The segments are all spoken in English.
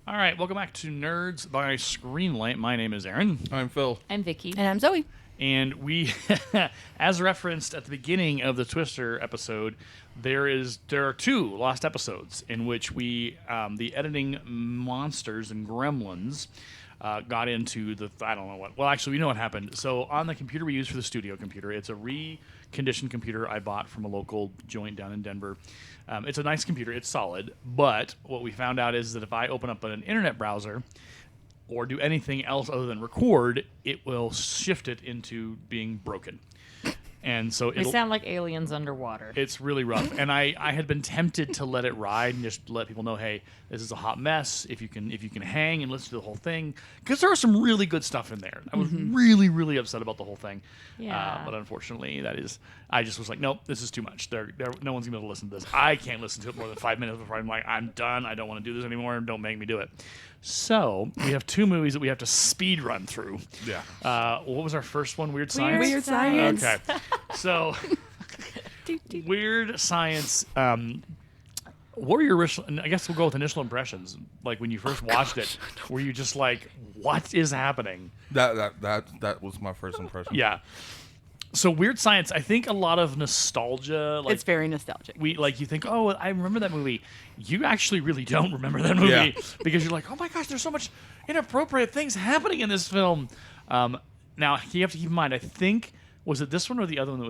All right, welcome back to Nerds by Screenlight. My name is Aaron. I'm Phil. I'm Vicki. And I'm Zoe. And we, as referenced at the beginning of the Twister episode, there are 2 lost episodes in which we, the editing monsters and gremlins, got into the, I don't know what. Well, actually, we know what happened. So on the computer we use for the studio computer, it's a reconditioned computer I bought from a local joint down in Denver. It's a nice computer. It's solid. But what we found out is that if I open up an internet browser or do anything else other than record, it will shift it into being broken. And so They sound like aliens underwater. it's really rough. And I had been tempted to let it ride and just let people know, hey, this is a hot mess. If you can hang and listen to the whole thing, because there was some really good stuff in there. I was really, really upset about the whole thing. Yeah. But unfortunately, I just was like, nope, this is too much. No one's gonna be able to listen to this. I can't listen to it more than 5 minutes before I'm like, I'm done. I don't want to do this anymore. Don't make me do it. So we have 2 movies that we have to speed run through. Yeah. What was our first one? Weird Science. Weird Science. Okay. So, Weird Science. What were your initial? I guess we'll go with initial impressions. Like when you first watched it, were you just like, "What is happening?" That was my first impression. Yeah. So Weird Science. I think a lot of nostalgia. Like It's very nostalgic. you think, "Oh, I remember that movie." You actually really don't remember that movie Yeah. because you're like, "Oh my gosh, there's so much inappropriate things happening in this film." Now you have to keep in mind. I think. Was it this one or the other one that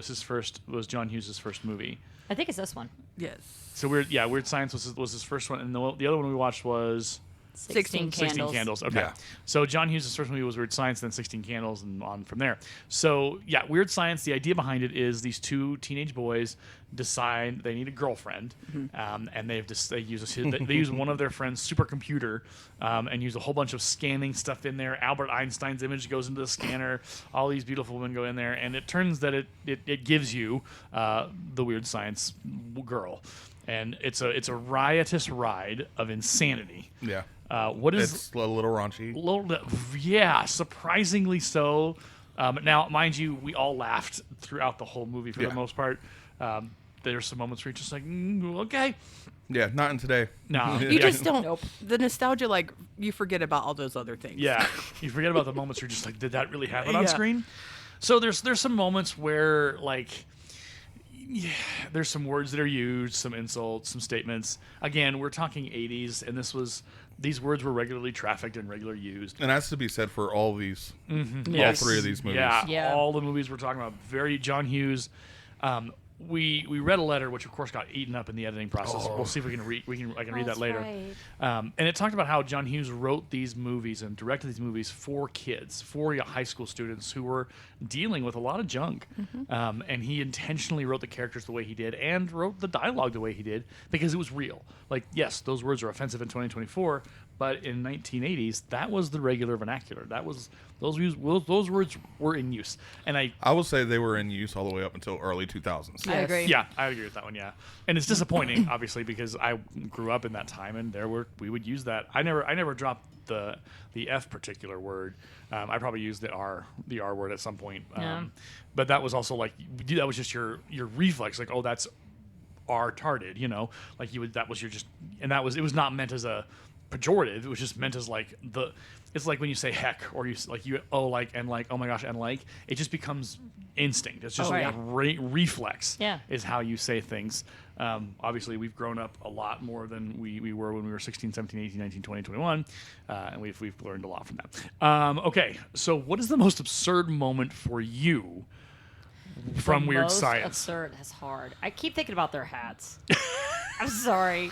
was John Hughes' first movie? I think it's this one. Yes. So Weird Science was his first one, and the other one we watched was 16 16 Candles. Okay. Yeah. So John Hughes' first movie was Weird Science, then 16 Candles, and on from there. So yeah, Weird Science. The idea behind it is these 2 teenage boys decide they need a girlfriend, and they use one of their friends' supercomputer, and use a whole bunch of scanning stuff in there. Albert Einstein's image goes into the scanner. All these beautiful women go in there, and it turns that it gives you the Weird Science girl, and it's a riotous ride of insanity. Yeah. What is It's a little raunchy. little bit, yeah, surprisingly so. Now, mind you, we all laughed throughout the whole movie for the Yeah. most part. There's some moments where you're just like, okay, Yeah, not in today. no, You just don't. Nope. The nostalgia, like, you forget about all those other things. yeah, you forget about the moments where you're just like, did that really happen on Yeah. screen? So there's some moments where like. Yeah, there's some words that are used, some insults, some statements. Again, we're talking 80s, and these words were regularly trafficked and regularly used. And that's to be said for all these, Yes. all 3 of these movies. Yeah. All the movies we're talking about, very John Hughes. We read a letter, which of course got eaten up in the editing process. We'll see if I can read that later. Right. And it talked about how John Hughes wrote these movies and directed these movies for kids, for high school students who were dealing with a lot of junk. And he intentionally wrote the characters the way he did and wrote the dialogue the way he did because it was real. Like, yes, those words are offensive in 2024, but in 1980s, that was the regular vernacular. That was those words were in use. And I would say they were in use all the way up until early 2000s. I agree. yeah, I agree with that one. Yeah, and it's disappointing, obviously, because I grew up in that time, and we would use that. I never dropped the F particular word. I probably used the R word at some point. Yeah. But that was also like that was just your reflex, like, oh, that's R-tarded, like you would. That was your just, and it was not meant as a pejorative. It was just meant as like it's like when you say heck or you like you oh like and like oh my gosh and like it just becomes instinct. It's just Oh, like yeah. a reflex. Yeah. Is how you say things. Obviously we've grown up a lot more than we were when we were 16, 17, 18, 19, 20, 21, and we've learned a lot from that. Okay, so what is the most absurd moment for you from The Weird most Science? Absurd is hard. I keep thinking about their hats. I'm sorry.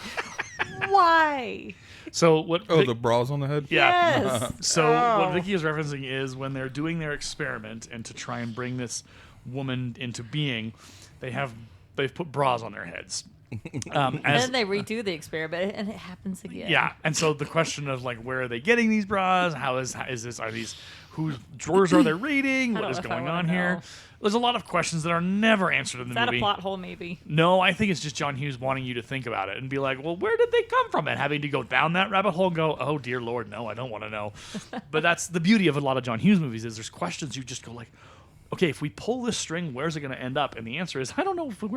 Why? So what? Oh, the bras on the head? Yeah. Yes. So what Oh. Vicki is referencing is when they're doing their experiment and to try and bring this woman into being, they've put bras on their heads. And then they redo the experiment, and it happens again. Yeah, and so the question of like, where are they getting these bras? How is this? Are these whose drawers are they reading? I What don't is know if I going wanna on here? know. There's a lot of questions that are never answered in the Is that movie. a plot hole, maybe? No, I think it's just John Hughes wanting you to think about it and be like, well, where did they come from? And having to go down that rabbit hole and go, oh, dear Lord, no, I don't want to know. But that's the beauty of a lot of John Hughes movies is there's questions you just go like, okay, if we pull this string, where's it going to end up? And the answer is, I don't know if we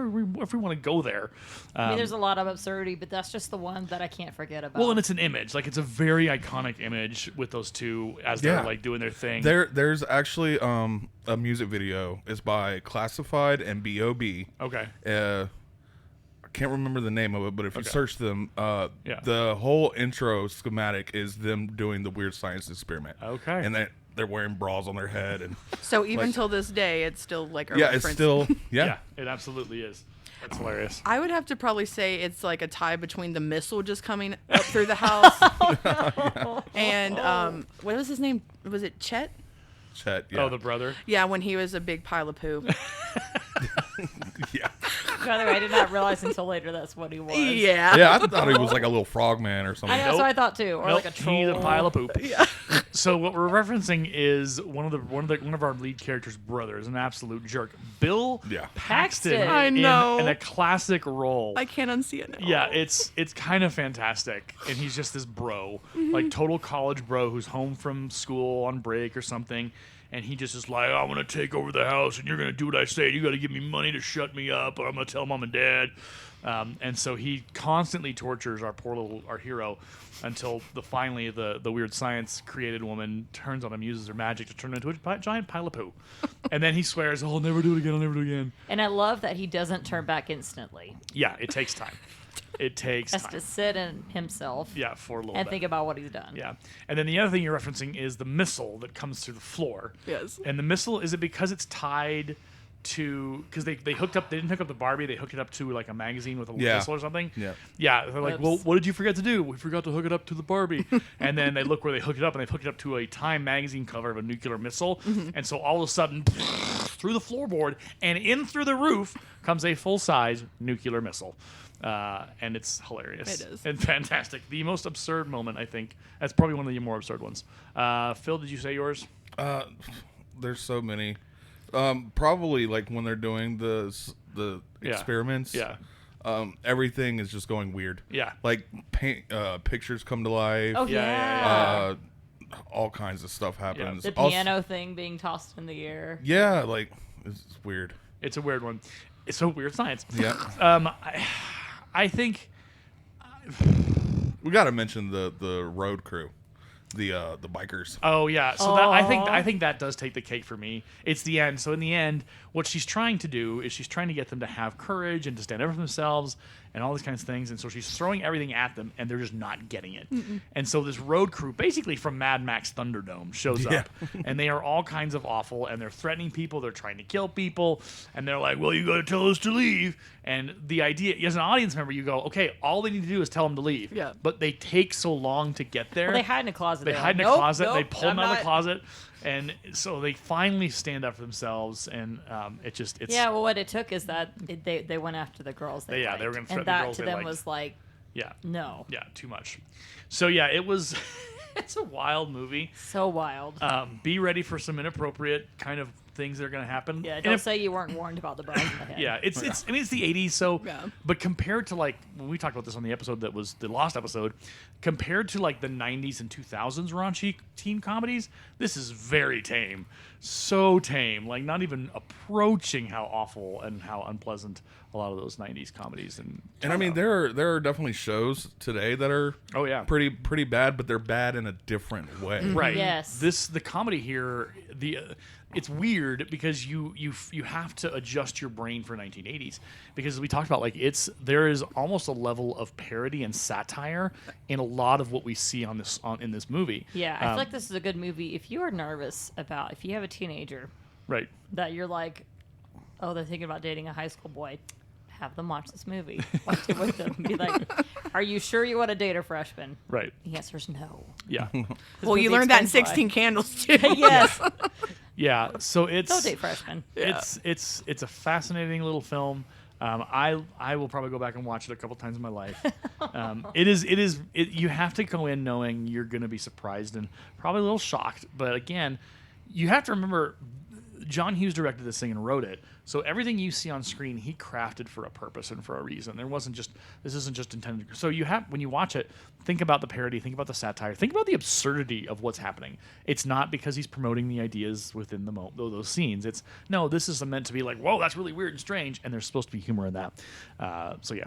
want to go there. I mean, there's a lot of absurdity, but that's just the one that I can't forget about. Well, and it's an image. Like, it's a very iconic image with those two as they're, like, doing their thing. There's actually a music video. It's by Classified and B.O.B. Okay. I can't remember the name of it, but if you search them, Yeah. the whole intro schematic is them doing the weird science experiment. Okay. And they're wearing bras on their head, and So even Like- till this day, it's still like a yeah, reference. it's still Yeah, it absolutely is. That's hilarious. I would have to probably say it's like a tie between the missile just coming up through the house and what was his name? Was it Chet? Chet. Yeah. Oh, the brother? Yeah, when he was a big pile of poop. yeah. By the way, I did not realize until later that's what he was. Yeah. Yeah, I thought he was like a little frogman or something. I know, that's what I thought too, or Nope, like a troll. he's a pile of poop. Yeah. So what we're referencing is one of our lead characters' brothers, an absolute jerk, Bill Yeah. Paxton. Paxton. I know. in a classic role. I can't unsee it now. Yeah, it's kind of fantastic, and he's just this bro, like total college bro who's home from school on break or something, and he just is like, I'm gonna take over the house, and you're gonna do what I say. You got to give me money to shut me up, or I'm gonna tell mom and dad. And so he constantly tortures our hero until finally the weird science created woman turns on him, uses her magic to turn him into a giant pile of poo, and then he swears, "Oh, I'll never do it again. I'll never do it again." And I love that he doesn't turn back instantly. Yeah, it takes time. It takes Has time. to sit in himself Yeah, for a little and bit. think about what he's done. Yeah, and then the other thing you're referencing is the missile that comes through the floor. Yes. And the missile, is it because it's tied to, because they didn't hook up the Barbie, they hooked it up to like a magazine with a Yeah. missile or something? Yeah. Yeah, they're like, well, Whoops. what did you forget to do? We forgot to hook it up to the Barbie. And then they look where they hook it up, and they've hooked it up to a Time magazine cover of a nuclear missile. And so all of a sudden, through the floorboard and in through the roof comes a full-size nuclear missile. And it's hilarious. It is. And fantastic. The most absurd moment, I think. That's probably one of the more absurd ones. Phil, did you say yours? There's so many. Probably like when they're doing the Yeah. experiments. Yeah. Everything is just going weird. Yeah. Like pictures come to life. Oh, Yeah. yeah. All kinds of stuff happens. The Also- piano thing being tossed in the air. yeah, like it's weird. It's a weird one. It's so weird science. Yeah. I think We got to mention the road crew, the bikers. Oh yeah, so that, I think that does take the cake for me. It's the end. So in the end, what she's trying to do is she's trying to get them to have courage and to stand up for themselves and all these kinds of things. And so she's throwing everything at them, and they're just not getting it. And so this road crew, basically from Mad Max Thunderdome, shows Yeah. up, and they are all kinds of awful, and they're threatening people, they're trying to kill people, and they're like, "Well, you got to tell us to leave." And the idea, as an audience member, you go, "Okay, all they need to do is tell them to leave." Yeah. But they take so long to get there. Well, they hide in a closet. They They're hide in like, a "Nope, closet. They nope, pull them I'm out of the not." closet, and so they finally stand up for themselves. And it's Yeah, well, what it took is that they went after the girls. Yeah, liked, they were gonna and threaten the that girls to they them liked. was like, yeah, no, too much. So yeah, it was. It's a wild movie. so wild. Be ready for some inappropriate kind of things that are going to happen. Yeah, And don't if- say you weren't warned about the bras in the head. Yeah, it's I mean it's the 80s, so Yeah. but compared to like when we talked about this on the episode that was the Lost episode, compared to like the 90s and 2000s raunchy teen comedies, this is very tame. So tame, like not even approaching how awful and how unpleasant a lot of those 90s comedies And I mean, there are definitely shows today that are Oh yeah. pretty bad, but they're bad in a different way. Right. Yes. The comedy here, it's weird because you have to adjust your brain for 1980s because as we talked about, like there is almost a level of parody and satire in a lot of what we see in this movie. Yeah, I feel like this is a good movie. If you are nervous about, if you have a teenager Right. that you're like, oh, they're thinking about dating a high school boy, have them watch this movie. Watch it with them. Be like, are you sure you want to date a freshman? Right. The answer is no. Yeah. Well, you movie learned that in explains why. 16 Candles too. Yes. Yeah. So it's Don't date freshmen. it's a fascinating little film. I will probably go back and watch it a couple times in my life. You have to go in knowing you're going to be surprised and probably a little shocked. But again, you have to remember, John Hughes directed this thing and wrote it, So everything you see on screen, he crafted for a purpose and for a reason. This isn't just intended. So when you watch it, think about the parody, think about the satire, think about the absurdity of what's happening. It's not because he's promoting the ideas within those scenes. This is meant to be like, whoa, that's really weird and strange, and there's supposed to be humor in that. So yeah,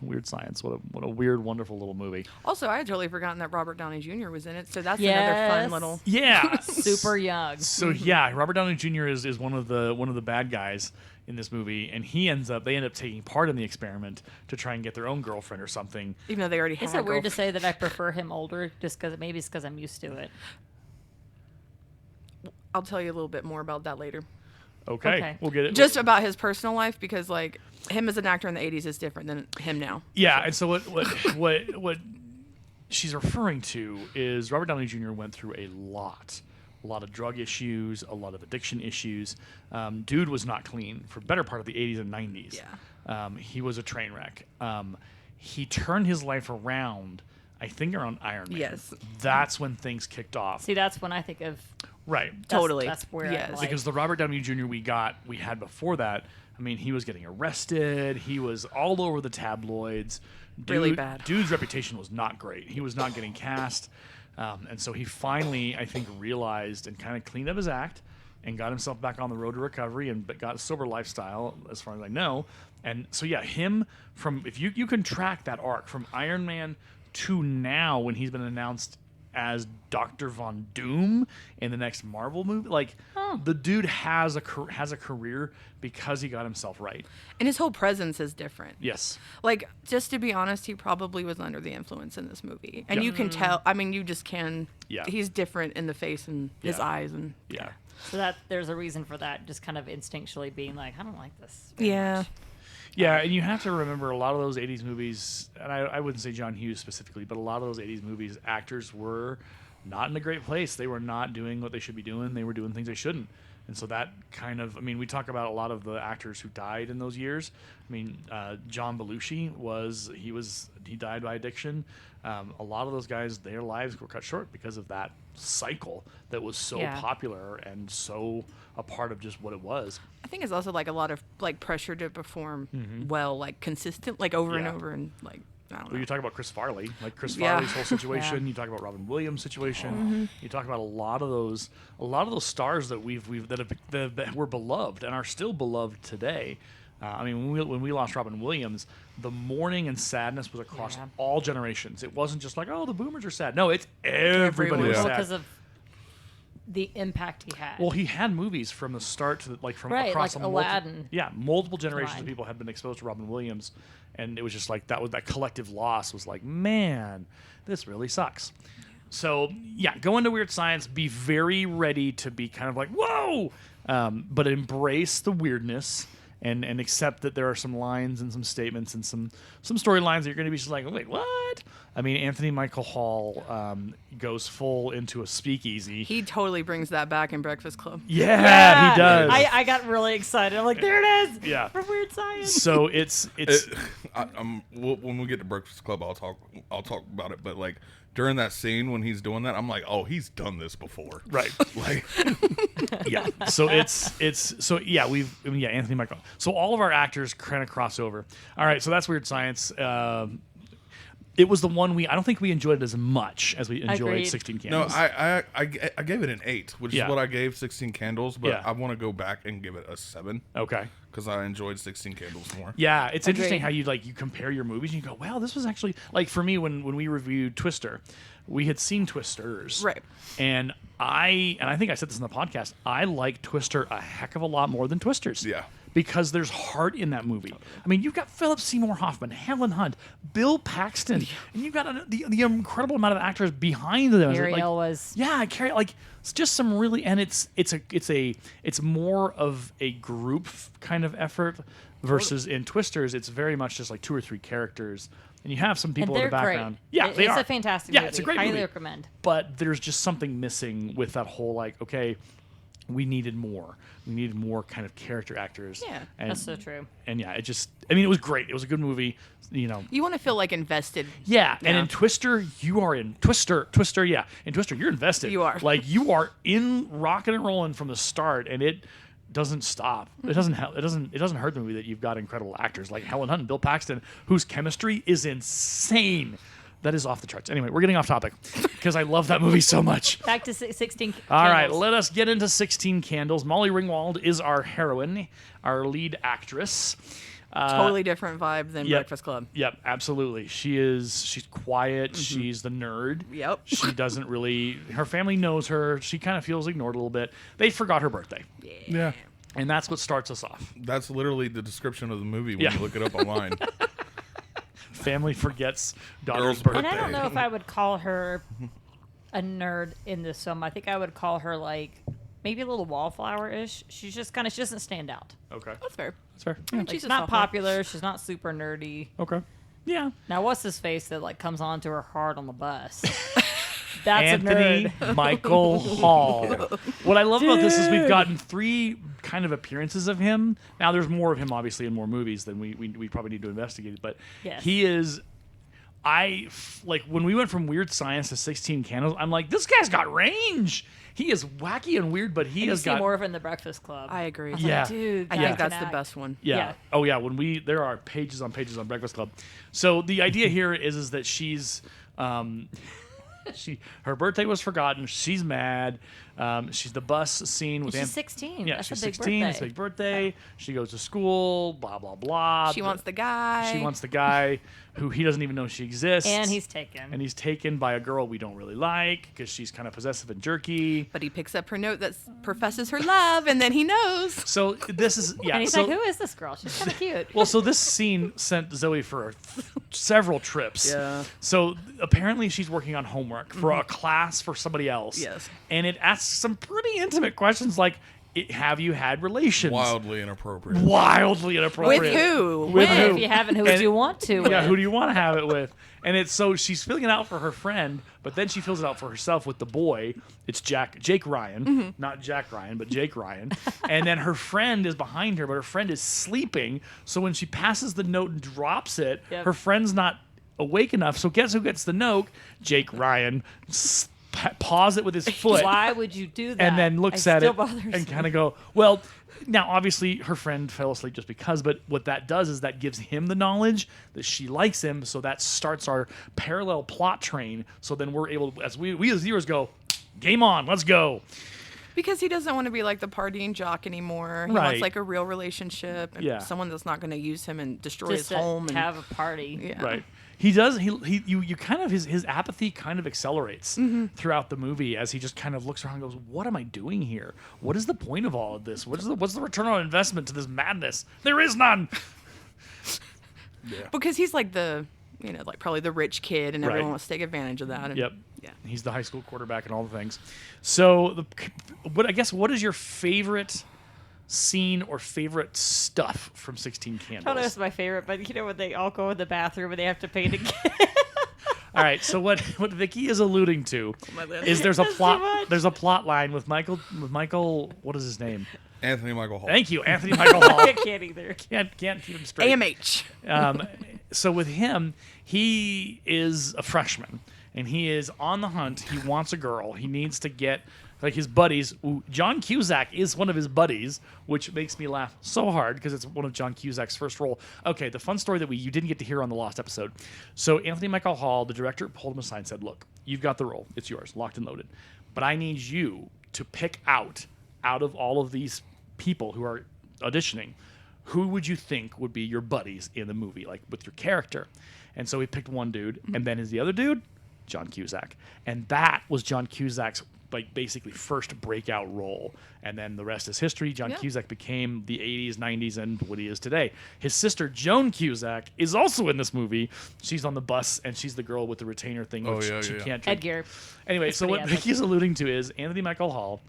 weird science. What a weird, wonderful little movie. Also, I had totally forgotten that Robert Downey Jr. was in it, so that's another fun little. Yeah, Super young. So yeah, Robert Downey Jr. is one of the bad guys in this movie, and they end up taking part in the experiment to try and get their own girlfriend or something. Even though they already had. Is it weird to say that I prefer him older, just because maybe it's because I'm used to it? I'll tell you a little bit more about that later. Okay. We'll get it. Just about his personal life, because like him as an actor in the 80s is different than him now. Yeah, and so what she's referring to is Robert Downey Jr. went through a lot of drug issues, a lot of addiction issues. Dude was not clean for the better part of the 80s and 90s. Yeah. He was a train wreck. He turned his life around, I think, around Iron Man. Yes. That's when things kicked off. See, that's when I think of. Right. Totally. That's where Yes. I'm like, Because the Robert Downey Jr. we had before that, I mean, he was getting arrested. He was all over the tabloids. Really bad. Dude's reputation was not great. He was not getting cast. And so he finally, I think, realized and kind of cleaned up his act and got himself back on the road to recovery and got a sober lifestyle, as far as I know. And so, yeah, if you can track that arc from Iron Man to now when he's been announced as Dr. Von Doom in the next Marvel movie. Like, the dude has a career because he got himself right. And his whole presence is different. Yes. Like, just to be honest, he probably was under the influence in this movie. And you can tell, I mean, you just can. Yeah. He's different in the face and his Yeah. eyes. And Yeah. so that there's a reason for that, just kind of instinctually being like, I don't like this very Yeah. much. Yeah, and you have to remember a lot of those 80s movies, and I wouldn't say John Hughes specifically, but a lot of those 80s movies, actors were not in a great place. They were not doing what they should be doing. They were doing things they shouldn't. And so that kind of, I mean, we talk about a lot of the actors who died in those years. I mean, John Belushi he died by addiction. A lot of those guys, their lives were cut short because of that cycle that was so popular and so a part of just what it was. I think it's also like a lot of like pressure to perform well, like consistent, like over and Yeah. over, and like I don't know. Well, you talk about Chris Farley, like Chris Yeah. Farley's whole situation. Yeah. You talk about Robin Williams' situation. You talk about a lot of those stars that that were beloved and are still beloved today. I mean, when we lost Robin Williams, the mourning and sadness was across Yeah. all generations. It wasn't just like, oh, the boomers are sad. No, it's everybody Everyone. was Well, sad. because of the impact he had. Well, he had movies from the start to from Right, across like a Aladdin. multiple generations of Fine. people had been exposed to Robin Williams, and it was just like that collective loss was like, man, this really sucks. So yeah, go into Weird Science, be very ready to be kind of like whoa, but embrace the weirdness. And accept that there are some lines and some statements and some storylines that you're going to be just like, wait, what? I mean, Anthony Michael Hall goes full into a speakeasy. He totally brings that back in Breakfast Club. Yeah, he does. I got really excited. I'm like, there it is. Yeah. For Weird Science. So it's when we get to Breakfast Club, I'll talk about it. But like during that scene when he's doing that, I'm like, oh, he's done this before, right. Like, Yeah. So Anthony Michael. So all of our actors kind of cross over. All right. So that's Weird Science. It was the one I don't think we enjoyed it as much as we enjoyed Agreed. 16 no, Candles. I gave it an 8, which Yeah. is what I gave 16 Candles. But Yeah. I want to go back and give it a 7 Okay. because I enjoyed 16 Candles more. Yeah, it's interesting Agreed. how you compare your movies and you go, wow, this was actually like for me when we reviewed Twister, we had seen Twisters, Right. And I think I said this in the podcast. I like Twister a heck of a lot more than Twisters. Yeah. Because there's heart in that movie. I mean, you've got Philip Seymour Hoffman, Helen Hunt, Bill Paxton, and you've got the incredible amount of actors behind them. Ariel was. Yeah, Carrie. Like it's just some really, and it's more of a group kind of effort versus in Twisters. It's very much just like 2 or 3 characters, and you have some people in they're the background. great. Yeah, they it's are. a fantastic Yeah, movie. it's a great Highly movie. recommend. But there's just something missing with that whole like, okay, we needed more. We needed more kind of character actors. Yeah, and, That's so true. And yeah, it was great. It was a good movie. You know. You want to feel like invested. Yeah, and Yeah. in Twister, you are in Twister. Yeah, in Twister, you're invested. You are. Like you are in rocking and rolling from the start, and it doesn't stop. It doesn't hurt the movie that you've got incredible actors like Helen Hunt and Bill Paxton, whose chemistry is insane. That is off the charts. Anyway, we're getting off topic because I love that movie so much. Back to 16 All right, Candles. let us get into 16 Candles. Molly Ringwald is our heroine, our lead actress. Totally different vibe than Yep. Breakfast Club. Yep, absolutely. She's quiet. She's the nerd. Yep. She doesn't really. Her family knows her. She kind of feels ignored a little bit. They forgot her birthday, Yeah. and that's what starts us off. That's literally the description of the movie when Yeah. you look it up online. Family forgets daughter's Girl's birthday. And I don't know if I would call her a nerd in this film. I think I would call her like maybe a little wallflower-ish. She's just kind of, she doesn't stand out. Okay, That's fair. that's fair. Like, She's she's a not sophomore. popular. She's not super nerdy. Okay, yeah. Now, what's his face that like comes on to her hard on the bus? That's Anthony a nerd. Michael Hall. What I love about this is we've gotten 3 kind of appearances of him. Now there's more of him obviously in more movies than we probably need to investigate. But Yes. he is. Like when we went from Weird Science to 16 Candles, I'm like, this guy's got range. He is wacky and weird, but he You has see got more of it in the Breakfast Club. I agree. was Yeah. like, dude, I guy think can that's the act. best one. Yeah. Yeah. Oh yeah. There are pages on Breakfast Club. So the idea here is that she's her birthday was forgotten. She's mad. She's the bus scene with She's 16. Yeah, That's she's a big 16. birthday. It's a big birthday. She goes to school. Blah blah blah. She wants the guy. She wants the guy who he doesn't even know she exists. And he's taken. And he's taken by a girl we don't really like because she's kind of possessive and jerky. But he picks up her note that professes her love, and then he knows. So this is and he's so, like, who is this girl? She's kind of cute. Well, so this scene sent Zoe for several trips. Yeah. So apparently she's working on homework for a class for somebody else. Yes. And it asks some pretty intimate questions like, have you had relations? Wildly inappropriate. Wildly inappropriate. With who? With And who? if you haven't, who And- would you want to? Yeah, with? who do you want to have it with? And it's so she's filling it out for her friend, but then she fills it out for herself with the boy. It's Jake Ryan, not Jack Ryan, but Jake Ryan. And then her friend is behind her, but her friend is sleeping. So when she passes the note and drops it, Yep. her friend's not awake enough. So guess who gets the note? Jake Ryan. Paws it with his foot. Why would you do that? And then looks It at still it bothers and me. kind of go, well, now obviously her friend fell asleep just because, but what that does is that gives him the knowledge that she likes him, so that starts our parallel plot train. So then we're able, as we as viewers go, game on, let's go. Because he doesn't want to be like the partying jock anymore. He Right. wants like a real relationship and Yeah. someone that's not going to use him and destroy Just his to home. And, have a party. yeah. Right. He does. You kind of his apathy kind of accelerates throughout the movie as he just kind of looks around and goes, "What am I doing here? What is the point of all of this? What's the return on investment to this madness? There is none." Because he's like like probably the rich kid, and everyone Right. wants to take advantage of that. And, Yep. Yeah. He's the high school quarterback and all the things. So what is your favorite scene or favorite stuff from 16 I don't know if Candles? it's my favorite, but you know when they all go in the bathroom and they have to paint again. All right. So what Vicki is alluding to my list. is there's a That's too plot much. there's a plot line with Michael. What is his name? Anthony Michael Hall. Thank you, Anthony Michael Hall. I can't either. Can't keep him straight. AMH. So with him, he is a freshman, and he is on the hunt. He wants a girl. He needs to get like his buddies. Ooh, John Cusack is one of his buddies, which makes me laugh so hard because it's one of John Cusack's first role. Okay, the fun story that you didn't get to hear on the Lost episode. So Anthony Michael Hall, the director, pulled him aside and said, "Look, you've got the role. It's yours, locked and loaded. But I need you to pick out of all of these people who are auditioning, who would you think would be your buddies in the movie, like with your character?" And so he picked one dude, and then is the other dude, John Cusack. And that was John Cusack's like basically first breakout role. And then the rest is history. John Yeah. Cusack became the 80s, 90s, and what he is today. His sister, Joan Cusack, is also in this movie. She's on the bus, and she's the girl with the retainer thing, Oh, which yeah, she yeah. can't drink. Edgar. Anyway, That's so pretty what epic. Vicki's alluding to is Anthony Michael Hall,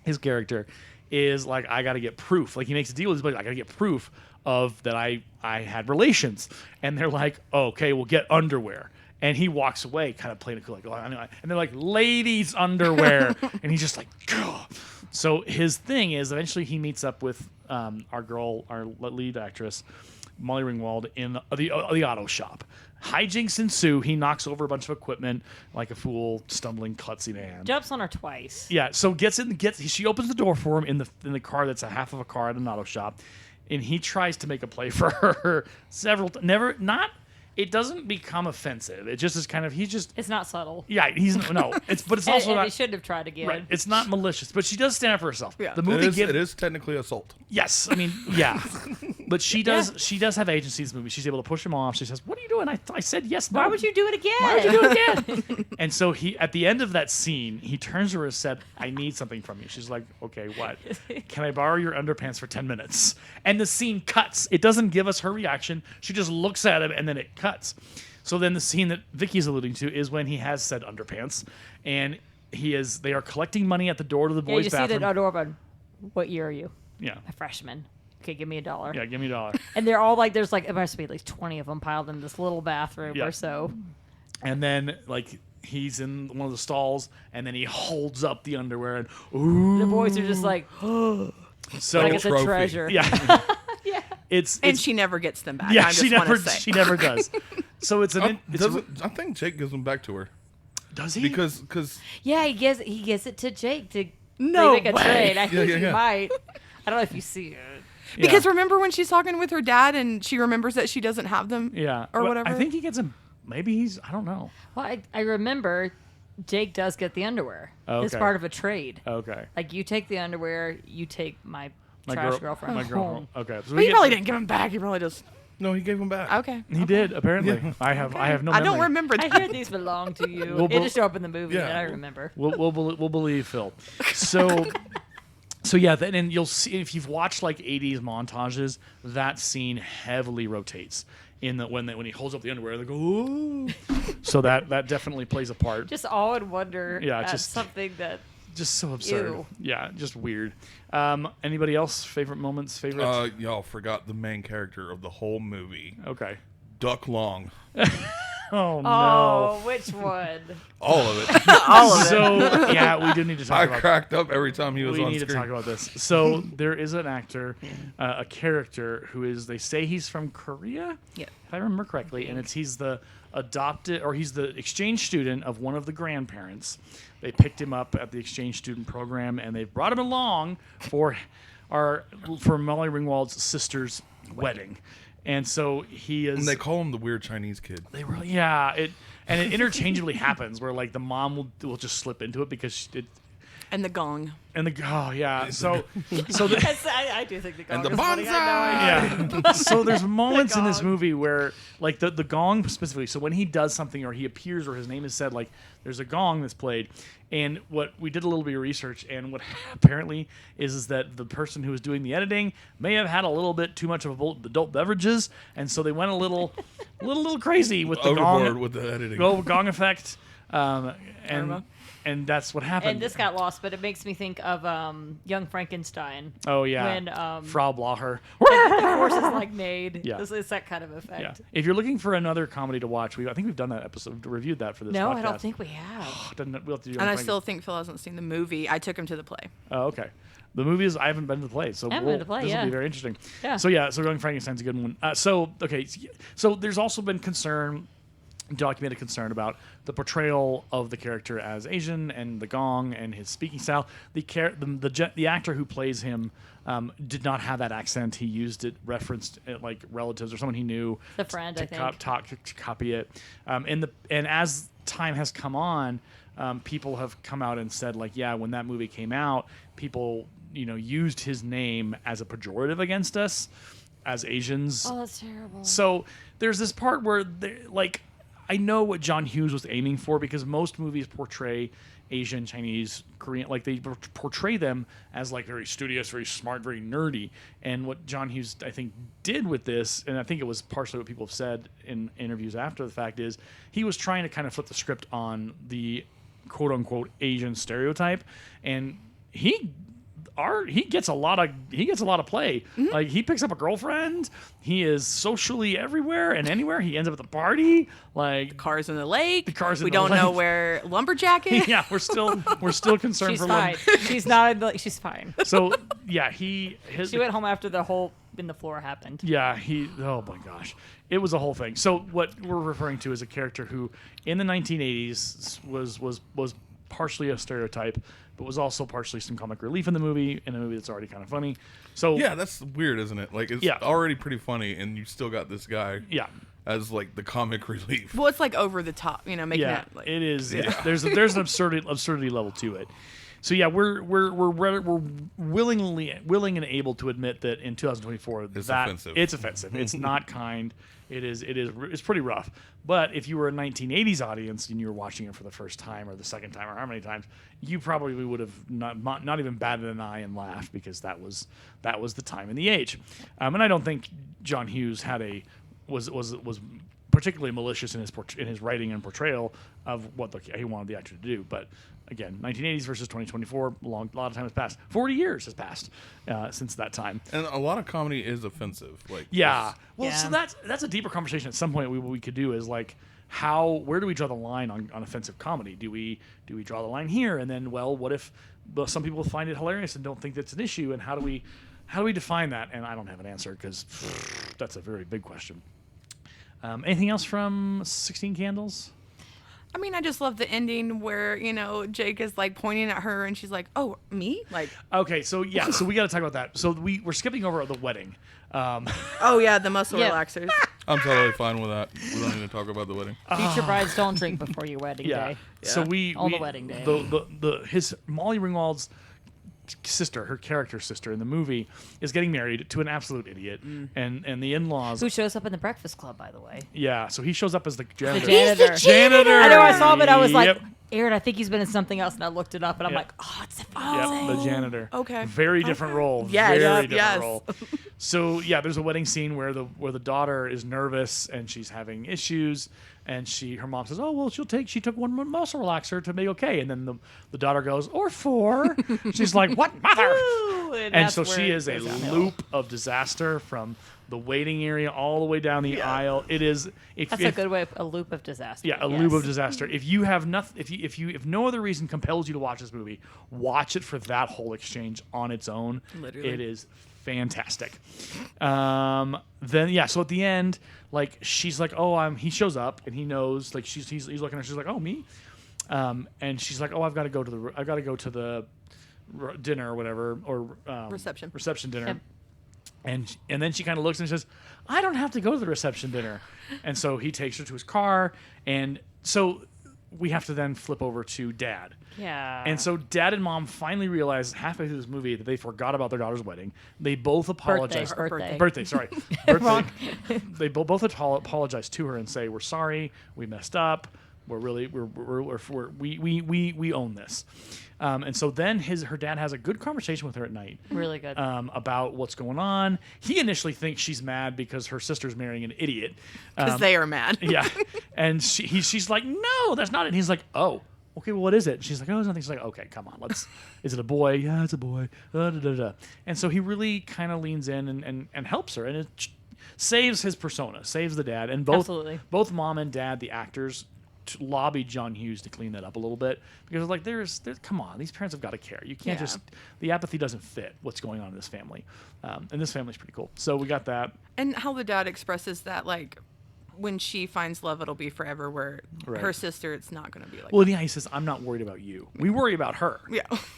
his character, is like, I got to get proof. Like, he makes a deal with his buddy, I got to get proof of that I had relations. And they're like, oh, okay, we'll get underwear. And he walks away, kind of playing it cool, like, oh, I know. And they're like, ladies' underwear. And he's just like, gah. So his thing is, eventually he meets up with our lead actress, Molly Ringwald in the auto shop. Hijinks ensue. He knocks over a bunch of equipment like a fool, stumbling, klutzy man. Jumps on her twice. Yeah, so she opens the door for him in the car that's a half of a car at an auto shop, and he tries to make a play for her it doesn't become offensive. It just is kind of It's not subtle. yeah, but it's And, also and not he shouldn't have tried again. right. It's not malicious, but she does stand up for herself. Yeah. The movie It is technically assault. Yes, I mean, yeah, but she does have agency in this movie. She's able to push him off. She says, "What are you doing?" I said yes. No. Why would you do it again? Why would you do it again? And so at the end of that scene, he turns to her and said, "I need something from you." She's like, "Okay, what? Can I borrow your underpants for 10 minutes?" And the scene cuts. It doesn't give us her reaction. She just looks at him, and then it cuts. So then the scene that Vicky's alluding to is when he has said underpants, and they are collecting money at the door to the Yeah, boys' you see bathroom. the door open. What year are you? Yeah. A freshman. Okay, give me $1. Yeah, give me $1. And they're all like, there's like, it must be at least 20 of them piled in this little bathroom Yeah. or so. And then, like, he's in one of the stalls, and then he holds up the underwear, and ooh. The boys are just like, So like it's a trophy. treasure. yeah, Yeah. it's And she never gets them back. yeah, I just want to say. she never does. So it's an I think Jake gives them back to her does he? because Yeah, he gives it to Jake to No make a way. trade. I think yeah, he yeah. might. I don't know if you see it. Because remember when she's talking with her dad and she remembers that she doesn't have them? yeah, Or Well, whatever? I think he gets him. Maybe I don't know. Well, I remember Jake does get the underwear. It's Okay. part of a trade. Okay, Like, you take the underwear, you take my trash girlfriend my home. girlfriend. Okay, so But he probably didn't give them back. He probably just. no, he gave them back. Okay. He did apparently. I have no. I don't memory. remember I that. hear these belong to you. Well, It just showed up in the movie yeah. that I remember. We'll believe Phil. So yeah, then and you'll see if you've watched like 80s montages, that scene heavily rotates in the when he holds up the underwear, they go, ooh. So that definitely plays a part. Just awe and wonder Yeah, at just- something that. Just so absurd. Ew. Yeah, just weird. Anybody else favorite moments? Favorites? Y'all forgot the main character of the whole movie, Okay. Duck Long. Oh no. Oh, which one? All of it. All of it. So yeah, we do need to talk I about. cracked up every time he was We on need screen. to talk about this. So there is an actor, a character who is. They say he's from Korea. Yeah. If I remember correctly, and he's the he's the exchange student of one of the grandparents. They picked him up at the exchange student program, and they brought him along for Molly Ringwald's sister's wedding. And so he is. And they call him the weird Chinese kid. They really, yeah. It interchangeably happens where like the mom will just slip into it because it. And the gong. And yeah. So the, Yes, I do think the gong And the is funny. I know. yeah. So there's moments in this gong. movie where, like the gong specifically. So when he does something or he appears or his name is said, like there's a gong that's played. And what we did a little bit of research, and what apparently is that the person who was doing the editing may have had a little bit too much of adult beverages, and so they went a little crazy with the Overboard gong, with the editing. gong effect, and that's what happened. And this got lost, but it makes me think of Young Frankenstein. oh yeah, when, Frau Blacher. The horse is like made. Yeah. It's that kind of effect. Yeah. If you're looking for another comedy to watch, I think we've done that episode, reviewed that for this No, podcast. I don't think we have. We'll have to do And I Young still think Phil hasn't seen the movie. I took him to the play. Oh, okay. The movie is I haven't been to the play, so I haven't been to the play, this will yeah. be very interesting. Yeah. So Young Frankenstein's a good one. So there's also been documented concern about the portrayal of the character as Asian and the gong and his speaking style. The actor who plays him did not have that accent. He used it, referenced it like relatives or someone he knew. The friend, to I think. to copy it. And as time has come on, people have come out and said like, yeah, when that movie came out, people used his name as a pejorative against us as Asians. Oh, that's terrible. So there's this part where I know what John Hughes was aiming for because most movies portray Asian, Chinese, Korean, like they portray them as like very studious, very smart, very nerdy. And what John Hughes, I think, did with this, and I think it was partially what people have said in interviews after the fact, is he was trying to kind of flip the script on the quote unquote Asian stereotype, and he gets a lot of play. Mm-hmm. Like he picks up a girlfriend. He is socially everywhere and anywhere. He ends up at the party. Like Cars in the lake. cars in we the don't know lake. where Lumberjack is. yeah, we're still concerned She's for fine. She's not. She's fine. So yeah, She went home after the whole in the floor happened. Yeah, oh my gosh. It was a whole thing. So what we're referring to is a character who in the 1980s was partially a stereotype, but was also partially some comic relief in a movie that's already kind of funny. So Yeah, that's weird, isn't it? Like, it's already pretty funny, and you still got this guy as, like, the comic relief. Well, it's like over the top, making it like... it is. Yeah. There's an absurdity level to it. So yeah, we're willing and able to admit that in 2024 it's offensive. It's offensive. It's not kind. It's pretty rough. But if you were a 1980s audience and you were watching it for the first time or the second time or how many times, you probably would have not even batted an eye and laughed, because that was the time and the age. And I don't think John Hughes was particularly malicious in his writing and portrayal of what he wanted the actor to do. But again, 1980s versus 2024, a lot of time has passed. 40 years has passed since that time. And a lot of comedy is offensive. Like, so that's a deeper conversation at some point we could do, is like, where do we draw the line on offensive comedy? Do we draw the line here? And then, what if some people find it hilarious and don't think that's an issue? And how do we define that? And I don't have an answer, because that's a very big question. Anything else from 16 Candles? I mean, I just love the ending where, Jake is like pointing at her and she's like, "Oh, me?" Like, okay, so we got to talk about that. So we're skipping over the wedding. Oh yeah, the muscle relaxers. I'm totally fine with that. We don't need to talk about the wedding. Future brides don't drink before your wedding day. So on the wedding day. His Molly Ringwald's sister, her character sister in the movie, is getting married to an absolute idiot, and the in-laws, who shows up in the Breakfast Club, by the way. Yeah, so he shows up as the janitor. The janitor. I know, I saw him, and I was like, Aaron, I think he's been in something else, and I looked it up, and I'm like, oh, it's the the janitor. Okay. Very different role. Yes. Very different role. So there's a wedding scene where the daughter is nervous and she's having issues, and her mom says, "Oh well, she took one muscle relaxer to be okay," and then the daughter goes, "Or 4." She's like, "What, mother?" And so she is a loop of disaster from the waiting area all the way down the aisle. It is. That's a good way. A loop of disaster. Yeah, a loop of disaster. If you have nothing, if no other reason compels you to watch this movie, watch it for that whole exchange on its own. Literally. It is fantastic. So at the end, like, she's like, he shows up and he knows, like, he's looking at her, she's like, "Oh, me?" And she's like, "Oh, I've got to go to the dinner or whatever, or reception dinner." Yep. And then she kind of looks and says, "I don't have to go to the reception dinner." And so he takes her to his car, and so we have to then flip over to Dad. Yeah. And so Dad and Mom finally realize halfway through this movie that they forgot about their daughter's wedding. They both apologize. Birthday. Sorry. Birthday. They both apologize to her and say, "We're sorry. We messed up. We own this." And so then her dad has a good conversation with her at night. Really good. About what's going on. He initially thinks she's mad because her sister's marrying an idiot. Because they are mad. Yeah. And she's like, "No, that's not it." And he's like, "Oh, okay, well, what is it?" And she's like, "Oh, it's nothing." She's like, "Okay, come on, is it a boy?" "Yeah, it's a boy." And so he really kind of leans in and helps her, and it saves his persona, saves the dad. And both Mom and Dad, the actors, lobbied John Hughes to clean that up a little bit, because like, there's come on, these parents have got to care. You can't just, the apathy doesn't fit what's going on in this family, and this family's pretty cool. So we got that. And how the dad expresses that, like, when she finds love, it'll be forever, where her sister, it's not going to be like that. He says, "I'm not worried about you. We worry about her,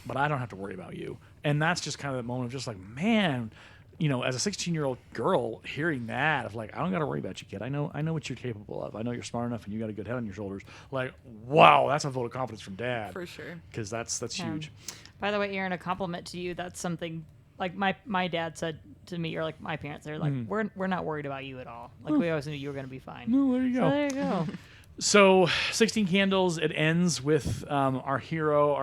but I don't have to worry about you." And that's just kind of the moment of just like, man, as a 16-year-old girl, hearing that of like, "I don't got to worry about you, kid. I know what you're capable of. I know you're smart enough and you got a good head on your shoulders." Like, wow, that's a vote of confidence from Dad. For sure. Because that's huge. By the way, Aaron, a compliment to you. That's something like my dad said to me, or like my parents. They're like, we're not worried about you at all. Like, we always knew you were going to be fine. Oh, there you go. So there you go. So 16 Candles, it ends with our hero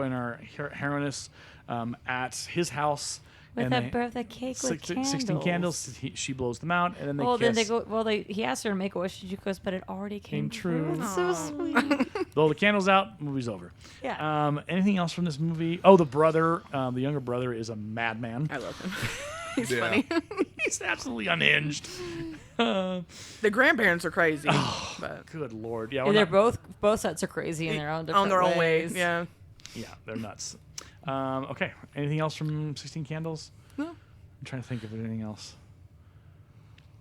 and our heroiness at his house. With a birthday cake with candles. 16 candles. She blows them out, and then they kiss. Then they go. He asked her to make a wish. She goes, "But it already came true." It's so sweet. Blow the candles out. Movie's over. Yeah. Anything else from this movie? Oh, the brother, the younger brother, is a madman. I love him. He's funny. He's absolutely unhinged. The grandparents are crazy. Oh, but. Good Lord. Yeah. They're both sets are crazy in their own different own ways. Yeah. Yeah, they're nuts. Okay. Anything else from 16 Candles? No. I'm trying to think of anything else.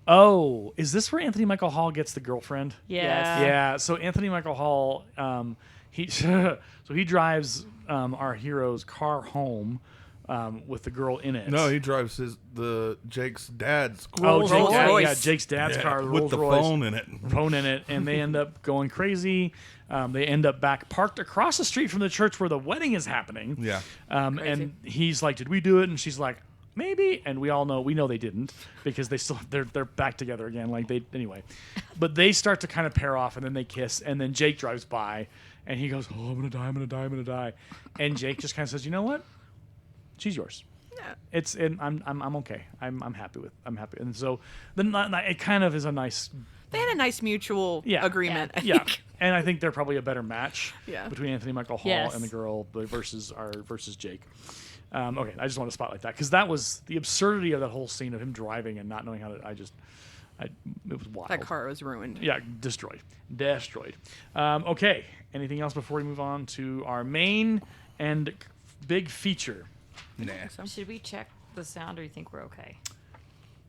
Oh, is this where Anthony Michael Hall gets the girlfriend? Yeah. Yeah. So Anthony Michael Hall, he so he drives our hero's car home with the girl in it. No, he drives Jake's dad's Oh, Rolls Jake's dad, Royce. yeah, Jake's dad's car, the with Rolls the Royce. phone in it. And they end up going crazy. They end up parked across the street from the church where the wedding is happening. Yeah. Crazy. And he's like, "Did we do it?" And she's like, "Maybe." And we know they didn't because they're back together again. Anyway. But they start to kind of pair off, and then they kiss, and then Jake drives by, and he goes, "Oh, I'm gonna die, I'm gonna die, I'm gonna die," and Jake just kind of says, "You know what? She's yours." Yeah. I'm okay. I'm happy. And so then it kind of is a nice. They had a nice mutual Yeah. agreement. I Yeah, think. and I think they're probably a better match Yeah. between Anthony Michael Hall Yes. and the girl versus Jake. Okay, I just want to spotlight that because that was the absurdity of that whole scene of him driving and not knowing how to. It was wild. That car was ruined. Yeah, destroyed. Okay, anything else before we move on to our main and big feature? Nah. Should we check the sound, or you think we're okay?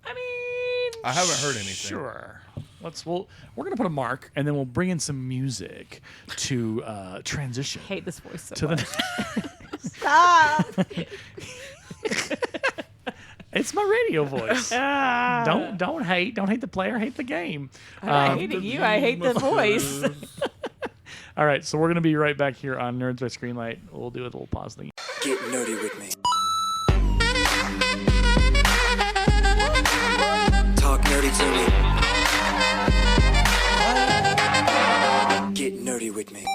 I mean, I haven't heard anything. Sure. We're gonna put a mark, and then we'll bring in some music to transition Hate this voice so to much. the. Stop! It's my radio voice. Don't hate the player, hate the game. I'm not hating you. I hate the voice. All right, so we're gonna be right back here on Nerds by Screenlight. We'll do a little pause thing. Get nerdy with me. Talk nerdy to me. Get nerdy with me.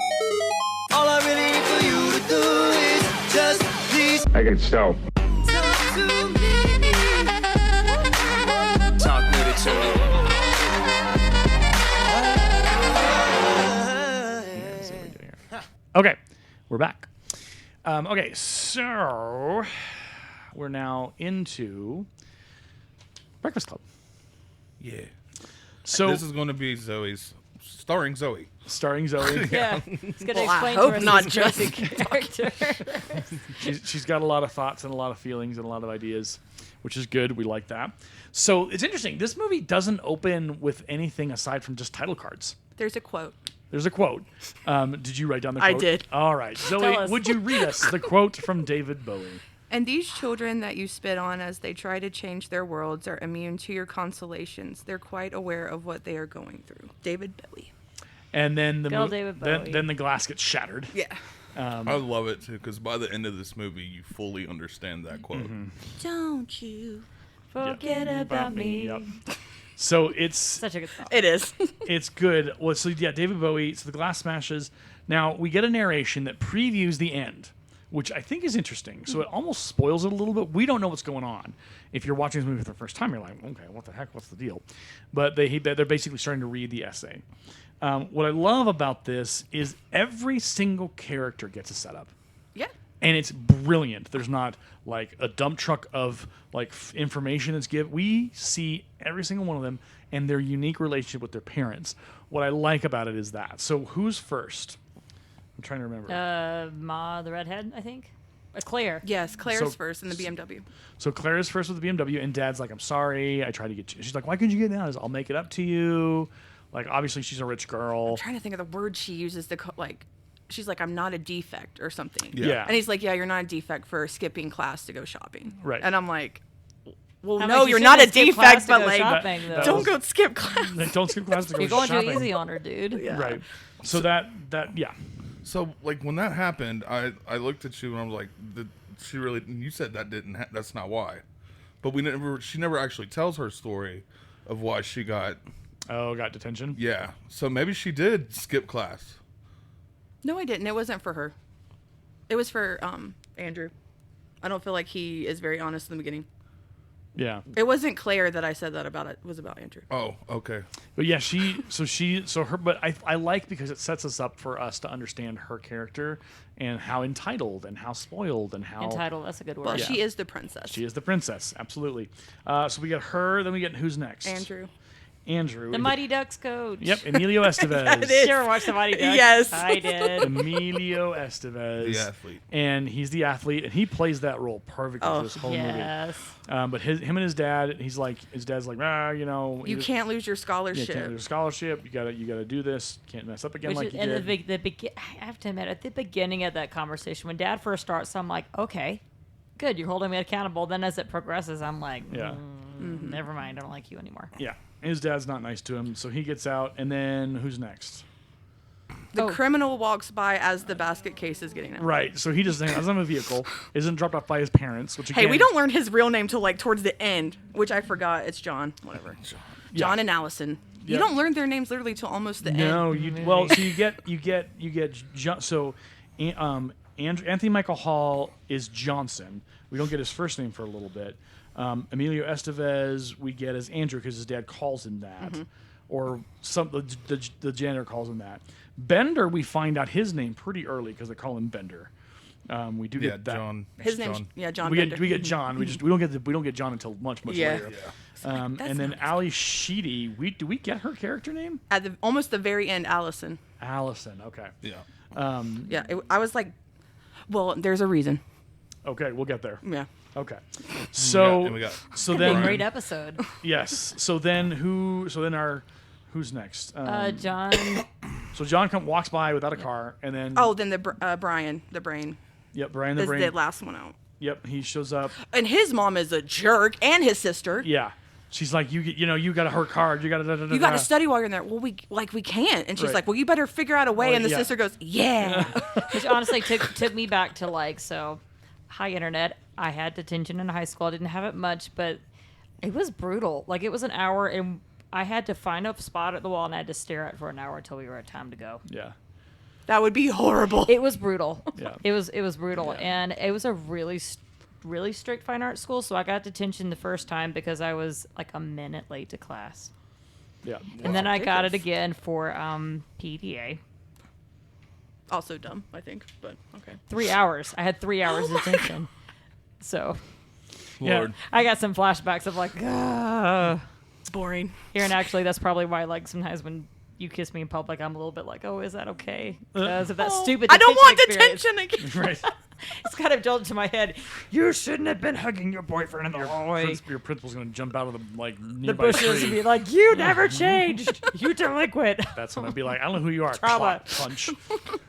All I really need for you to do is just please I can stop. talk to me. Talk nerdy to me. Okay, we're back. Okay, so we're now into Breakfast Club. Yeah. So This is going to be starring Zoe. starring Zoe. Yeah. It's going to Well, I explain hope to us not his just basic character. She's got a lot of thoughts and a lot of feelings and a lot of ideas, which is good. We like that. So it's interesting. This movie doesn't open with anything aside from just title cards. There's a quote. There's a quote. Did you write down the I quote? did. All right. Tell Zoe, us. would you read us the quote from David Bowie? And these children that you spit on as they try to change their worlds are immune to your consolations. They're quite aware of what they are going through. David Bowie. And then Go David Bowie. then the glass gets shattered. Yeah. I love it too because by the end of this movie, you fully understand that quote. Mm-hmm. Don't you? Forget about me. Yep. So it's Such a good song. It is. it's good. Well, so yeah, David Bowie. So the glass smashes. Now we get a narration that previews the end, which I think is interesting. So it almost spoils it a little bit. We don't know what's going on. If you're watching this movie for the first time, you're like, okay, what the heck? What's the deal? But they're basically starting to read the essay. What I love about this is every single character gets a setup. Yeah. And it's brilliant. There's not like a dump truck of like information that's given. We see every single one of them and their unique relationship with their parents. What I like about it is that. So who's first? I'm trying to remember. Ma, the redhead, I think. Claire. Yes, Claire's So- first in the BMW. So Claire is first with the BMW, and Dad's like, "I'm sorry, I tried to get you." She's like, "Why couldn't you get down?" I'll make it up to you. Like, obviously, she's a rich girl. I'm trying to think of the word she uses to she's like, I'm not a defect or something. Yeah. And he's like, yeah, you're not a defect for skipping class to go shopping. Right. And I'm like, well, I'm no, like, you you're not a shouldn't skip class defect, to but go like, shopping, though. don't go skip class. Don't skip class to go You're going shopping. too easy on her, dude. Yeah. Right. So that yeah. So like when that happened, I looked at you and I was like, she really? You said that didn't. That's not why. But she never actually tells her story of why she got. Oh, got detention. Yeah. So maybe she did skip class. No, I didn't. It wasn't for her. It was for Andrew. I don't feel like he is very honest in the beginning. Yeah. It wasn't Claire that I said that about. It was about Andrew. Oh, okay. But yeah, but I like because it sets us up for us to understand her character and how entitled and how spoiled and how Entitled, that's a good word. Well, Yeah. she is the princess. she is the princess. Absolutely. So we get her, then we get who's next? Andrew. Andrew. The Mighty Ducks coach. Yep, Emilio Estevez. It Did you ever watch the Mighty Ducks? Yes. I did. Emilio Estevez. The athlete. And he's the athlete, and he plays that role perfectly for this whole Yes. movie. But him and his dad, his dad's like, you know, You can't lose your yeah, scholarship. can't lose your scholarship. You gotta do this. Can't mess up again Which like is, you and did. I have to admit, at the beginning of that conversation, when Dad first starts, I'm like, okay, good, you're holding me accountable. Then as it progresses, I'm like, Yeah. never mind, I don't like you anymore. Yeah, his dad's not nice to him, so he gets out. And then who's next? The Oh. criminal walks by as the basket case is getting out. Right. So he just hangs on a vehicle, isn't dropped off by his parents. Which again, Hey, we don't learn his real name till like towards the end, which I forgot. It's John. Whatever. John and Allison. Yeah. You don't learn their names literally till almost the end. No, well, so you get John. So, Anthony Michael Hall is Johnson. We don't get his first name for a little bit. Emilio Estevez we get as Andrew because his dad calls him that, or the janitor calls him that. Bender, we find out his name pretty early because they call him Bender. We do Yeah, get that. John. His name's John. John. We Bender. get John. We don't get John until much Yeah. later. Yeah. And then Ali Sheedy. Do we get her character name? At the almost the very end, Allison. Allison. Okay. Yeah. Yeah, I was like, well, there's a reason. Okay, we'll get there. Yeah. Okay. So and we got so It'd be a then great episode. yes. So then who's next? John. So John walks by without a car, and then Oh, then the Brian, the brain, yep, Brian the is Brain. the last one out. Yep, he shows up. And his mom is a jerk, and his sister. Yeah, she's like, you got to her card. You got to. You got to study while you're in there. Well, we can't. And she's Right. like, well, you better figure out a way. Well, and the yeah. sister goes, yeah. Which honestly took me back to hi internet. I had detention in high school. I didn't have it much, but it was brutal. Like it was an hour, and I had to find a spot at the wall, and I had to stare at it for an hour until we were at time to go. Yeah. That would be horrible. It was brutal. Yeah. It was brutal, and it was a really strict fine art school. So I got detention the first time because I was like a minute late to class, Yeah. and then I got it ridiculous. again for PDA. Also dumb, I think, but okay. 3 hours. I had 3 hours detention. So Lord. I got some flashbacks of like, It's boring. here, and actually that's probably why like sometimes when you kiss me in public, I'm a little bit like, oh, is that okay? Because of that stupid. I don't want experience. detention again. Right. It's kind of jolted to my head. You shouldn't have been hugging your boyfriend in the hallway. Your principal's gonna jump out of the The nearby bushes and tree. be like, you never changed. You delinquent. That's when I'd be like, I don't know who you are. Trauma. Clot punch.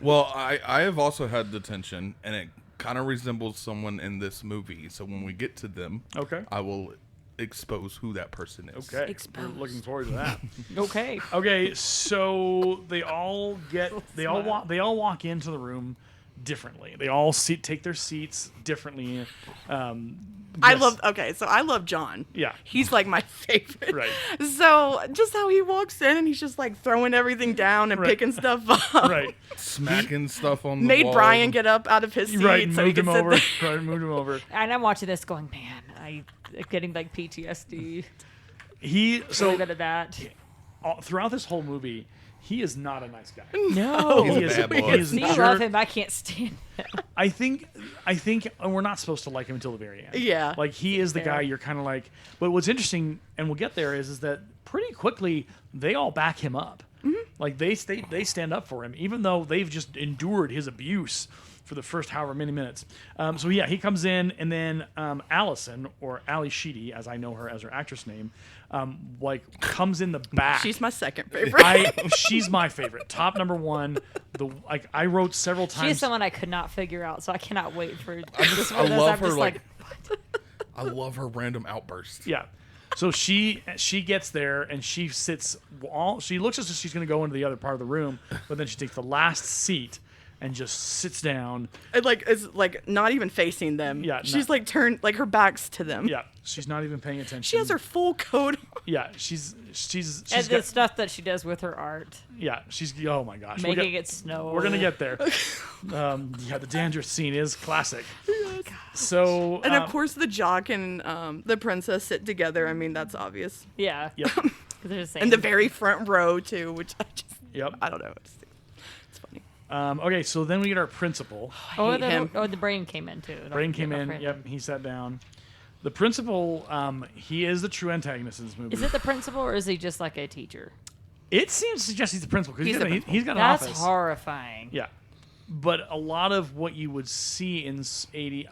Well, I have also had detention, and it kind of resembles someone in this movie. So when we get to them, Okay. I will expose who that person is. Okay. Exposed. We're looking forward to that. Okay. Okay, so they all walk into the room differently. They all take their seats differently. I Yes. love John. Yeah. He's like my favorite. Right. So just how he walks in and he's just like throwing everything down and Right. picking stuff up. Right. Smacking stuff on the Made wall. Brian get up out of his seat Right. so he Moved could him sit over. there. Right. Moved him over. And I'm watching this going, man, I'm getting like PTSD. He So good at that. throughout this whole movie, he is not a nice guy. No. He's a He is bad boy. he is a Me love jerk. him. I can't stand him. I think we're not supposed to like him until the very end. Yeah. Like he is the Fair. guy you're kind of like. But what's interesting, and we'll get there, is that pretty quickly they all back him up. Like they stand up for him, even though they've just endured his abuse for the first however many minutes. So yeah, he comes in, and then Allison, or Ali Sheedy, as I know her as her actress name, comes in the back. She's my second favorite. She's my favorite, top number one. I wrote several times. She's someone I could not figure out, so I cannot wait for this I one. love I'm her, just like- I love her random outbursts. Yeah. So she gets there and she sits. She looks as if she's going to go into the other part of the room, but then she takes the last seat and just sits down. It like is like not even facing them. Yeah, She's no. like turned like her back's to them. Yeah, she's not even paying attention. She has her full coat on. Yeah, she's and the got, stuff that she does with her art, yeah, she's, oh my gosh, making it snow. we're gonna get there. Yeah, the dandruff scene is classic. So And of course the jock and the princess sit together. I mean, that's obvious. Yeah. yep, 'Cause they're just saying, In the very front row too, which yep. I don't know. It's funny. Okay, so then we get our principal. oh, hate him. the brain came in too. Don't Brain forget came about in. Brain. Yep, he sat down. The principal, he is the true antagonist in this movie. Is it the principal or is he just like a teacher? It seems to suggest he's the principal because he's got an That's office. horrifying. Yeah. But a lot of what you would see in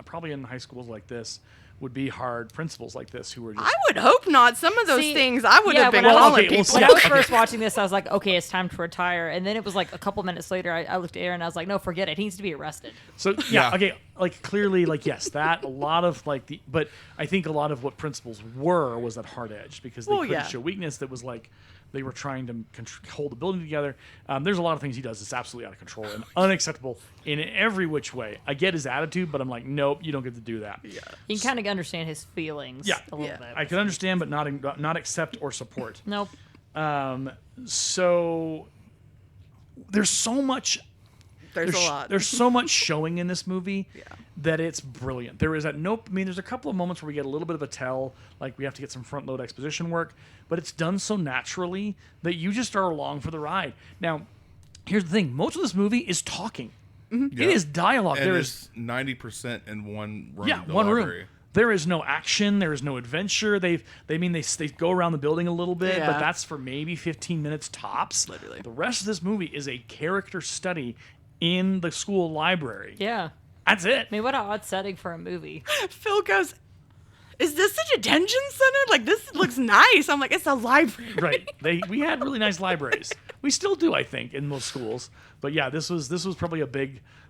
probably in high schools like this, would be hard principals like this who were just... I would hope not. Some of those things I would have been when calling okay, well, people. When I was first watching this, I was like, okay, it's time to retire. And then it was like a couple minutes later, I looked at Aaron and I was like, no, forget it. He needs to be arrested. So, okay, like clearly, like, yes, that, a lot of, like, but I think a lot of what principals was that hard edge because they couldn't show weakness that was like, they were trying to hold the building together. There's a lot of things he does that's absolutely out of control and unacceptable in every which way. I get his attitude, but I'm like, nope, you don't get to do that. Yeah. You can kind of understand his feelings a little bit. I can understand, but not accept or support. Nope. So there's so much. There's a lot. There's so much showing in this movie that it's brilliant. There is there's a couple of moments where we get a little bit of a tell, like we have to get some front load exposition work, but it's done so naturally that you just are along for the ride. Now, here's the thing: most of this movie is talking. Mm-hmm. It is dialogue. And there is 90% in one room. Yeah, one room. There is no action. There is no adventure. They go around the building a little bit, but that's for maybe 15 minutes tops. Literally. The rest of this movie is a character study in the school library. Yeah. That's it. I mean, what an odd setting for a movie. Phil goes, is this a detention center? Like, this looks nice. I'm like, it's a library. Right. We had really nice libraries. We still do, I think, in most schools. But yeah, this was probably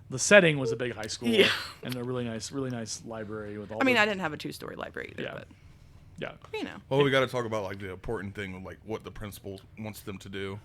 the setting was a big high school and a really nice library with all. I didn't have a 2-story library either, but yeah. you know. Well, we got to talk about like the important thing, like what the principal wants them to do.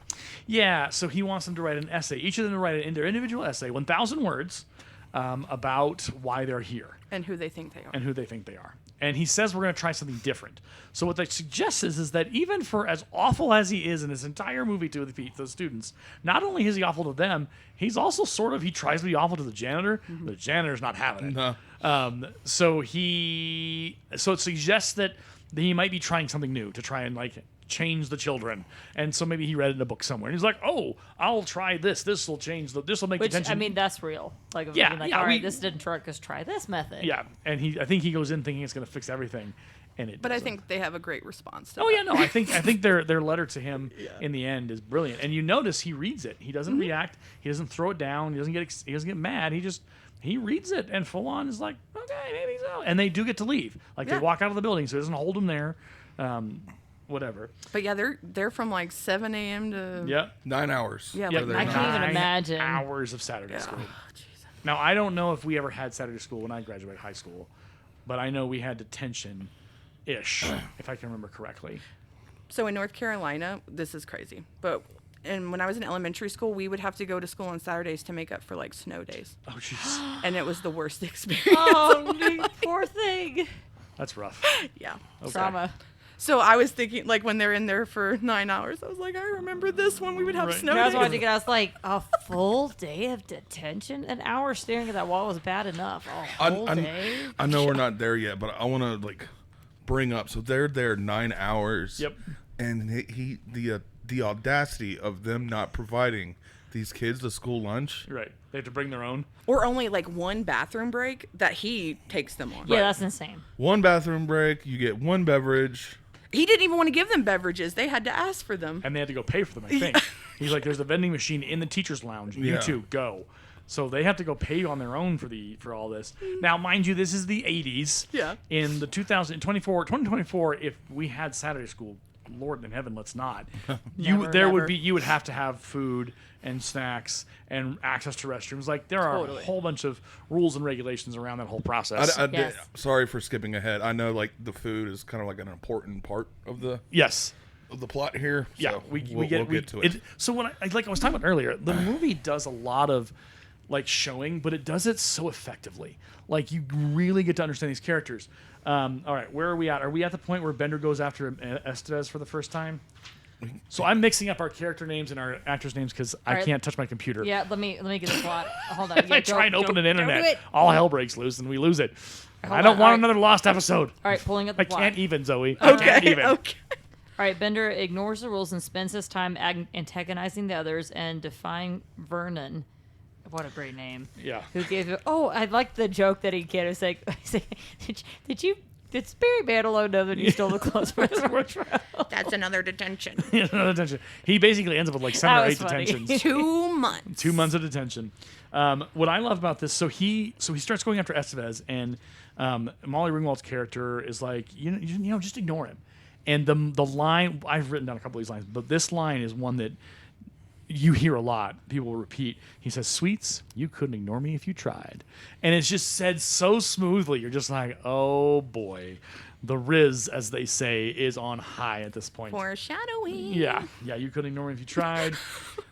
Yeah, so he wants them to write an essay. Each of them to write their individual essay, 1,000 words, about why they're here And who they think they are. And he says we're going to try something different. So what that suggests is that even for as awful as he is in his entire movie to the students, not only is he awful to them, he's also he tries to be awful to the janitor. Mm-hmm. The janitor's not having it. No. So it suggests that he might be trying something new to try and like change the children. And so maybe he read it in a book somewhere. And he's like, oh, I'll try this. This will change. This will make Which, detention. that's real. Like, this didn't work. Let's try this method. Yeah, and I think he goes in thinking it's going to fix everything, and it. But doesn't. I think they have a great response to Oh that. yeah, no, I think their letter to him in the end is brilliant, and you notice he reads it. He doesn't react. He doesn't throw it down. He doesn't get mad. He reads it, and full on is like, okay, maybe so. And they do get to leave. Like they walk out of the building, so he doesn't hold them there. Whatever. But yeah, they're from like 7 a.m. to 9 hours. Yeah, Yep. like I can't even 9 imagine. hours of Saturday school. Now, I don't know if we ever had Saturday school when I graduated high school, but I know we had detention-ish, if I can remember correctly. So in North Carolina, this is crazy, but when I was in elementary school, we would have to go to school on Saturdays to make up for like snow days. Oh, jeez. And it was the worst experience. Oh, poor thing. That's rough. Yeah. Okay. Trauma. So I was thinking, like, when they're in there for 9 hours, I was like, I remember this when we would have Right. snow I was days. watching it. I was like, a full day of detention? An hour staring at that wall was bad enough. A whole day? I know we're not there yet, but I want to like bring up. So they're there 9 hours. Yep. And the audacity of them not providing these kids the school lunch. You're right. They have to bring their own. Or only like one bathroom break that he takes them on. Yeah, that's insane. One bathroom break, you get one beverage. He didn't even want to give them beverages. They had to ask for them. And they had to go pay for them, I think. He's like, there's a vending machine in the teacher's lounge. You two, go. So they have to go pay on their own for all this. Now, mind you, this is the 80s. Yeah. In the 2024, if we had Saturday school, Lord in heaven, let's not. You would have to have food and snacks and access to restrooms. Like there are a whole bunch of rules and regulations around that whole process. Yes. Sorry for skipping ahead. I know like the food is kind of like an important part of the plot here. Yeah, so we'll get to it. So when I was talking about earlier, the movie does a lot of like showing, but it does it so effectively. Like you really get to understand these characters. All right, where are we at? Are we at the point where Bender goes after Estevez for the first time? So I'm mixing up our character names and our actors' names because I can't touch my computer. Yeah, let me get the plot. Hold on. If I try and open an internet, do it. all hell breaks loose and we lose it. Hold I don't on, want all right. another lost episode. All right, pulling up the I plot. can't even, Zoe. I can't even. Okay. All right, Bender ignores the rules and spends his time antagonizing the others and defying Vernon. What a great name. Yeah. Who gave it? Oh, I like the joke that he gave. It was like, did you Did Barry Manilow know that he stole the clothes from his wardrobe? That's another detention. Detention. He basically ends up with like 7 or 8 was funny. detentions. 2 months. 2 months of detention. What I love about this, so he starts going after Estevez, and Molly Ringwald's character is like, you know, just ignore him. And the line, I've written down a couple of these lines, but this line is one that you hear a lot. People will repeat. He says, "Sweets, you couldn't ignore me if you tried," and it's just said so smoothly. You're just like, oh boy, the Riz, as they say, is on high at this point. Foreshadowing. Yeah, you couldn't ignore me if you tried.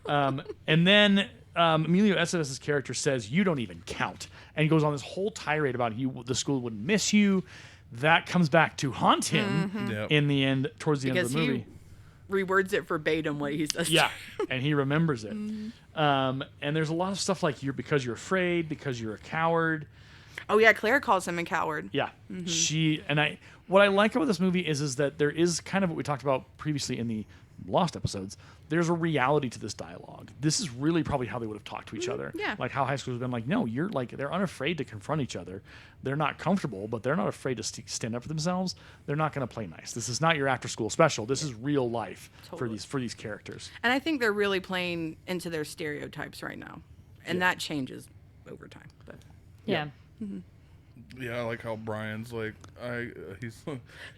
And then Emilio Estevez's character says, "You don't even count," and he goes on this whole tirade about the school wouldn't miss you. That comes back to haunt him Yep. in the end, towards the end of the movie. He rewords it verbatim what he says. Yeah, and he remembers it. And there's a lot of stuff like because you're afraid, because you're a coward. Oh yeah, Claire calls him a coward. Yeah, what I like about this movie is that there is kind of what we talked about previously in the Lost episodes. There's a reality to this dialogue. This is really probably how they would have talked to each other. Yeah. Like how high schoolers have been like, no, you're like, they're unafraid to confront each other. They're not comfortable, but they're not afraid to stand up for themselves. They're not going to play nice. This is not your after school special. This is real life for these characters. And I think they're really playing into their stereotypes right now, and that changes over time. But Yeah. Yeah, I like how Brian's like,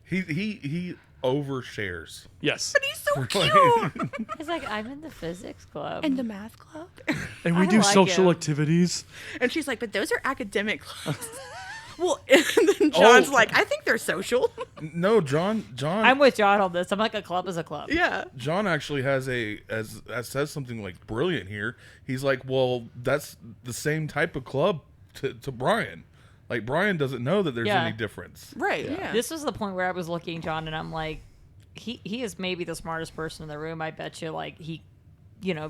he overshares. Yes. he's so cute. He's like, I'm in the physics club. And the math club. And we I do like social him. activities. And she's like, but those are academic clubs. Well, and then John's like, I think they're social. No, John. I'm with John on this. I'm like, a club is a club. Yeah. John actually has says something like brilliant here. He's like, well, that's the same type of club to Brian. Like Brian doesn't know that there's Yeah. any difference. Right. Yeah. This was the point where I was looking at John and I'm like, he is maybe the smartest person in the room. I bet you, like, he,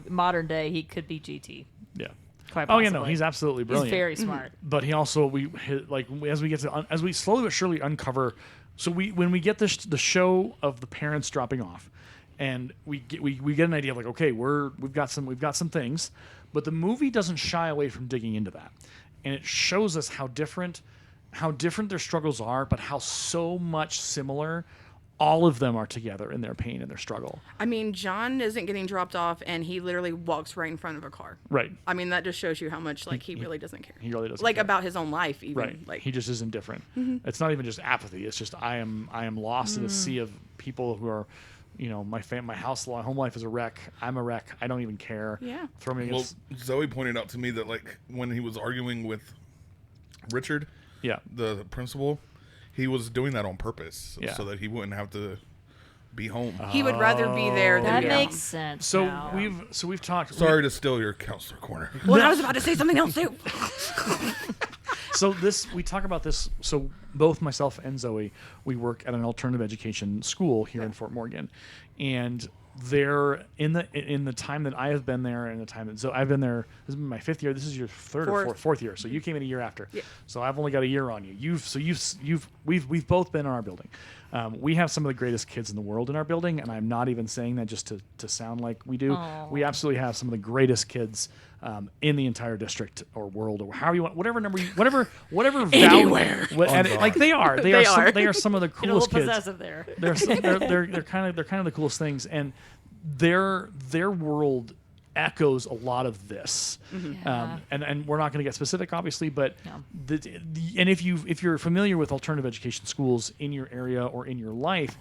modern day, he could be GT. Yeah. Quite Oh possibly. yeah, no, he's absolutely brilliant. He's very smart. But he also as we get to as we slowly but surely uncover. So when we get the show of the parents dropping off, and we get an idea of like, okay, we've got some things, but the movie doesn't shy away from digging into that, and it shows us how different their struggles are, but how so much similar all of them are together in their pain and their struggle. I mean, John isn't getting dropped off, and he literally walks right in front of a car. Right. I mean, that just shows you how much he really doesn't care. He really doesn't like care. about his own life, even. Right. Like He just is indifferent. It's not even just apathy. It's just I am lost in a sea of people who are, my home life is a wreck. I'm a wreck. I don't even care. Yeah. Throw me Well, against. Zoe pointed out to me that like when he was arguing with Richard, Yeah. the principal, he was doing that on purpose Yeah. so that he wouldn't have to be home. he would rather be there than That be makes home. sense. So now. we've talked. Sorry to steal your counselor corner. Well, I was about to say something else too. So we talk about this. So both myself and Zoe, we work at an alternative education school here in Fort Morgan, and there in the time that I have been there and the time that I've been there, this has been my 5th year. This is your third or fourth year. So you came in a year after. Yeah. So I've only got a year on you. We've both been in our building. We have some of the greatest kids in the world in our building, and I'm not even saying that just to sound like we do. Aw. We absolutely have some of the greatest kids in the entire district or world or however you want, whatever value, Anywhere. like they are. They are some of the Get a little coolest kids. possessive there. They're kind of the coolest things, and their world echoes a lot of this. Yeah. And we're not going to get specific, obviously, but No. and if you're familiar with alternative education schools in your area or in your life,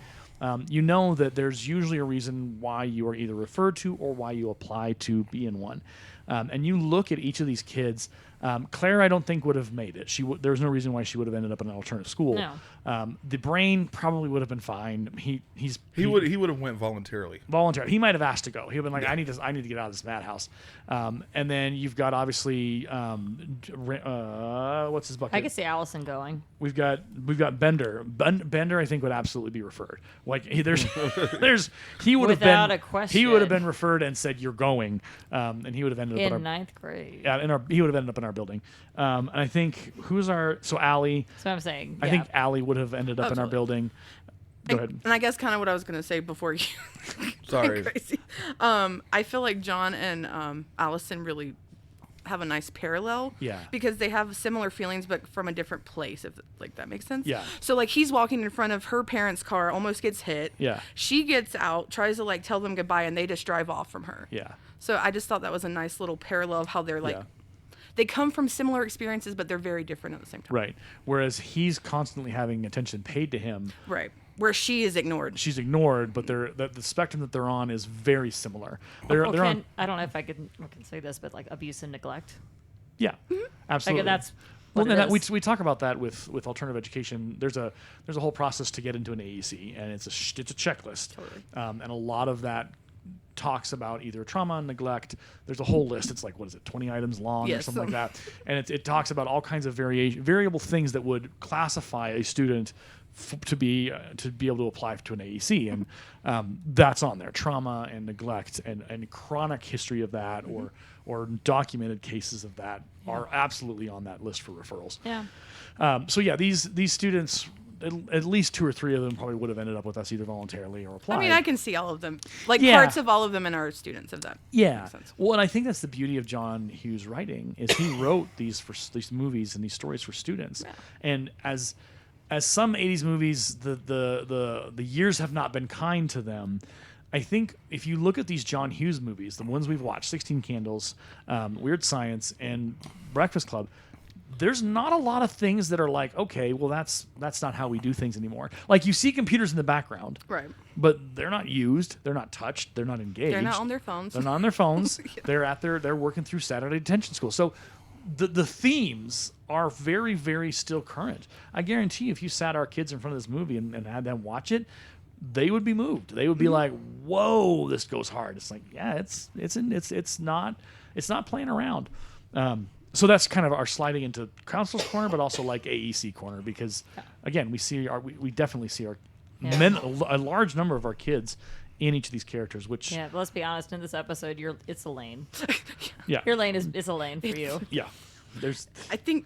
you know that there's usually a reason why you are either referred to or why you apply to be in one. And you look at each of these kids. Claire, I don't think would have made it. There was no reason why she would have ended up in an alternative school. No. The brain probably would have been fine. He He would have went voluntarily. volunteer. He might have asked to go. He would have been like, I need to get out of this madhouse. And then you've got obviously what's his bucket? I could see Allison going. We've got Bender. Bender, I think, would absolutely be referred. Like he would have Without been a question. He would have been referred and said you're going, and he would have ended up In 9th grade. he would have ended up in our building. And I think Allie. That's what I'm saying. I think Allie would have ended up in our Absolutely. building. Go ahead. And I guess kind of what I was going to say before you Sorry. went crazy. I feel like John and Allison really have a nice parallel. Yeah. Because they have similar feelings, but from a different place, if like that makes sense. Yeah. So like he's walking in front of her parents' car, almost gets hit. Yeah. She gets out, tries to like tell them goodbye, and they just drive off from her. Yeah. So I just thought that was a nice little parallel of how they're like, Yeah. they come from similar experiences, but they're very different at the same time. Right. Whereas he's constantly having attention paid to him. Right. Where she is ignored. She's ignored, but the spectrum that they're on is very similar. They're Well, they're on. I don't know if I can say this, but like abuse and neglect. Yeah. Absolutely. Like that's Well, what it and is. we talk about that with alternative education. There's a whole process to get into an AEC, and it's a checklist, and a lot of that talks about either trauma and neglect. There's a whole list. It's like, what is it, 20 items long or Yes. something like that, and it talks about all kinds of variable things that would classify a student to be able to apply to an AEC, and that's on there. Trauma and neglect and chronic history of that, or documented cases of that are absolutely on that list for referrals. Yeah. So yeah, these students, at least 2 or 3 of them probably would have ended up with us either voluntarily or applied. I mean, I can see all of them, like Yeah. parts of all of them in our students of that. Yeah. Makes sense. Well, and I think that's the beauty of John Hughes' writing is he wrote these movies and these stories for students. Yeah. And as some 80s movies, the years have not been kind to them. I think if you look at these John Hughes movies, the ones we've watched, 16 Candles, Weird Science, and Breakfast Club, there's not a lot of things that are like, okay, well, that's not how we do things anymore. Like, you see computers in the background, Right. but they're not used, they're not touched, they're not engaged. They're not on their phones. They're not on their phones. They're working through Saturday detention school. So the themes are very, very still current. I guarantee you, if you sat our kids in front of this movie and had them watch it, they would be moved. They would be like, "Whoa, this goes hard." It's like, yeah, it's not playing around. So that's kind of our sliding into counselor's corner, but also like AEC corner, because again, we definitely see our a large number of our kids in each of these characters. Which Yeah, but let's be honest. In this episode, it's a lane. yeah, Your lane is a lane for you. yeah. There's I think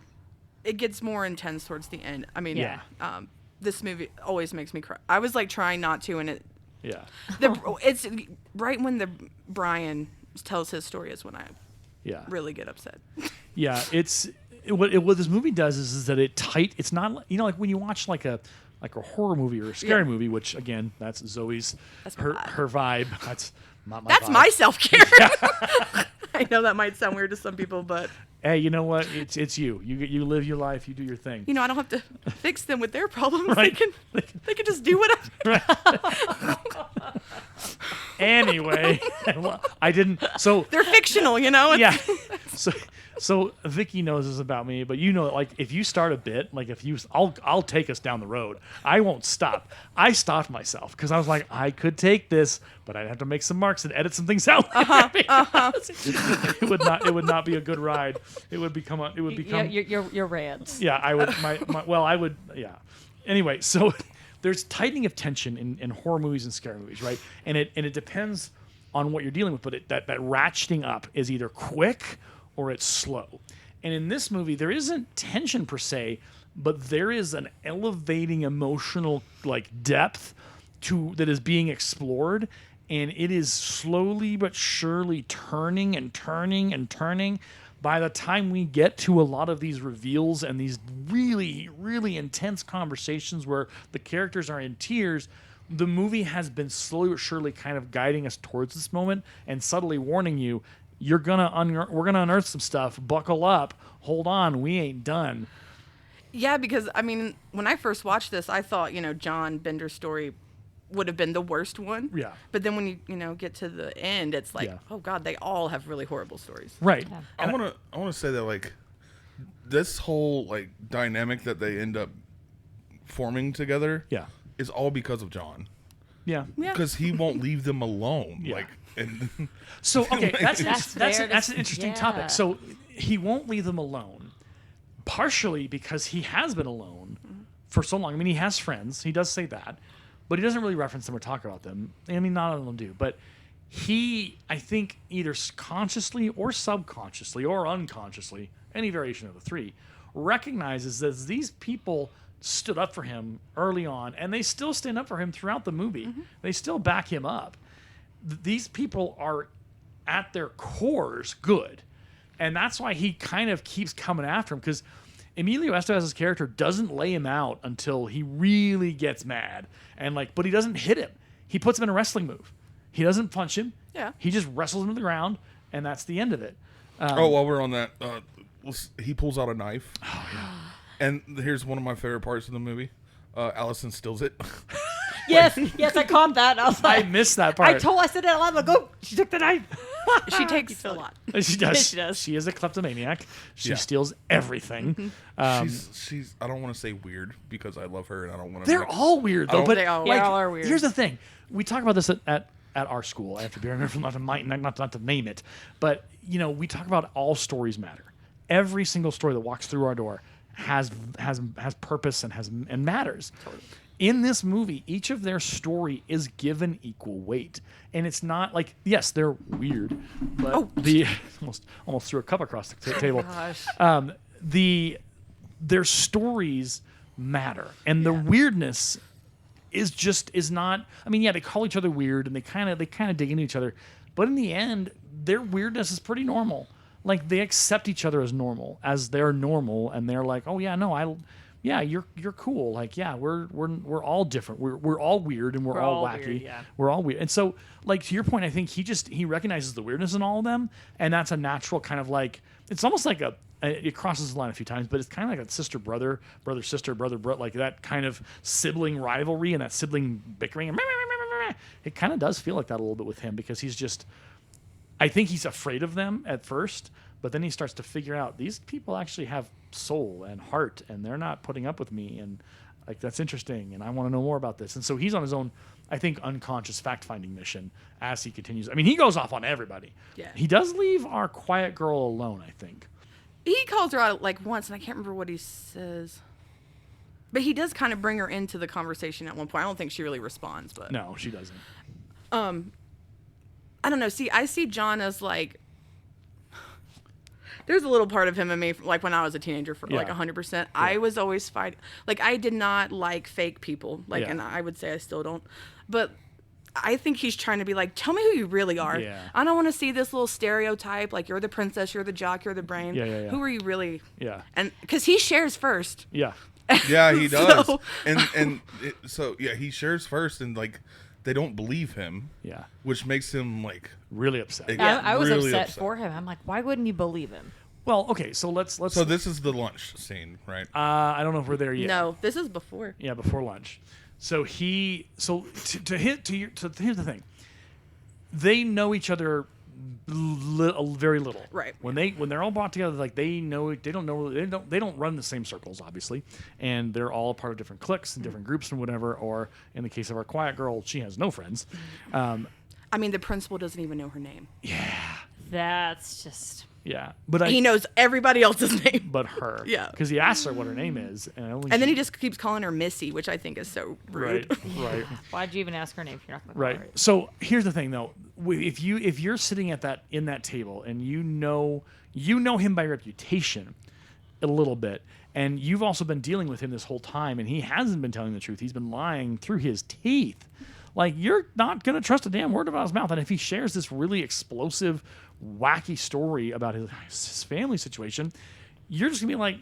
it gets more intense towards the end. I mean, Yeah. This movie always makes me cry. I was like trying not to, and it's right when the Brian tells his story is when I yeah. really get upset. Yeah, what this movie does is that it's not, like when you watch like a horror movie or a scary movie, which again, that's Zoe's That's her my vibe. That's not my That's vibe. my self-care. I know that might sound weird to some people, but Hey, you know what? It's you. You live your life. You do your thing. I don't have to fix them with their problems. Right. They can just do whatever. Anyway, well, I didn't. So They're fictional, It's- yeah. So Vicki knows this about me, but like if you start a bit, like I'll take us down the road. I won't stop. I stopped myself because I was like, I could take this, but I'd have to make some marks and edit some things out. It would not be a good ride. It would become. Your rants. Yeah, I would. Yeah. Anyway, so there's tightening of tension in horror movies and scary movies, right? And it depends on what you're dealing with, but that ratcheting up is either quick or it's slow. And in this movie, there isn't tension per se, but there is an elevating emotional depth that is being explored, and it is slowly but surely turning and turning and turning. By the time we get to a lot of these reveals and these really, really intense conversations where the characters are in tears, the movie has been slowly but surely kind of guiding us towards this moment and subtly warning you, we're gonna unearth some stuff. Buckle up. Hold on. We ain't done. Yeah, because I mean, when I first watched this, I thought John Bender's story would have been the worst one. Yeah. But then when you get to the end, it's like, Yeah. oh God, they all have really horrible stories. Right. Yeah. I want to say that this whole dynamic that they end up forming together Yeah. is all because of John, Yeah. Yeah. because he won't leave them alone. Yeah. And So okay, that's fair. an interesting Yeah. topic. So he won't leave them alone, partially because he has been alone for so long. I mean, he has friends. He does say that, but he doesn't really reference them or talk about them. I mean, not all of them do, but he, I think, either consciously or subconsciously or unconsciously, any variation of the three, recognizes that these people stood up for him early on, and they still stand up for him throughout the movie. They still back him up. These people are, at their cores, good. And that's why he kind of keeps coming after him, because Emilio Estevez's character doesn't lay him out until he really gets mad. And but he doesn't hit him. He puts him in a wrestling move. He doesn't punch him. Yeah. He just wrestles him to the ground, and that's the end of it. While we're on that, he pulls out a knife. Oh, yeah. And here's one of my favorite parts of the movie. Allison steals it. Yes, I caught that. I was I like, missed that part. I said it out loud. Like, oh, she took the knife. She takes a lot. She does. She does. She is a kleptomaniac. She Yeah. steals everything. She's. I don't want to say weird because I love her and I don't want to. They're all weird though. But They all are weird. Here's the thing: we talk about this at our school. I have to be careful not to name it, but we talk about all stories matter. Every single story that walks through our door has purpose and matters. Totally. In this movie, each of their story is given equal weight, and it's not like, yes, they're weird, but almost threw a cup across the table. Gosh. Their stories matter, and the weirdness is not. I mean, yeah, they call each other weird, and they kind of dig into each other, but in the end, their weirdness is pretty normal. Like, they accept each other as normal, as they're normal, and they're like, oh yeah, no, you're cool. Like, yeah, we're all different. We're all weird, and we're all wacky. Weird, yeah. We're all weird. And so, like, to your point, I think he recognizes the weirdness in all of them, and that's a natural kind of like, it's almost like it crosses the line a few times, but it's kind of like a sister brother sister brother, like that kind of sibling rivalry and that sibling bickering. It kind of does feel like that a little bit with him, because he's just, I think he's afraid of them at first, but then he starts to figure out these people actually have soul and heart, and they're not putting up with me, and like, that's interesting, and I want to know more about this. And so he's on his own, I think, unconscious fact-finding mission as he continues. I mean, he goes off on everybody. Yeah. He does leave our quiet girl alone, I think. He calls her out like once, and I can't remember what he says. But he does kind of bring her into the conversation at one point. I don't think she really responds, but No, she doesn't. I don't know. See, I see John as like, there's a little part of him in me, like when I was a teenager, for like Yeah. 100%. I was always fighting. Like, I did not like fake people. Like, Yeah. and I would say I still don't. But I think he's trying to be like, tell me who you really are. Yeah. I don't want to see this little stereotype. Like, you're the princess, you're the jock, you're the brain. Yeah. Who are you really? Yeah. And because he shares first. Yeah. Yeah, he does. So- So he shares first, and like, they don't believe him. Yeah. Which makes him like. Really upset. Yeah. I was really upset upset. for him. I'm like, why wouldn't you believe him? Well, okay, so let's. So this is the lunch scene, right? I don't know if we're there yet. No, this is before. Yeah, before lunch. So here's the thing. They know each other very little. Right. When they're all brought together, like, they don't run the same circles, obviously, and they're all part of different cliques and different groups and whatever. Or in the case of our quiet girl, she has no friends. I mean, the principal doesn't even know her name. That's just. Yeah, but He knows everybody else's name. but her. Yeah. because he asks her what her name is, and And then he just keeps calling her Missy, which I think is so rude. right. Why'd you even ask her name if you're not going to Right. call her? So here's the thing, though. If you're sitting at that table, and you know him by reputation a little bit, and you've also been dealing with him this whole time, and he hasn't been telling the truth. He's been lying through his teeth. Like, you're not gonna trust a damn word out of his mouth. And if he shares this really explosive, wacky story about his family situation, you're just gonna be like,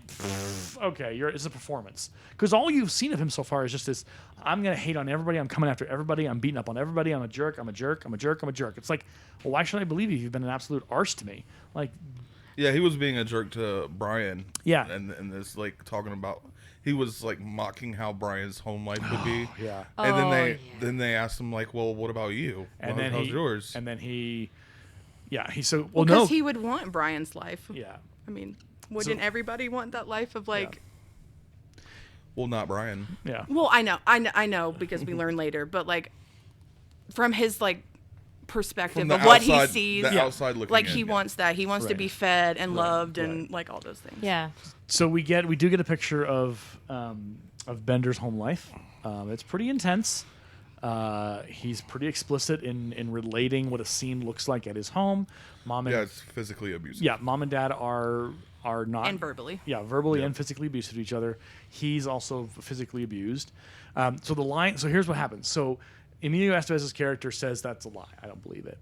okay, it's a performance. Because all you've seen of him so far is just this: I'm gonna hate on everybody, I'm coming after everybody, I'm beating up on everybody, I'm a jerk, I'm a jerk, I'm a jerk, I'm a jerk. It's like, well, why should I believe you? You've been an absolute arse to me. Like, Yeah, he was being a jerk to Brian. Yeah. And this, like, talking about, he was like mocking how Brian's home life would be. yeah. And then Oh, then they asked him, like, well, what about you? And Well, then how's yours? And then he so well, Because no. he would want Brian's life. Yeah. I mean, wouldn't everybody want that life of like? Well, not Brian. Yeah. Well, I know because we learn later, but like, from his like perspective From the of what he outside- sees, the outside looking like in, he yeah. wants that. He wants to Right. be fed and loved right. and like all those things. Yeah. So we do get a picture of Bender's home life. It's pretty intense. He's pretty explicit in relating what a scene looks like at his home. Mom and It's physically abusive. mom and dad are not And verbally. Yeah, verbally and physically abusive to each other. He's also physically abused. So here's what happens. So Emilio Estevez's character says that's a lie. I don't believe it.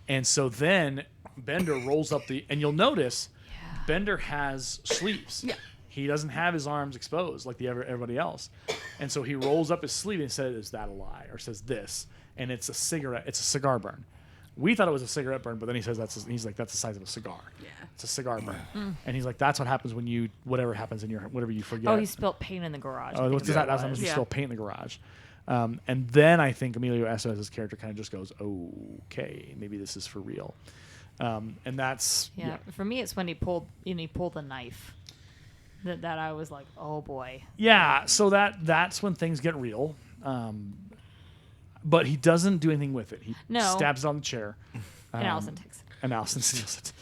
And so then Bender rolls up and you'll notice Bender has sleeves. Yeah. He doesn't have his arms exposed like everybody else. And so he rolls up his sleeve and says, "Is that a lie?" Or says this. And it's a cigarette. It's a cigar burn. We thought it was a cigarette burn, but then he says he's like, that's the size of a cigar. Yeah. It's a cigar burn. And he's like, that's what happens when whatever happens in whatever you forget. Oh, he spilled paint in the garage. I Oh, think that's is what it what was. you still paint in the garage. And then I think Emilio Estevez's character kind of just goes, okay, maybe this is for real. And that's Yeah. For me, it's when he pulled the knife. That I was like, oh boy. Yeah, so that's when things get real. But he doesn't do anything with it. He stabs it on the chair. And Allison takes it. And Allison steals it.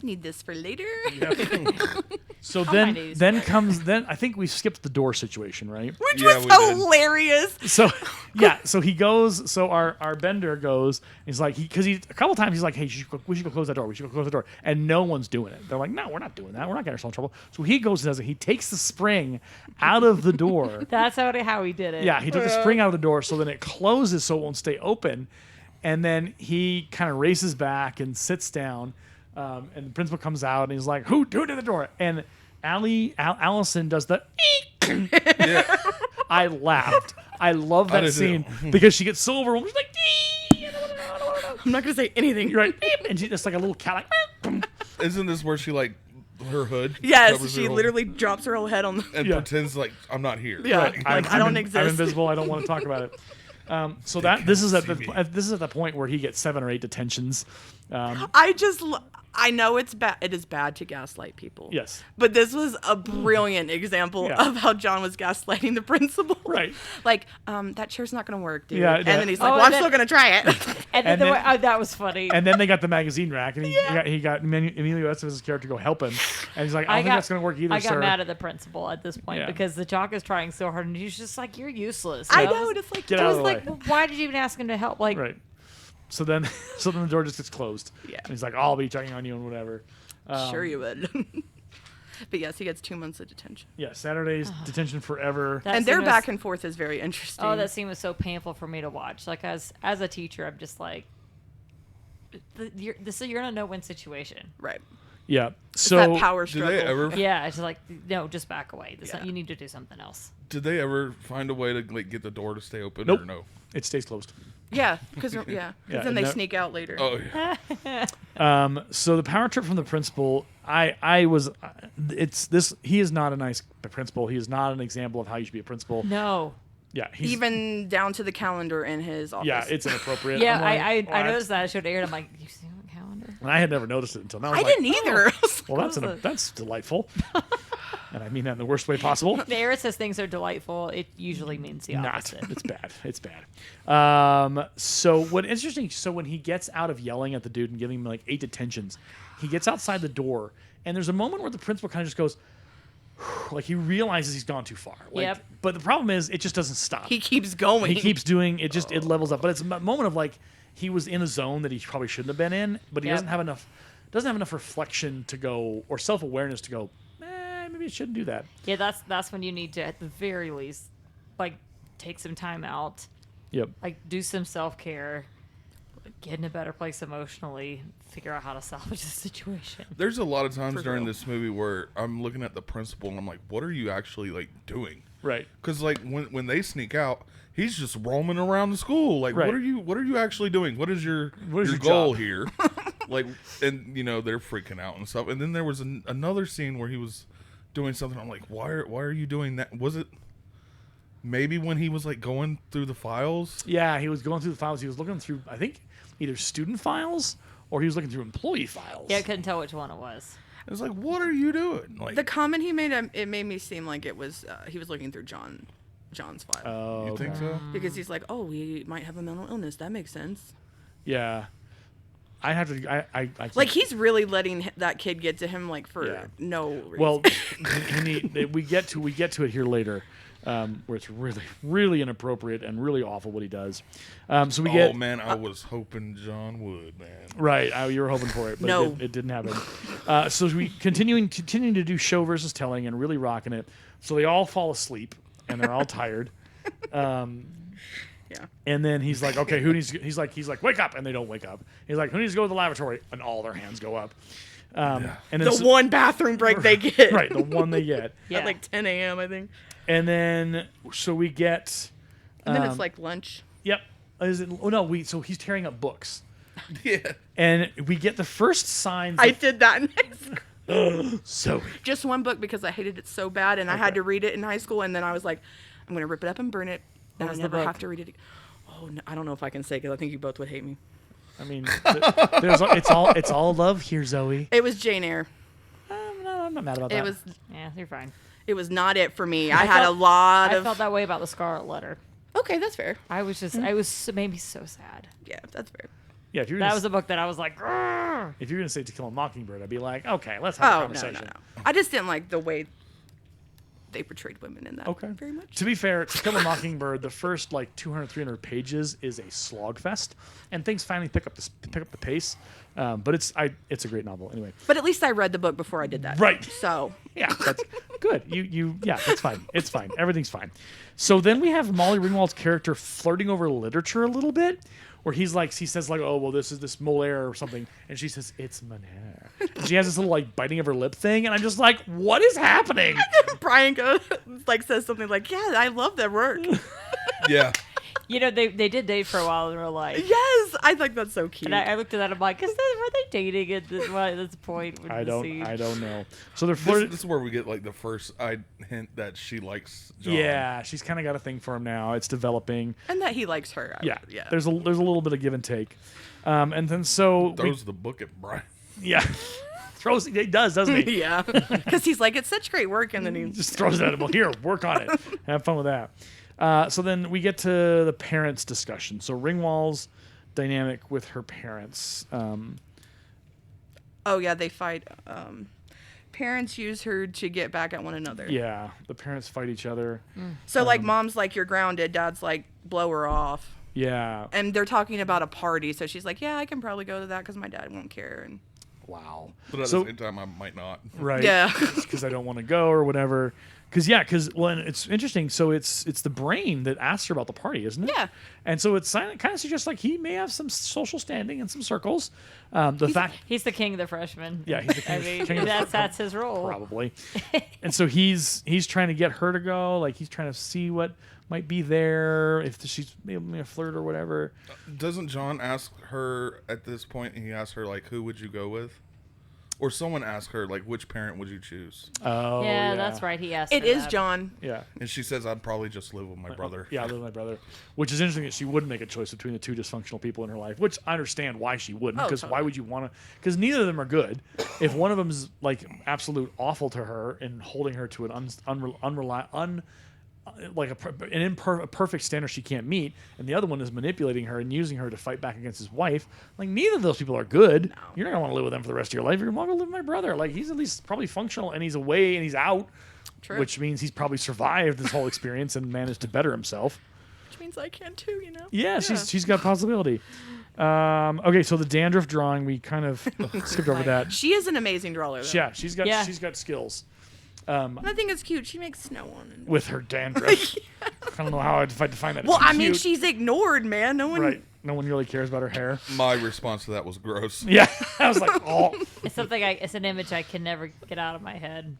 Need this for later. So On my then knees. then I think we skipped the door situation, right? Which Yeah, was we did. hilarious. So yeah, so he goes. So our Bender goes. He's like, because he a couple times he's like, hey, we should go close that door. We should go close the door, and no one's doing it. They're like, no, we're not doing that. We're not getting ourselves in trouble. So he goes and does it. He takes the spring out of the door. That's how he did it. Yeah, he took the spring out of the door, so then it closes, so it won't stay open, and then he kind of races back and sits down, and the principal comes out and he's like, "Who did the door?" And Allison does the. Yeah. I laughed. I love that did scene too. because she gets so overwhelmed. She's like, I'm not gonna say anything. you're right, and she's just like a little cat, like, Isn't this where she like her hood? Yes, covers her she whole- literally drops her whole head on the. and Yeah. pretends like I'm not here. Yeah. Like, Like, I don't I'm exist. invisible. I don't want to talk about it. So this is at the point where he gets 7 or 8 detentions. I know it's bad. It is bad to gaslight people. Yes. But this was a brilliant example Yeah. of how John was gaslighting the principal. Right. Like, that chair's not going to work, dude. Yeah, and yeah. then he's like, Oh, well, I'm and still then- going to try it. And And then, then- that was funny. And then they got the magazine rack, and he got Emilio Estevez's character go help him, and he's like, I don't think that's gonna work either, I got sir. mad at the principal at this point Yeah. because the jock is trying so hard, and he's just like, "You're useless." I And know. was- And it's like, Get I out was of the like, way. well, why did you even ask him to help? Like, Right. So then the door just gets closed. Yeah. And he's like, I'll be checking on you and whatever. sure you would. But yes, he gets 2 months of detention. Yeah, Saturday's detention forever. that And their scene was- back and forth is very interesting. Oh, that scene was so painful for me to watch. Like as a teacher, I'm just like, you're in a no-win situation. Right. Yeah. It's So that power Did struggle. they ever? Yeah, it's just like, no, just back away. Yeah. You need to do something else. Did they ever find a way to like get the door to stay open Nope. or no? it stays closed. Yeah, because then and they that- sneak out later. Oh yeah. So the power trip from the principal, I was, it's this. He is not a nice principal. He is not an example of how you should be a principal. No. Yeah. He's, Even down to the calendar in his office. yeah, it's inappropriate. Yeah, I'm like, I well, noticed that. I showed Aaron. I'm like, you see what calendar? And I had never noticed it until now. I was like, didn't either. Well, What was it? that's delightful. And I mean that in the worst way possible. If Aaron says things are delightful, it usually means the Not. opposite. It's bad. It's bad. So what interesting? So when he gets out of yelling at the dude and giving him like 8 detentions, he gets outside the door, and there's a moment where the principal kind of just goes, like he realizes he's gone too far. Like, Yep. But the problem is, it just doesn't stop. He keeps going. He keeps doing it. Just it levels up. But it's a moment of like he was in a zone that he probably shouldn't have been in, but he Yep. doesn't have enough reflection to go or self awareness to go. Maybe I shouldn't do that. Yeah, that's when you need to, at the very least, like take some time out, Yep. like do some self-care, get in a better place emotionally, figure out how to salvage the situation. There's a lot of times For during real. this movie where I'm looking at the principal and I'm like, what are you actually like doing? Right. Because like when they sneak out, he's just roaming around the school. Like, Right. what are you actually doing? What is your What is your goal job? here? Like, and they're freaking out and stuff. And then there was another scene where he was doing something. I'm like, why are you doing that? Was it maybe when he was like going through the files? Yeah, he was going through the files. He was looking through, I think, either student files or he was looking through employee files. Yeah, I couldn't tell which one it was. It was like, what are you doing? Like, The comment he made, it made me seem like it was he was looking through John's file Oh, you think so? because he's like, oh, we might have a mental illness. That makes sense. yeah. I have to. I can't- Like he's really letting that kid get to him like for Yeah. no reason. Well, we get to it here later, where it's really, really inappropriate and really awful what he does. So we get Oh man, I was hoping John would, man. right. You were hoping for it, but No. it didn't happen. So we continuing to do show versus telling and really rocking it. So they all fall asleep and they're all tired. yeah. And then he's like, okay, he's like, wake up, and they don't wake up. He's like, who needs to go to the lavatory? And all their hands go up. And then The one bathroom break they get. right, the one they get. Yeah. At like 10 a.m., I think. And then, so we get... And then it's like lunch. Yep. Is it, oh, no, so he's tearing up books. Yeah. And we get the first signs... I did that in high school. So Just one book because I hated it so bad, and I had to read it in high school, and then I was like, I'm going to rip it up and burn it, and What I was the never book? have to read it. Oh, no, I don't know if I can say because I think you both would hate me. I mean, it's all love here, Zoe. It was Jane Eyre. I'm not mad about that. Yeah, you're fine. It was not it for me. I had a lot I of. felt that way about the Scarlet Letter. Okay, that's fair. I was just, it made me so sad. Yeah, that's fair. Yeah, if you're That gonna, was a book that I was like, "Grr." if you're gonna say To Kill a Mockingbird, I'd be like, okay, let's have a Oh, no, conversation. no. I just didn't like the way they portrayed women in that Okay. very much. To be fair, To Kill a Mockingbird, the first like 200, 300 pages is a slog fest, and things finally pick up the pace. But it's a great novel anyway. But at least I read the book before I did that. Right. So, Yeah, that's good. Yeah, that's fine. It's fine. Everything's fine. So then we have Molly Ringwald's character flirting over literature a little bit, where he says like, oh, well, this is this Moliere or something, and she says it's Moliere. And she has this little like biting of her lip thing, and I'm just like, what is happening? Brian says something like, yeah, I love that work. Yeah. You know, they did date for a while in real life. Yes, I think that's so cute. And I looked at that, I'm like, were they dating at this point? I don't know. So they're This, flirting. this is where we get like the first hint that she likes John. Yeah, she's kind of got a thing for him now. It's developing. and that he likes her. Yeah, Yeah. There's a little bit of give and take, and then so Throws the book at Brian. yeah, he does, doesn't he? Yeah. Because he's like, it's such great work. And then he Just throws it at him. Well, here, work on it. Have fun with that. So then we get to the parents' discussion. So Ringwald's dynamic with her parents. Oh, yeah, they fight. Parents use her to get back at one another. Yeah, the parents fight each other. So, like, mom's like, you're grounded. Dad's like, blow her off. Yeah. And they're talking about a party. So she's like, yeah, I can probably go to that because my dad won't care. And Wow. But at So- the same time, I might not. Right. Yeah. Because I don't want to go or whatever. Because and it's interesting. So it's the brain that asks her about the party, isn't it? Yeah. And so it's kind of suggests like he may have some social standing in some circles. He's the king of the freshmen. Yeah, he's the king. I mean, king of the that's his role. probably. And so he's trying to get her to go. Like he's trying to see what might be there, if she's maybe a flirt or whatever. Doesn't John ask her at this point? He asks her like, "Who would you go with?" Or someone asked her like, "Which parent would you choose?" Oh, Yeah, that's right. He asked. it her is that. John. Yeah. And she says, "I'd probably just live with my brother." Yeah, I live with my brother. Which is interesting that she wouldn't make a choice between the two dysfunctional people in her life, which I understand why she wouldn't. Oh, Because why totally. would you want to? Because neither of them are good. If one of them's like absolute awful to her and holding her to an a perfect standard she can't meet, and the other one is manipulating her and using her to fight back against his wife. Like neither of those people are good. You're not gonna want to live with them for the rest of your life. You're gonna want to live with my brother. Like he's at least probably functional, and he's away and he's out, True. which means he's probably survived this whole experience and managed to better himself. Which means I can too, you know? Yeah, she's got possibility. Okay, so the dandruff drawing, we kind of skipped over that. She is an amazing drawer, though. Yeah, she's got Yeah. skills. I think it's cute. She makes snow on it. With her dandruff. I don't know how I'd define that. Well, It's I mean, cute. she's ignored, man. No one. right. No one really cares about her hair. My response to that was gross. Yeah, I was like, oh, It's it's an image I can never get out of my head.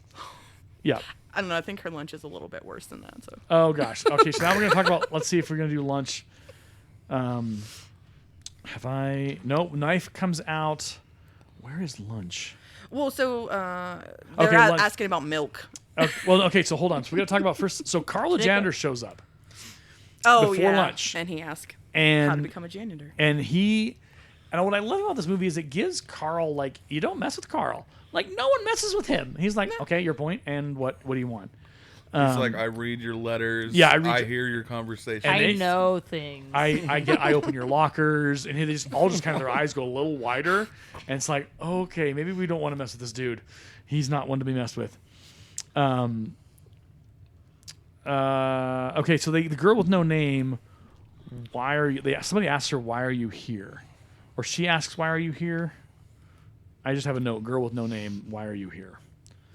yeah. I don't know. I think her lunch is a little bit worse than that. So. Oh gosh. Okay, so now we're gonna talk about. Let's see if we're gonna do lunch. No, knife comes out. Where is lunch? Well, so they're Okay, lunch. asking about milk. Okay, so hold on. So we got to talk about first. So Carla Janitor shows up, Oh, Before yeah. lunch. And he asked and how to become a janitor. And what I love about this movie is it gives Carl, like, you don't mess with Carl. Like, no one messes with him. He's like, okay, your point, and what do you want? It's like, I read your letters. yeah, I hear your conversation. And I they- know things. I open your lockers, and they just all just kind of their eyes go a little wider, and it's like, okay, maybe we don't want to mess with this dude. He's not one to be messed with. Okay, so the girl with no name, somebody asks her, why are you here? Or she asks, why are you here? I just have a note, girl with no name, why are you here?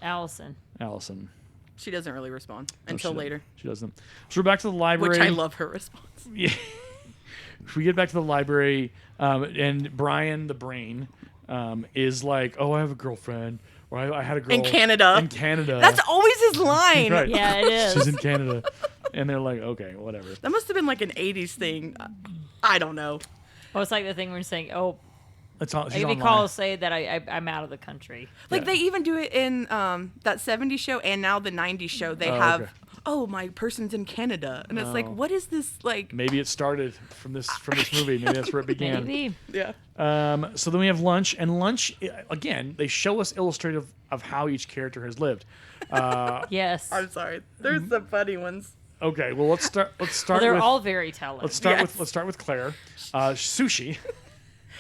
Allison. Allison. She doesn't really respond No, until she- later, She doesn't. So we're back to the library. which I love her response. Yeah. We get back to the library, and Brian, the brain, is like, oh, I have a girlfriend, or I had a girl In Canada. In Canada. That's always his line. right. Yeah, it is. She's in Canada, and they're like, okay, whatever. That must have been like an 80s thing. I don't know. Oh, it's like the thing where you're saying, oh, It's all. She's maybe online. call say that I'm out of the country. Like Yeah. they even do it in that 70s show and now the 90s show. They have, okay. oh, my person's in Canada. And it's like, what is this like? Maybe it started from this movie. Maybe that's where it began. Maybe. Yeah. So then we have lunch, and lunch again. They show us illustrative of how each character has lived. Yes. I'm sorry. There's some funny ones. Okay, well let's start. Let's start. They're with, all very telling. Let's start Yes. with Claire. Sushi.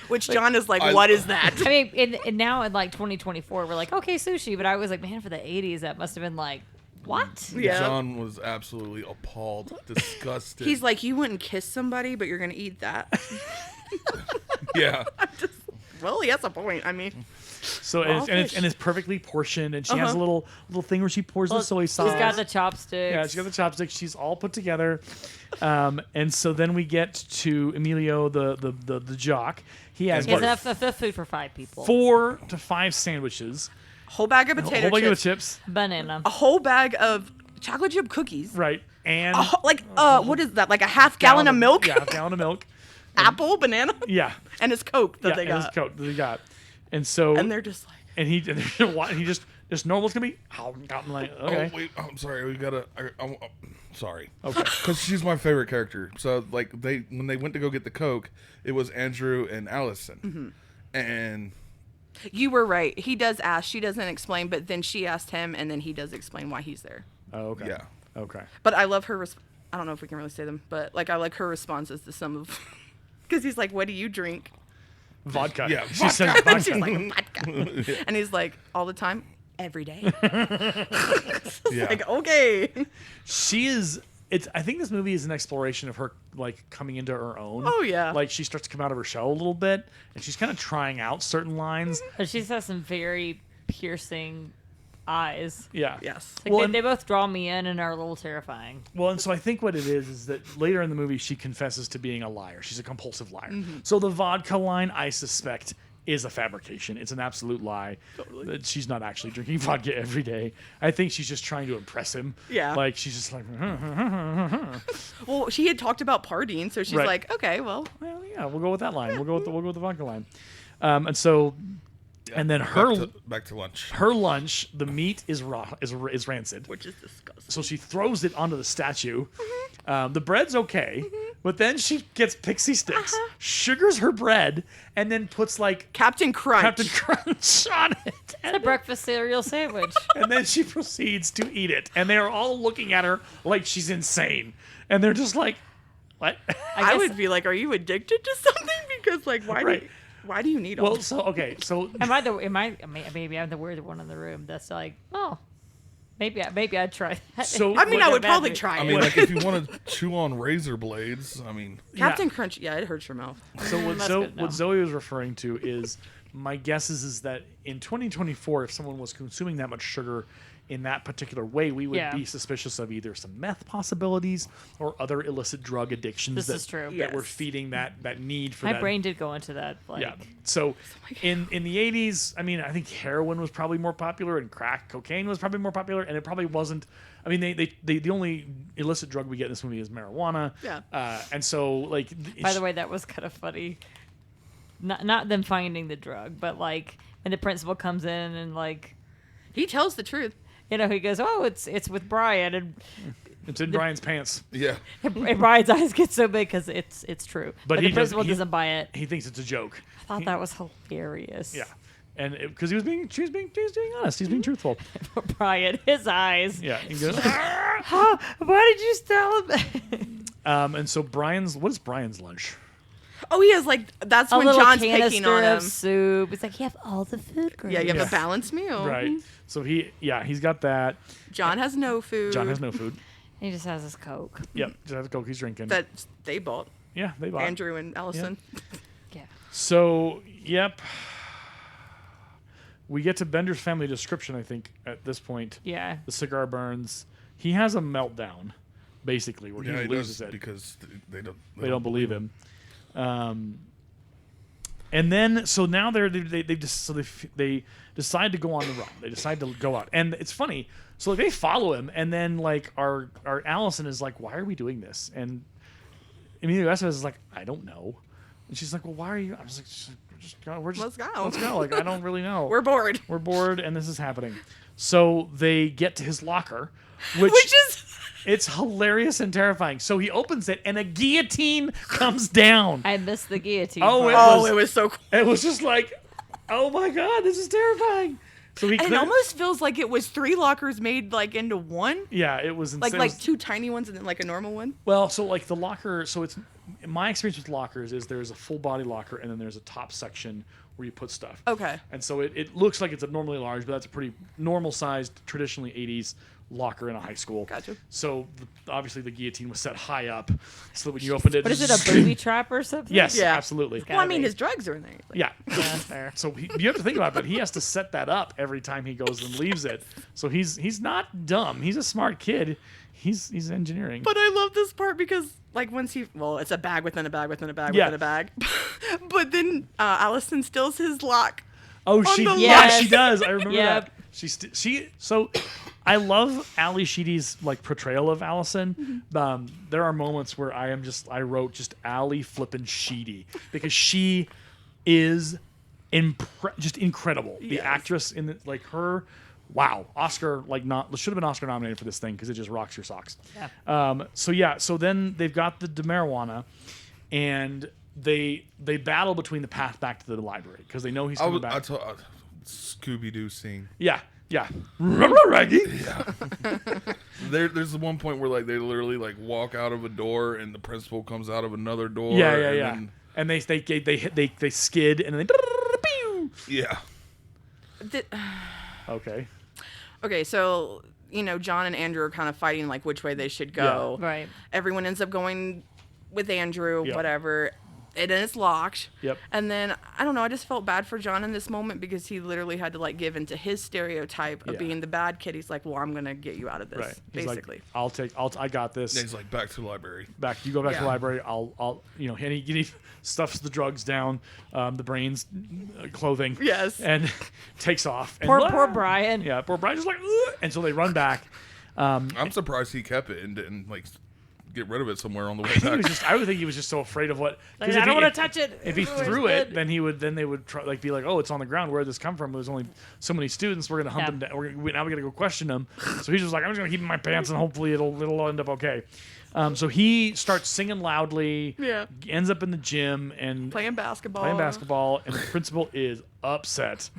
Which John is like, what is that? I mean, and now in like 2024, we're like, okay, sushi. But I was like, man, for the 80s, that must have been like, what? Yeah. John was absolutely appalled, disgusted. He's like, you wouldn't kiss somebody, but you're going to eat that. yeah. Well, he has a point. I mean, So and it's perfectly portioned, and she has a little thing where she pours the soy sauce. She's got the chopsticks. Yeah, she's got the chopsticks. She's all put together, and so then we get to Emilio, the jock. He has He has what, enough food for 5 people. 4 to 5 sandwiches, whole bag of a potato whole bag of chips, chips, Banana. a whole bag of chocolate chip cookies, right? And what is that? Like a half gallon of milk, Yeah, a gallon of milk. apple, banana, Yeah, and his Coke that yeah, they and got. his coat that he got, and so And they're just like, and he just normal. It's gonna be. I'm like, okay. Oh wait, I'm sorry. We gotta. I'm sorry. Okay. Because she's my favorite character. So like when they went to go get the Coke, it was Andrew and Allison, and you were right. He does ask. She doesn't explain, but then she asked him, and then he does explain why he's there. Oh, okay. yeah. Okay. But I love her. I don't know if we can really say them, but like I like her responses to some of, because he's like, "What do you drink?" Vodka. Yeah, She said And vodka. she's like, "Vodka," and he's like, "All the time, every day." Yeah. Like, okay. She is. I think this movie is an exploration of her like coming into her own. Oh, yeah. Like she starts to come out of her shell a little bit, and she's kind of trying out certain lines. But she's got some very piercing eyes. Yeah. Yes. Like Well, they both draw me in and are a little terrifying. Well, and so I think what it is that later in the movie she confesses to being a liar. She's a compulsive liar. Mm-hmm. So the vodka line, I suspect, is a fabrication. It's an absolute lie. Totally. That she's not actually drinking vodka every day. I think she's just trying to impress him. Yeah. Like she's just like, Well, she had talked about partying, so she's Right. like, okay, well, well, yeah, we'll go with that line. We'll go with the vodka line. And so, and then back to lunch. her lunch, the meat is raw, is rancid. which is disgusting. So she throws it onto the statue. Mm-hmm. The bread's okay, but then she gets pixie sticks, sugars her bread, and then puts like Captain Crunch. Captain Crunch on it. It's a breakfast cereal sandwich. And then she proceeds to eat it. And they are all looking at her like she's insane. And they're just like, what? I guess- would be like, are you addicted to something? Because like, Right. why do you need all Well, this? so, okay. So, Maybe I'm the weird one in the room that's like, oh, maybe I'd try that. So- I mean, I Wouldn't would probably imagine- try I it. mean, like if you want to chew on razor blades, I mean, Captain Crunch, yeah, it hurts your mouth. so what, That's good to know. what Zoe was referring to is my guess is that in 2024, if someone was consuming that much sugar in that particular way, we would Yeah. be suspicious of either some meth possibilities or other illicit drug addictions This that, is true. that were Yes. feeding that need for My that. brain did go into that. Like, Yeah. So in the 80s, I mean, I think heroin was probably more popular and crack cocaine was probably more popular, and it probably wasn't. I mean, they the only illicit drug we get in this movie is marijuana. Yeah. And so like. by the way, that was kind of funny. Not them finding the drug, but like, and the principal comes in and like, He tells the truth. you know, he goes, "Oh, it's with Brian," and it's in Brian's pants. yeah. and Brian's eyes get so big because it's true. But But he the principal doesn't- doesn't buy it. He thinks it's a joke. I thought that was hilarious. Yeah. And because he was being honest, he's being truthful. Brian, his eyes. Yeah. He goes, Huh? Why did you tell him? and so what is Brian's lunch? Oh, he has like, that's A when little John's picking canister on him. of soup. It's like you have all the food grades. Yeah, you have Yeah. a balanced meal. Right. So he's got that. John has no food. John has no food. He just has his Coke. Yep. Just has a Coke he's drinking. That they bought. Yeah, they bought. Andrew and Allison. Yeah. So, yep. We get to Bender's family description, I think, at this point. Yeah. The cigar burns. He has a meltdown, basically, where Yeah, he he loses does it. because they don't They don't believe him. And then, so now they decide to go on the run. They decide to go out, and it's funny. So like, they follow him, and then like our Allison is like, "Why are we doing this?" And the rest of us is like, "I don't know." And she's like, "Well, why are you?" I was like, Let's go. Let's go. Like, I don't really know. We're bored. We're bored, and this is happening." So they get to his locker, which is it's hilarious and terrifying. So he opens it, and a guillotine comes down. I missed the guillotine. Oh, part. it was so cool. It was just like, oh my god, this is terrifying. So he And it almost feels like it was 3 lockers made like into one. yeah, it was insane. Like 2 tiny ones and then like a normal one. Well, so like the locker, so it's my experience with lockers is there's a full body locker and then there's a top section where you put stuff. Okay. And so it looks like it's abnormally large, but that's a pretty normal sized, traditionally 80s locker in a high school. Gotcha. So obviously the guillotine was set high up so that when you opened it, What is it, a booby trap or something? Yes, Yeah. absolutely. Well, I mean, his drugs are in there. Like, Yeah. Yeah, fair. So you have to think about it, but he has to set that up every time he goes and leaves it. So he's not dumb. He's a smart kid. He's engineering. But I love this part because, like, it's a bag within a bag within a bag Yeah. within a bag. But then Allison steals his lock. Oh, On she the yeah, left. she does. I remember Yep. that. So I love Ali Sheedy's like portrayal of Allison. There are moments where I wrote just Ali flippin' Sheedy because she is just incredible. The Yes. actress in her. Wow, Oscar should have been Oscar nominated for this thing because it just rocks your socks. Yeah. So then they've got the marijuana, and they battle between the path back to the library because they know he's coming back. Scooby-Doo scene. Yeah. Remember Raggy? There's the one point where like they literally like walk out of a door and the principal comes out of another door. Yeah. And And they skid and then yeah. Okay. Okay, so, John and Andrew are kind of fighting, like, which way they should go. Yeah. Right. Everyone ends up going with Andrew, Yep. whatever. And then it's locked. Yep. And then, I don't know, I just felt bad for John in this moment because he literally had to, like, give into his stereotype of Yeah. being the bad kid. He's like, well, I'm going to get you out of this, Right. He's basically. like, I got this. And he's like back to the library. Back. You go back to the Yeah. library. I'll and he stuffs the drugs down, the brains, clothing. Yes. And takes off. And, Poor Brian. Yeah. Poor Brian's just like, "Ugh," and so they run back. I'm surprised he kept it and didn't like get rid of it somewhere on the way I back. would think he was just so afraid of what. Like, 'cause I if don't he- want to touch it. If he Where's threw it, good? then they would try, be like, oh, it's on the ground. Where did this come from? There's only so many students. We're gonna hunt Yeah. them down. Now we gotta go question them. So he's just like, I'm just gonna keep it in my pants and hopefully it'll end up okay. So he starts singing loudly. Yeah. Ends up in the gym and Playing basketball. and the principal is upset.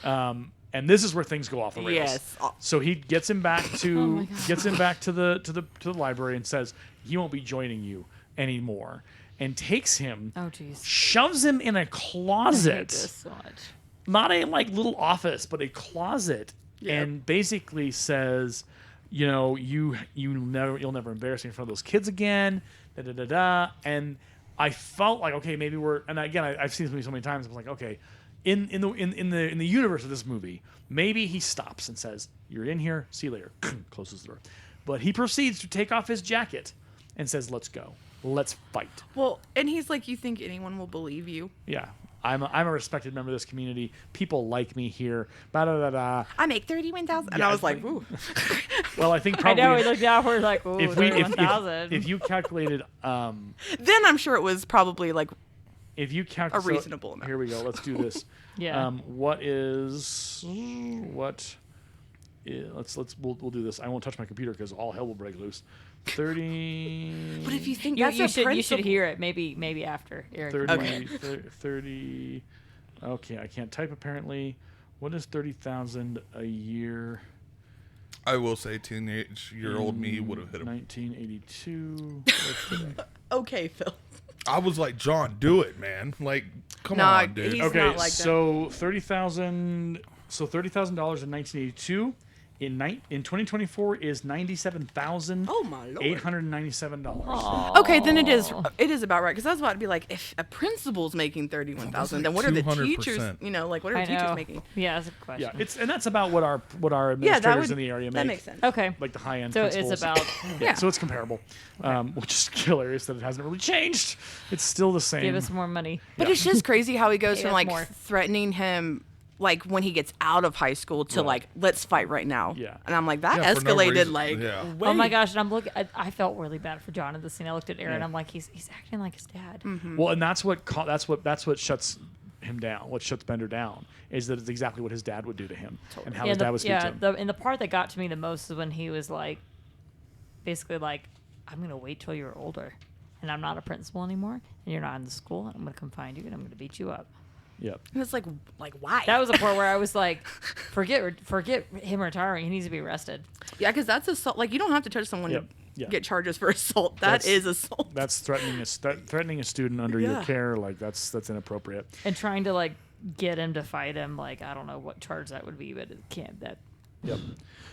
And this is where things go off the rails. Yes. So he gets him back to God. the library and says he won't be joining you anymore, and takes him, Oh, jeez. shoves him in a I hate closet, this so much. not a little office, but a closet, Yep. and basically says, you'll never embarrass me in front of those kids again. Da da da da. And I felt like, okay, maybe and again, I've seen this movie so many times. I was like, okay. In the universe of this movie, maybe he stops and says, "You're in here. See you later." Closes the door. But he proceeds to take off his jacket and says, "Let's go. Let's fight." Well, and he's like, you think anyone will believe you? Yeah, I'm a respected member of this community. People like me here. Da da da da. I make 31,000. And Yeah, I was like, it's ooh. Well, I think I probably know. We looked down. We're like, ooh, if 31,000. you calculated Then I'm sure it was probably like, if you calculate A reasonable amount. Here we go. Let's do this. Yeah. We'll do this. I won't touch my computer because all hell will break loose. 30. but if you think you, that's you a should principle. hear it. Maybe after. Eric. 30, Okay. 30. Okay, I can't type apparently. What is 30,000 a year? I will say teenage-year-old me would have hit him. 1982. What's today? Okay, Phil. I was like, John, do it, man. Like, come Nah, on, dude. he's Okay, not like that. so $30,000. So $30,000 in 1982 in 2024 is $97,897. Oh my lord. Aw. Okay, then it is about right, because I was about to be like, if a principal's making 31,000, then what are the 200%. teachers? You know, like what are I the teachers know. making? Yeah, that's a good question. Yeah, and that's about what our Yeah, administrators in the area make. that makes sense. Okay. Like the high end. So it's principals. about Yeah. So it's comparable, which is hilarious that it hasn't really changed. It's still the same. give us more money. But it's just crazy how he goes Pay from us like more. threatening him, like when he gets out of high school, to Right. like, let's fight right now. Yeah. And I'm like, that Yeah, for no escalated reason. like. Yeah. way. Oh my gosh! And I'm looking. I felt really bad for John in the scene. I looked at Aaron. Yeah. I'm like, he's acting like his dad. Well, and that's what shuts him down. What shuts Bender down is that it's exactly what his dad would do to him, and how his dad would speak to him. And the part that got to me the most is when he was like, basically like, I'm gonna wait till you're older, and I'm not a principal anymore, and you're not in the school, and I'm gonna come find you, and I'm gonna beat you up. Yep. And it's like why? That was a part where I was like, forget him retiring. He needs to be arrested. Yeah, because that's assault. Like, you don't have to touch someone Yep. to Yeah. get charges for assault. That That's- is assault. That's threatening a student under your Yeah. care. Like that's inappropriate. And trying to like get him to fight him. Like I don't know what charge that would be, but it can't. That Yep.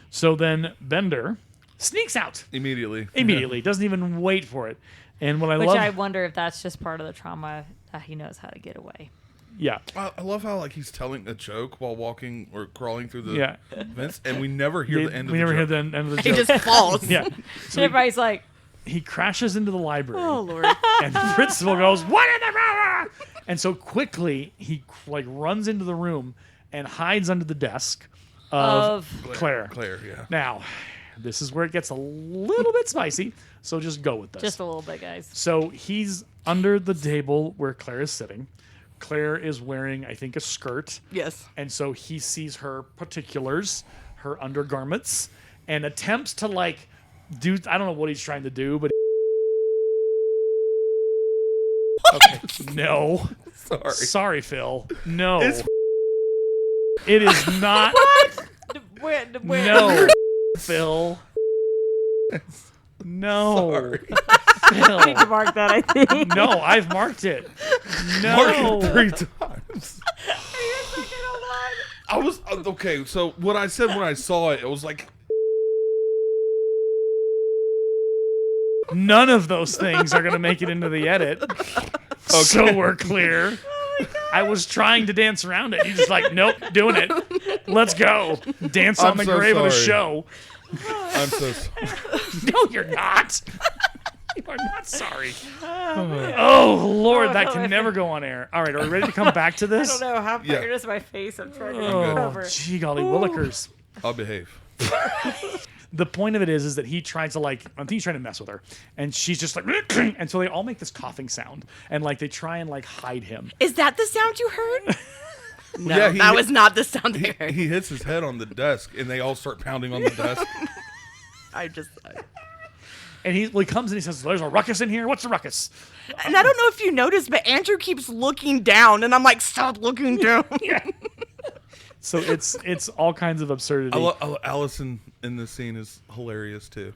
So then Bender sneaks out Immediately. doesn't even wait for it. And what I which love, I wonder if that's just part of the trauma that he knows how to get away. yeah, I love how like he's telling a joke while walking or crawling through the Yeah. vents, and we never hear the end of we the never hear joke. the end of the He joke. just falls. Yeah. So So everybody's like, he crashes into the library. Oh lord. And the principal goes, "What in the room?" And so quickly he like runs into the room and hides under the desk of Claire. Claire, yeah. Now, this is where it gets a little bit spicy. So just go with this. just a little bit, guys. So he's under the table where Claire is sitting. Claire is wearing, I think, a skirt. Yes. And so he sees her particulars, her undergarments, and attempts to like do. I don't know what he's trying to do, but. Okay. No. Sorry, Phil. No. It's It is not. Where? No, Phil. No. Sorry. I need to Phil. mark that, I think. No, I've marked it. No. Mark it 3 times. I was okay. So what I said when I saw it, it was like None of those things are going to make it into the edit. So we're clear. I was trying to dance around it. You're just like, nope, doing it. Let's go. Dance on I'm the so grave of the sorry. show. I'm so No, you're not. You are not sorry. Oh, Lord, that can never go on air. All right, are we ready to come back to I this? don't know how far Yeah. it is my face. I'm trying to Oh, recover. gee golly willikers. I'll behave. The point of it is that he tries to like, I think he's trying to mess with her, and she's just like, and so they all make this coughing sound, and like they try and like hide him. Is that the sound you heard? No, Yeah, he that hit- was not the sound I heard. He hits his head on the desk, and they all start pounding on the desk. And he comes and he says, "There's a ruckus in here. What's the ruckus?" And I don't know if you noticed, but Andrew keeps looking down, and I'm like, stop looking down. So it's all kinds of absurdity. Allison in this scene is hilarious too.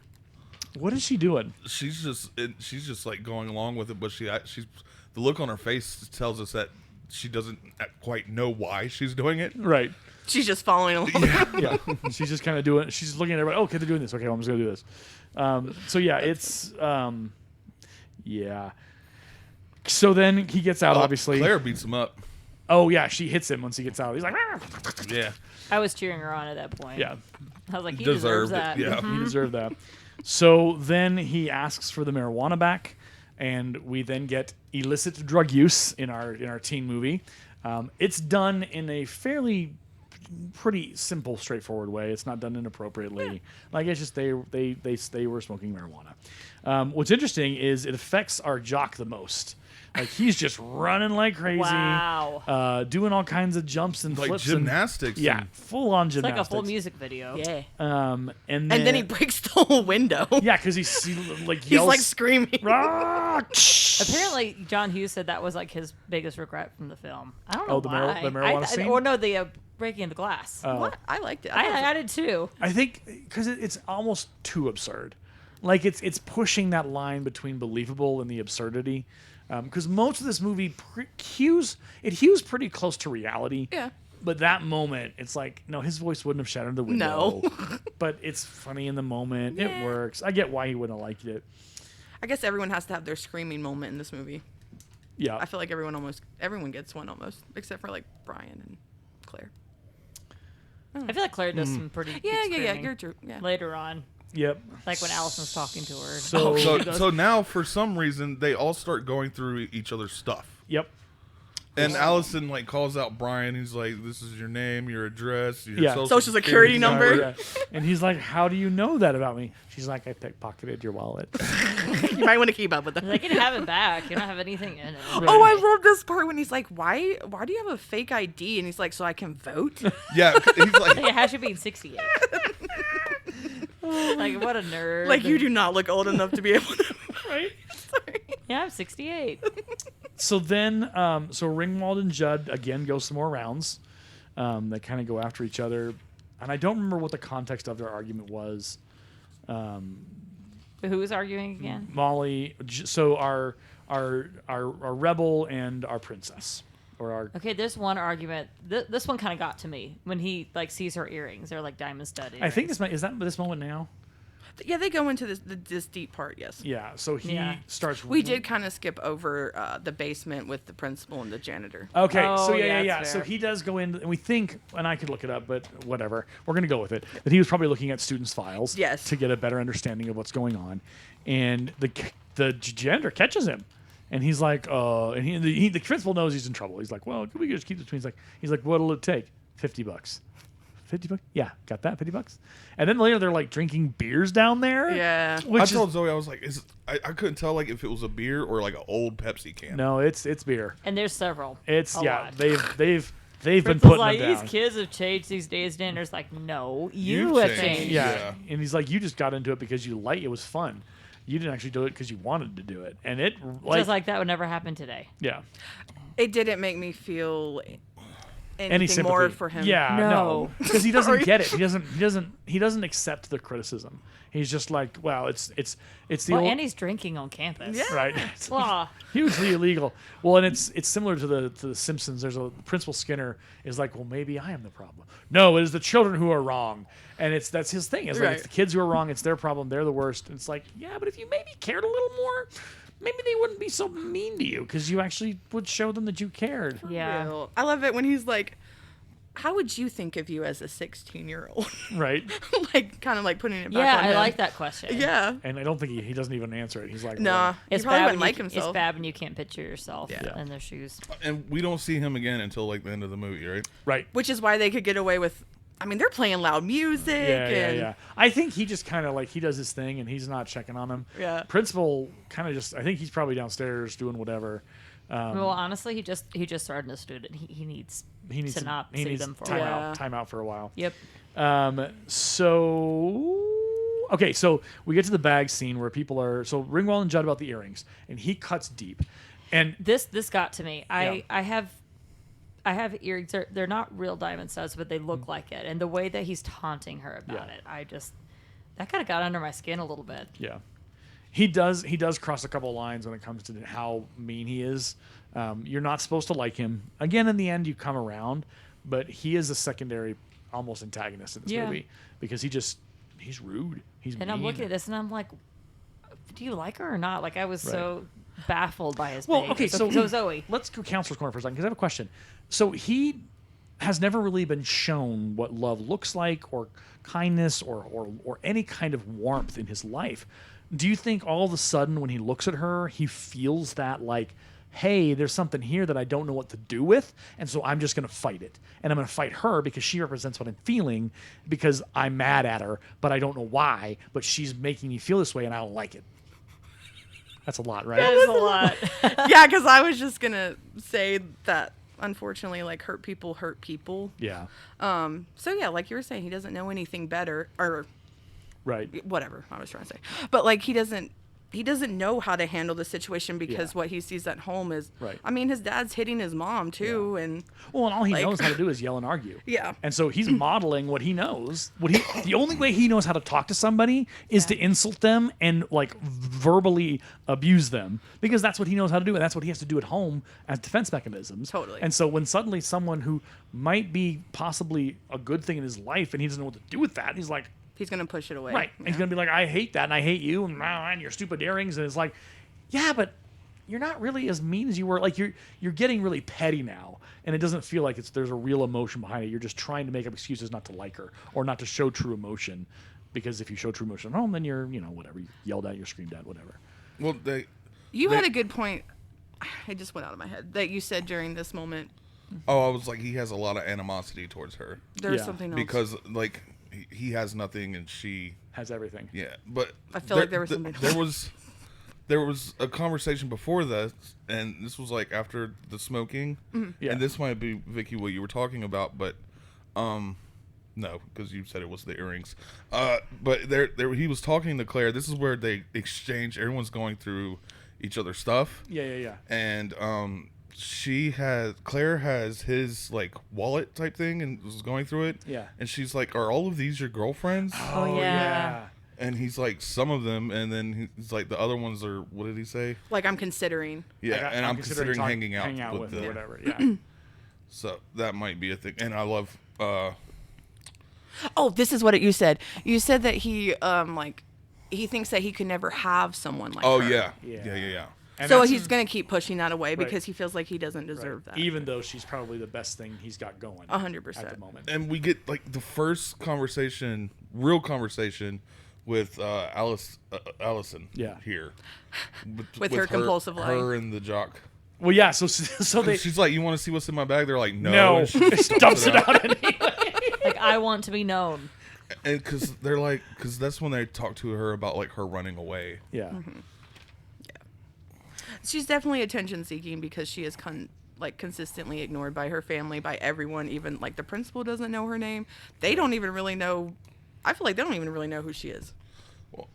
What is she doing? She's just like going along with it, but she's the look on her face tells us that she doesn't quite know why she's doing it. Right. She's just following along. Yeah. She's just kind of doing. She's looking at everybody. Oh, okay, they're doing this. Okay, well, I'm just gonna do this. So yeah, it's yeah. So then he gets out. Obviously. Claire beats him up. Oh yeah, she hits him once he gets out. He's like, "Ah." Yeah, I was cheering her on at that point. Yeah. I was like, he deserves deserved it. that. Yeah. He deserved that. So then he asks for the marijuana back, and we then get illicit drug use in our teen movie. It's done in a pretty simple, straightforward way. It's not done inappropriately. Like it's just they were smoking marijuana. What's interesting is it affects our jock the most. Like he's just running like crazy, Wow. doing all kinds of jumps and like flips gymnastics. And, yeah, and- full on It's like gymnastics. a full music video. Yeah. And And then he breaks the whole window. yeah, because he like He's yells like screaming. "Rah!" Apparently, John Hughes said that was like his biggest regret from the film. I don't know Oh, the why. the marijuana scene? Or no, the breaking the glass. What? I liked it. I did too. I think because it's almost too absurd. Like it's pushing that line between believable and the absurdity. Because most of this movie hews pretty close to reality. Yeah. But that moment, it's like, no, his voice wouldn't have shattered the window. No. But it's funny in the moment. It works. I get why he wouldn't have liked it. I guess everyone has to have their screaming moment in this movie. Yeah. I feel like everyone gets one almost, except for like Brian and Claire. I feel like Claire does some pretty good Yeah. screaming You're true. Yeah. later on. Yep. Like when Allison's talking to her. So now, for some reason, they all start going through each other's stuff. Yep. And Allison like calls out Brian. He's like, "This is your name, your address, your Yeah. Social security number." Yeah. And he's like, how do you know that about me? She's like, I pickpocketed your wallet. You might want to keep up with that. They can have it back. You don't have anything in it. Oh, I love this part when he's like, "Why do you have a fake ID?" And he's like, "So I can vote." Yeah, he's like, Yeah, how should be 68? Like, what a nerd. Like, you do not look old enough to be able to. Right? Sorry. Yeah, I'm 68. So then, so Ringwald and Judd again go some more rounds. They kind of go after each other, and I don't remember what the context of their argument was. Who was arguing again? Molly, so our rebel and our princess, or our Okay, there's one argument. This one kind of got to me when he like sees her earrings. They're like diamond studded. I think is that this moment now. Yeah, they go into this deep part. Yes. Yeah. So he Yeah. starts. We did kind of skip over the basement with the principal and the janitor. Okay, Oh, so yeah, yeah. that's So fair. he does go in, and we think, and I could look it up, but whatever. We're going to go with it. That he was probably looking at students' files, Yes. to get a better understanding of what's going on, and the janitor catches him, and he's like, and the principal knows he's in trouble. He's like, well, can we just keep this between? He's like, what'll it take? $50. $50? Yeah, got that. $50. And then later they're like drinking beers down there. Yeah. Which I told Zoe, I was like, I couldn't tell like if it was a beer or like an old Pepsi can. no, it's beer. And there's several. It's A yeah. lot. They've been Principal's putting like, them these down. kids have changed these days. Dinner's like, no, You you have changed. changed. Yeah. Yeah. And he's like, you just got into it because you it was fun. You didn't actually do it because you wanted to do it. And it Just like that would never happen today. yeah. It didn't make me feel Any anything sympathy more for him. Yeah, no. No. Because he doesn't Sorry. get it. He doesn't accept the criticism. He's just like, well, it's the Well, old and he's drinking on campus. Yeah. right. It's Blah. hugely illegal. Well, and it's similar to the Simpsons. There's a Principal Skinner is like, well, maybe I am the problem. No, it is the children who are wrong, and that's his thing. It's like it's Right. the kids who are wrong. It's their problem. They're the worst. And it's like, yeah, but if you maybe cared a little more, maybe they wouldn't be so mean to you because you actually would show them that you cared. Yeah. Real. I love it when he's like, "How would you think of you as a 16-year-old?" Right. Like, kind of like putting it back Yeah, on I him. like that question. Yeah. And I don't think he doesn't even answer it. He's like, Nah. well, He It's probably bad wouldn't when like you, himself. It's bad when you can't picture yourself Yeah. in their shoes. And we don't see him again until like the end of the movie, right? right. Which is why they could get away with. I mean, they're playing loud music. and I think he just kind of like he does his thing and he's not checking on him. Yeah. Principal kind of just I think he's probably downstairs doing whatever. Well, honestly, he just started a student. He needs to not he see needs them for a time while. out, time out for a while. Yep. So we get to the bag scene where people are so Ringwald and Judd about the earrings and he cuts deep, and This got to me. Yeah. I have earrings. They're not real diamond studs, but they look like it. And the way that he's taunting her about Yeah. it, that kind of got under my skin a little bit. yeah, he does cross a couple lines when it comes to how mean he is. You're not supposed to like him. Again, in the end, you come around, but he is a secondary, almost antagonist in this Yeah. movie because he's rude. He's And I'm mean. looking at this and I'm like, do you like her or not? Like I was Right. so baffled by his Well, behavior. okay, so Zoe. let's go counselor's corner for a second because I have a question. So he has never really been shown what love looks like, or kindness, or any kind of warmth in his life. Do you think all of a sudden when he looks at her, he feels that like, hey, there's something here that I don't know what to do with, and so I'm just going to fight it, and I'm going to fight her because she represents what I'm feeling because I'm mad at her, but I don't know why, but she's making me feel this way, and I don't like it. That's a lot, right? That is a lot. Yeah, because I was just gonna say that. Unfortunately, like hurt people hurt people. Yeah, So yeah, like you were saying, he doesn't know anything better or right. whatever I was trying to say. But like he he doesn't know how to handle the situation because what he sees at home is, Right. I mean, his dad's hitting his mom too, and Well, and all he Like- knows how to do is yell and argue. Yeah. And so he's modeling what he knows. The only way he knows how to talk to somebody is to insult them and like verbally abuse them, because that's what he knows how to do, and that's what he has to do at home as defense mechanisms. Totally. And so when suddenly someone who might be possibly a good thing in his life and he doesn't know what to do with that, he's like, he's gonna push it away. right. And he's gonna be like, I hate that, and I hate you, and your stupid earrings, and it's like, yeah, but you're not really as mean as you were. Like you're getting really petty now, and it doesn't feel like there's a real emotion behind it. You're just trying to make up excuses not to like her or not to show true emotion, because if you show true emotion at home, then you're whatever, you yelled at, you're screamed at, whatever. Well, You had a good point. It just went out of my head that you said during this moment. I was like, he has a lot of animosity towards her There's Yeah. something else. because like he has nothing and she, Has everything. yeah. But I feel like there was something. There was a conversation before that, and this was like after the smoking, Yeah. and this might be Vicky what you were talking about, but no, because you said it was the earrings. But there he was talking to Claire. This is where they exchange. Everyone's going through each other's stuff, Yeah. and Claire has his like wallet type thing and was going through it. Yeah. And she's like, "Are all of these your girlfriends?" Oh, yeah. And he's like, "Some of them," and then he's like, "The other ones are." What did he say? Like, I'm considering. Yeah, Like, and I'm considering hanging out with with or them. whatever. Yeah. So that might be a thing. And I love. Oh, this is what you said. You said that he he thinks that he could never have someone like Oh her. yeah. Yeah. Yeah. And So that's- he's gonna keep pushing that away Right. because he feels like he doesn't deserve that. even though she's probably the best thing he's got going 100%. at the moment. And we get like the first real conversation with Allison. Yeah. Here. With her compulsive lying. Her and the jock. Well, yeah. So they She's like, "You want to see what's in my bag?" They're like, "No." no, And she just dumps it out anyway. Like, I want to be known. And because that's when they talk to her about like her running away. Yeah. She's definitely attention seeking because she is consistently ignored by her family, by everyone. Even like the principal doesn't know her name. They don't even really know. I feel like they don't even really know who she is. Well,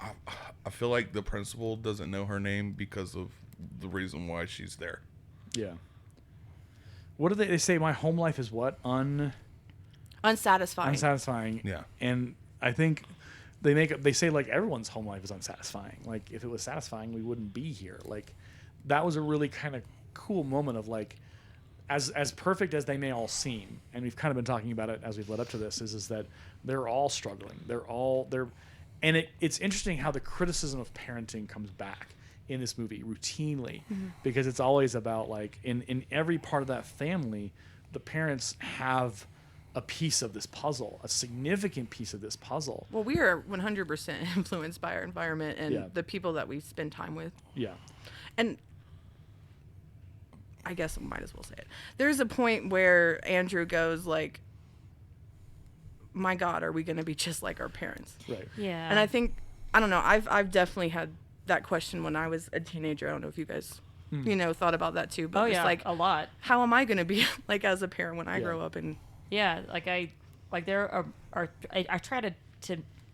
I feel like the principal doesn't know her name because of the reason why she's there. Yeah. What do they say? My home life is what? Unsatisfying. Unsatisfying. Yeah. And I think they say like everyone's home life is unsatisfying. Like if it was satisfying, we wouldn't be here. Like that was a really kind of cool moment of like, as perfect as they may all seem, and we've kind of been talking about it as we've led up to this, is that they're all struggling. And it's interesting how the criticism of parenting comes back in this movie routinely, because it's always about like in every part of that family, the parents have a piece of this puzzle, a significant piece of this puzzle. Well, we are 100% influenced by our environment and Yeah. the people that we spend time with. Yeah. And I guess I might as well say it. There's a point where Andrew goes like, "My God, are we going to be just like our parents?" Right. Yeah. And I think, I don't know, I've definitely had that question when I was a teenager. I don't know if you guys, thought about that too. But Oh, just yeah. like, A lot. how am I going to be like as a parent when I Yeah. grow up? And Yeah. I try to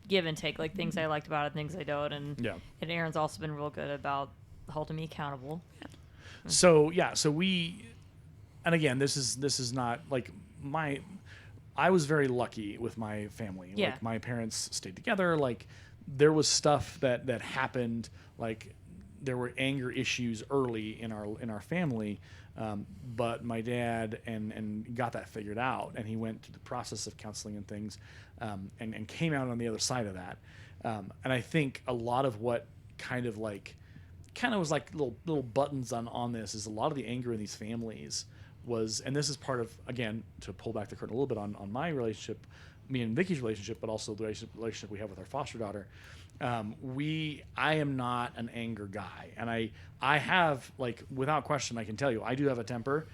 give and take like things I liked about it, things I don't. And Aaron's also been real good about holding me accountable. So and again, this is not like I was very lucky with my family. Yeah. Like my parents stayed together. Like there was stuff that happened. Like there were anger issues early in our family, but my dad and got that figured out, and he went through the process of counseling and things, and came out on the other side of that. And I think a lot of what kind of was like little buttons on this is a lot of the anger in these families was, and this is part of, again, to pull back the curtain a little bit on my relationship, me and Vicky's relationship, but also the relationship we have with our foster daughter. I am not an anger guy, and I have, like, without question, I can tell you, I do have a temper.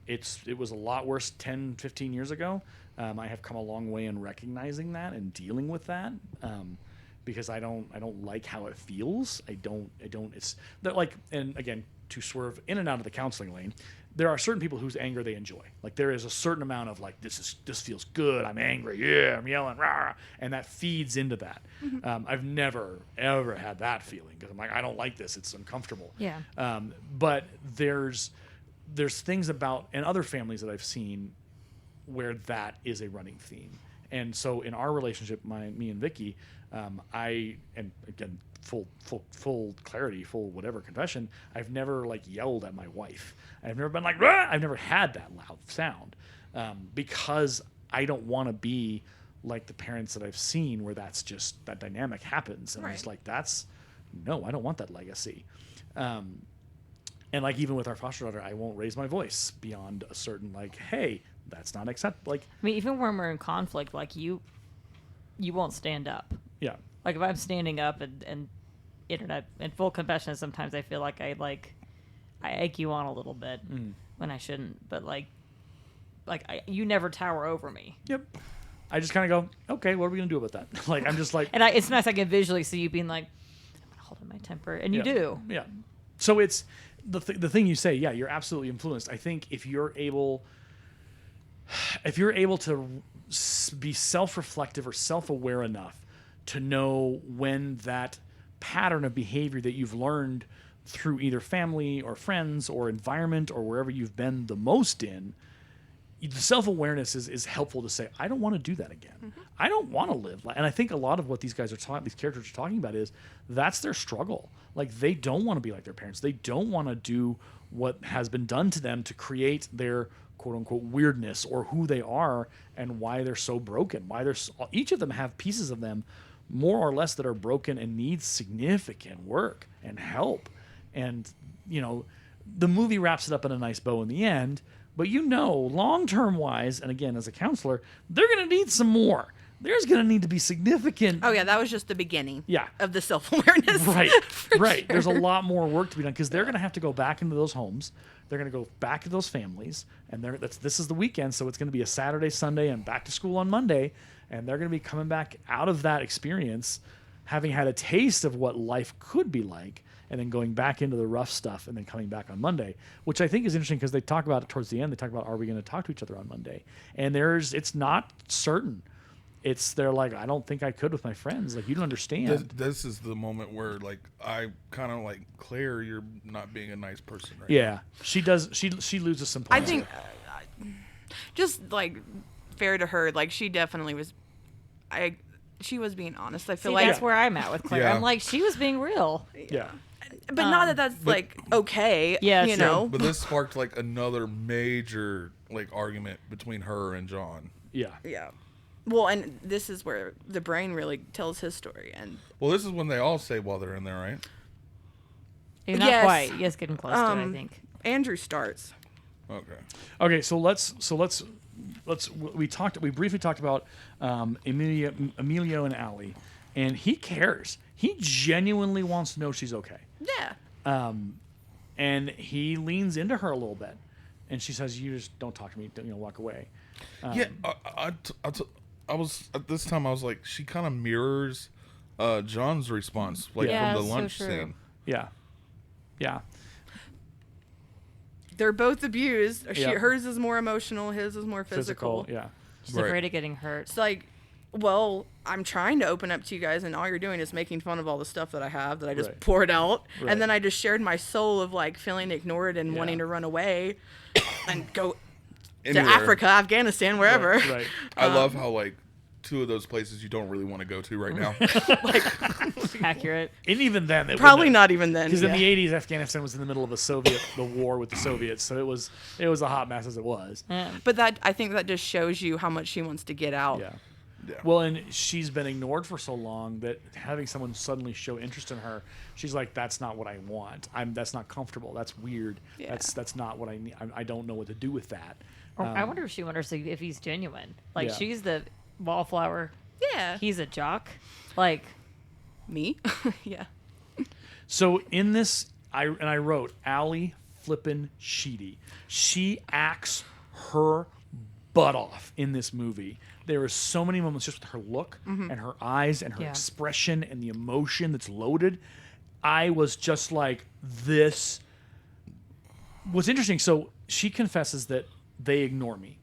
It was a lot worse 10, 15 years ago. I have come a long way in recognizing that and dealing with that. Because I don't like how it feels. It's that, like, and again, to swerve in and out of the counseling lane. There are certain people whose anger they enjoy. Like there is a certain amount of like, this feels good. I'm angry. Yeah, I'm yelling. Rah, and that feeds into that. I've never ever had that feeling because I'm like, I don't like this. It's uncomfortable. Yeah. But there's things about and other families that I've seen where that is a running theme. And so in our relationship, me and Vicki, and again, full clarity, full whatever confession, I've never like yelled at my wife. I've never been like, "Rah!" I've never had that loud sound because I don't want to be like the parents that I've seen where that's just that dynamic happens. And I'm just like, no, I don't want that legacy. And like even with our foster daughter, I won't raise my voice beyond a certain like, hey, that's not acceptable. Like, I mean, even when we're in conflict, like you won't stand up. yeah. Like if I'm standing up and internet in full confession, sometimes I feel like I egg you on a little bit when I shouldn't. But you never tower over me. Yep. I just kind of go, okay, what are we gonna do about that? Like I'm just like, And it's nice I can visually see you being like, I'm gonna hold in my temper, and you do. Yeah. So it's the thing you say. Yeah, you're absolutely influenced. I think if you're able to be self-reflective or self-aware enough to know when that pattern of behavior that you've learned through either family or friends or environment or wherever you've been the most in, the self-awareness is helpful to say, I don't want to do that again. I don't want to live. And I think a lot of what these characters are talking about is that's their struggle. Like they don't want to be like their parents. They don't want to do what has been done to them to create their quote unquote weirdness or who they are and why they're so broken. Each of them have pieces of them more or less that are broken and need significant work and help. And, the movie wraps it up in a nice bow in the end, but long-term wise, and again, as a counselor, they're going to need some more. There's going to need to be significant. Oh yeah, that was just the beginning. Yeah. Of the self-awareness. Right. Right. Sure. There's a lot more work to be done because they're going to have to go back into those homes. They're going to go back to those families, and this is the weekend, so it's going to be a Saturday, Sunday, and back to school on Monday, and they're going to be coming back out of that experience, having had a taste of what life could be like, and then going back into the rough stuff, and then coming back on Monday, which I think is interesting because they talk about it towards the end. They talk about, are we going to talk to each other on Monday? And it's not certain. They're like, I don't think I could with my friends. Like, you don't understand. This is the moment where, like, I kind of like, Claire, you're not being a nice person right now. She does. She loses some points. I think, just like fair to her, like she definitely was. She was being honest. I feel like that's where I'm at with Claire. Yeah. I'm like, she was being real. Yeah. but not that that's like okay. Yeah, you true. know. But this sparked like another major like argument between her and John. Yeah. Yeah. Well, and this is where the brain really tells his story. And Well, this is when they all say while they're in there, right? You're not Yes. quite. You guys getting close to it, I think. Andrew starts. Okay. Okay. So let's we briefly talked about Emilio and Allie, and he cares. He genuinely wants to know she's okay. Yeah. And he leans into her a little bit, and she says, "You just don't talk to me. Walk away." Yeah, I was at this time. I was like, she kind of mirrors John's response, like Yeah, from the so lunch true. scene. Yeah. Yeah. They're both abused. Yep. Hers is more emotional. His is more physical. Yeah. She's Right. afraid of getting hurt. It's like, well, I'm trying to open up to you guys, and all you're doing is making fun of all the stuff that I have that I just Right. poured out. Right. And then I just shared my soul of like feeling ignored and Yeah. wanting to run away and go Anywhere. to Africa, Afghanistan, wherever. Right. I love how like two of those places you don't really want to go to right now. Accurate. And even then, it Probably wouldn't- not even then. Because in Yeah. the '80s, Afghanistan was in the middle of the war with the Soviets, so it was a hot mess as it was. Yeah. But I think that just shows you how much she wants to get out. Yeah. Yeah. Well, and she's been ignored for so long that having someone suddenly show interest in her, she's like, "That's not what I want. That's not comfortable. That's weird. Yeah. That's not what I need. I don't know what to do with that." Or I wonder if she wonders if he's genuine. Like, Yeah. she's the wallflower. Yeah. He's a jock. Like, Me? Yeah. So in this, I wrote Allie flippin' Sheedy. She acts her butt off in this movie. There are so many moments just with her look and her eyes and her Yeah. expression and the emotion that's loaded. I was just like, this what's interesting, so she confesses that they ignore me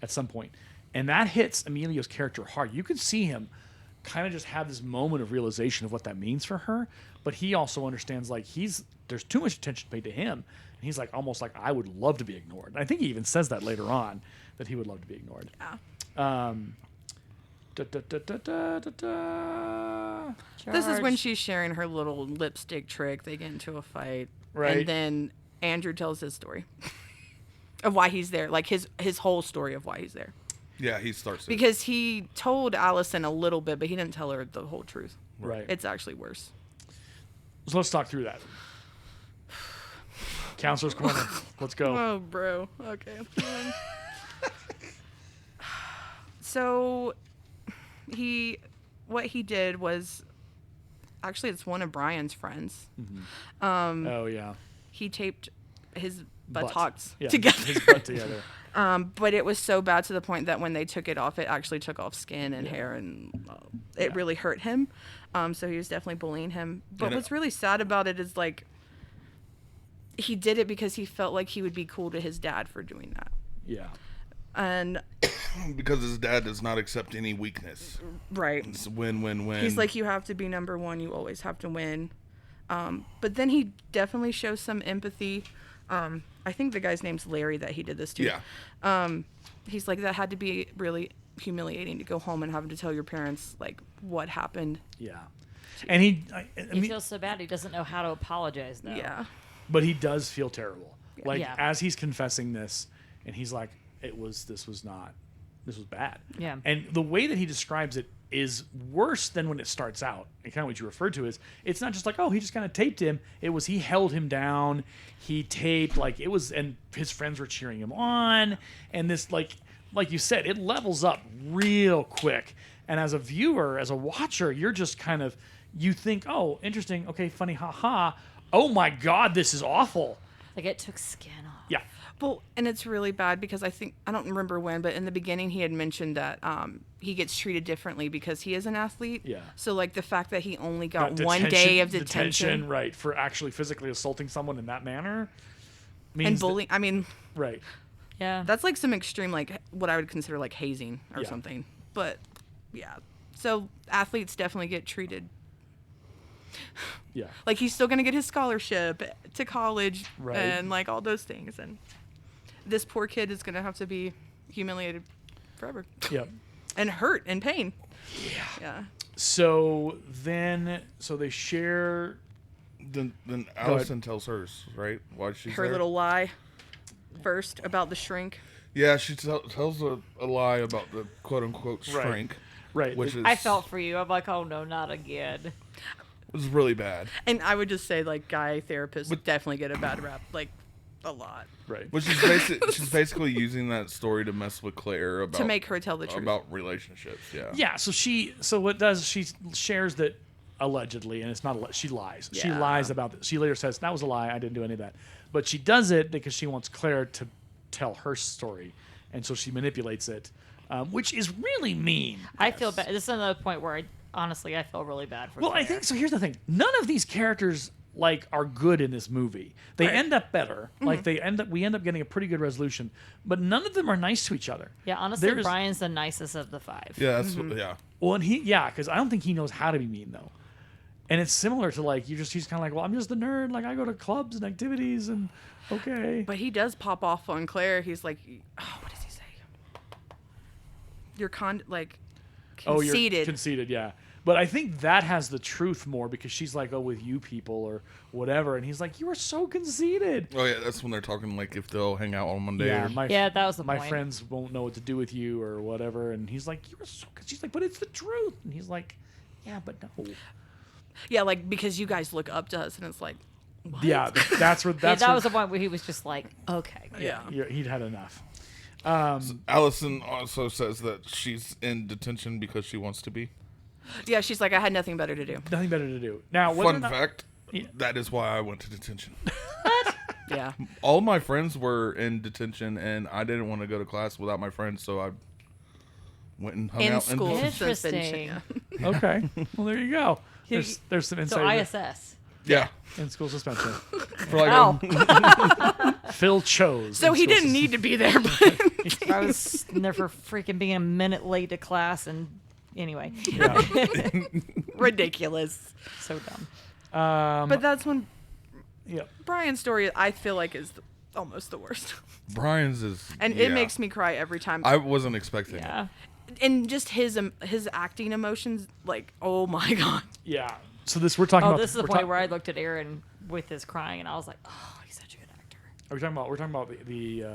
at some point, and that hits Emilio's character hard. You can see him kind of just have this moment of realization of what that means for her, but he also understands like there's too much attention paid to him, and he's like almost like, I would love to be ignored. I think he even says that later on, that he would love to be ignored. Yeah. This is when she's sharing her little lipstick trick. They get into a fight, Right. and then Andrew tells his story of why he's there, like his whole story of why he's there. Yeah, he starts it. Because he told Allison a little bit, but he didn't tell her the whole truth. Right. It's actually worse. So let's talk through that. Counselor's Corner. Let's go. Oh, bro. Okay. So what he did was, actually it's one of Brian's friends. Oh, yeah. He taped his Butt. buttocks Yeah, together. his butt together. But it was so bad to the point that when they took it off, it actually took off skin and hair, and it really hurt him. So he was definitely bullying him. But And what's really sad about it is, like, he did it because he felt like he would be cool to his dad for doing that. Yeah. And Because his dad does not accept any weakness. right, It's win, win, win. he's like, you have to be number one. You always have to win. But then he definitely shows some empathy. I think the guy's name's Larry that he did this to. Yeah. He's like, that had to be really humiliating to go home and having to tell your parents like what happened. Yeah. And I He mean, feels so bad. He doesn't know how to apologize, though. Yeah. but he does feel terrible. Like Yeah. as he's confessing this, and he's like, this was bad. Yeah. And the way that he describes it is worse than when it starts out. And kind of what you referred to is, it's not just like, oh, he just kind of taped him. It was, he held him down. He taped, like, it was, and his friends were cheering him on. And this, like you said, it levels up real quick. And as a viewer, as a watcher, you're just kind of, you think, oh, interesting. Okay, funny. Ha. Oh my God, this is awful. Like, it took skin off. Yeah. Well, and it's really bad because I don't remember when, but in the beginning he had mentioned that he gets treated differently because he is an athlete. Yeah. So like the fact that he only got That one day of detention, right, for actually physically assaulting someone in that manner. and Means bullying. I mean, right. Yeah. that's like some extreme, like what I would consider like hazing or Yeah. something. But yeah, so athletes definitely get treated. Yeah. Like he's still gonna get his scholarship to college Right. and like all those things, and this poor kid is gonna have to be humiliated forever Yeah. and hurt and pain. Yeah. So they share. Then Allison tells hers, right? Why she's Her there. little lie first about the shrink. Yeah, she tells a lie about the quote unquote shrink, Right. which is I felt for you. I'm like, oh no, not again. was really bad. And I would just say like guy therapists definitely get a bad rap, like a lot, Right. But she's basically using that story to mess with Claire about to make her tell the truth. about relationships. Yeah. Yeah. So what does she shares that allegedly, and it's not. She lies. She Yeah. lies about it. She later says that was a lie. I didn't do any of that. But she does it because she wants Claire to tell her story, and so she manipulates it, which is really mean. I feel bad. This is another point where honestly, I feel really bad for Well, Claire. I think so. Here's the thing: none of these characters like are good in this movie. They end up better. Like we end up getting a pretty good resolution, but none of them are nice to each other. Yeah, honestly, There's- Brian's the nicest of the five. Yeah, that's yeah. Well, and because I don't think he knows how to be mean though. And it's similar to like he's kind of like, well, I'm just the nerd. Like I go to clubs and activities and okay. But he does pop off on Claire. He's like, oh, what does he say? You're Oh, conceited. you're conceited, yeah. But I think that has the truth more because she's like, oh, with you people or whatever, and he's like, you are so conceited. Oh yeah, that's when they're talking like if they'll hang out on Monday. Yeah, or, Yeah, that was the my point. friends won't know what to do with you or whatever, and he's like, you're so. She's like, but it's the truth, and he's like, yeah, but no. Yeah, like because you guys look up to us, and it's like, what? Yeah, that's where Yeah, that's that where, was the point where he was just like, okay. Yeah. he'd had enough. Allison also says that she's in detention because she wants to be. Yeah, she's like, I had nothing better to do. Nothing better to do. Now, whether or Fun not- fact: Yeah. that is why I went to detention. Yeah. All my friends were in detention, and I didn't want to go to class without my friends, so I went and hung In out school. in detention. Interesting. suspension, yeah. Okay, well there you go. There's some So insight. ISS. Yeah. in school suspension. For like Oh, Phil chose. So in he school didn't need to be there, but I was in there for freaking being a minute late to class, and anyway, ridiculous. so dumb. But that's when Yeah. Brian's story, I feel like, is almost the worst. Brian's is, And it makes me cry every time. I wasn't expecting it. Yeah. And just his acting emotions, like, oh my god. Yeah. So we're talking Oh, about. this is the we're point talk- where I looked at Aaron with his crying, and I was like, oh, he's such a good actor. We're talking about the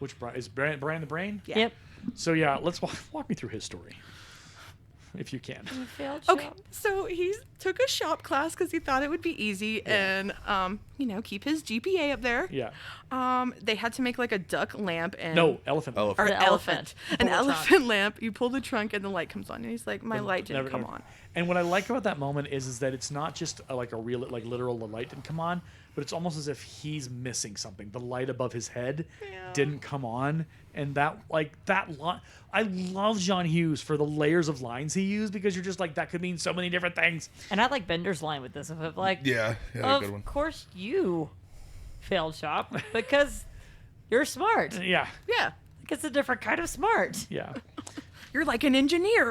which Brian is Brian the Brain? Yeah. Yep. So yeah, let's walk me through his story, if you can. Okay, so he took a shop class because he thought it would be easy and, keep his GPA up there. Yeah. They had to make like a duck lamp and No, elephant. or Elephant. an The elephant. elephant. An Pull the trunk. elephant lamp. You pull the trunk and the light comes on, and he's like, "My light didn't come on." And what I like about that moment is that it's not just like a real, like literal, the light didn't come on, but it's almost as if he's missing something. The light above his head Yeah. didn't come on, and that line. I love John Hughes for the layers of lines he used, because you're just like, that could mean so many different things. And I like Bender's line with this of like, Yeah, good one. of course you failed shop because you're smart. Yeah, Yeah, Like, it's a different kind of smart. yeah. you're like an engineer,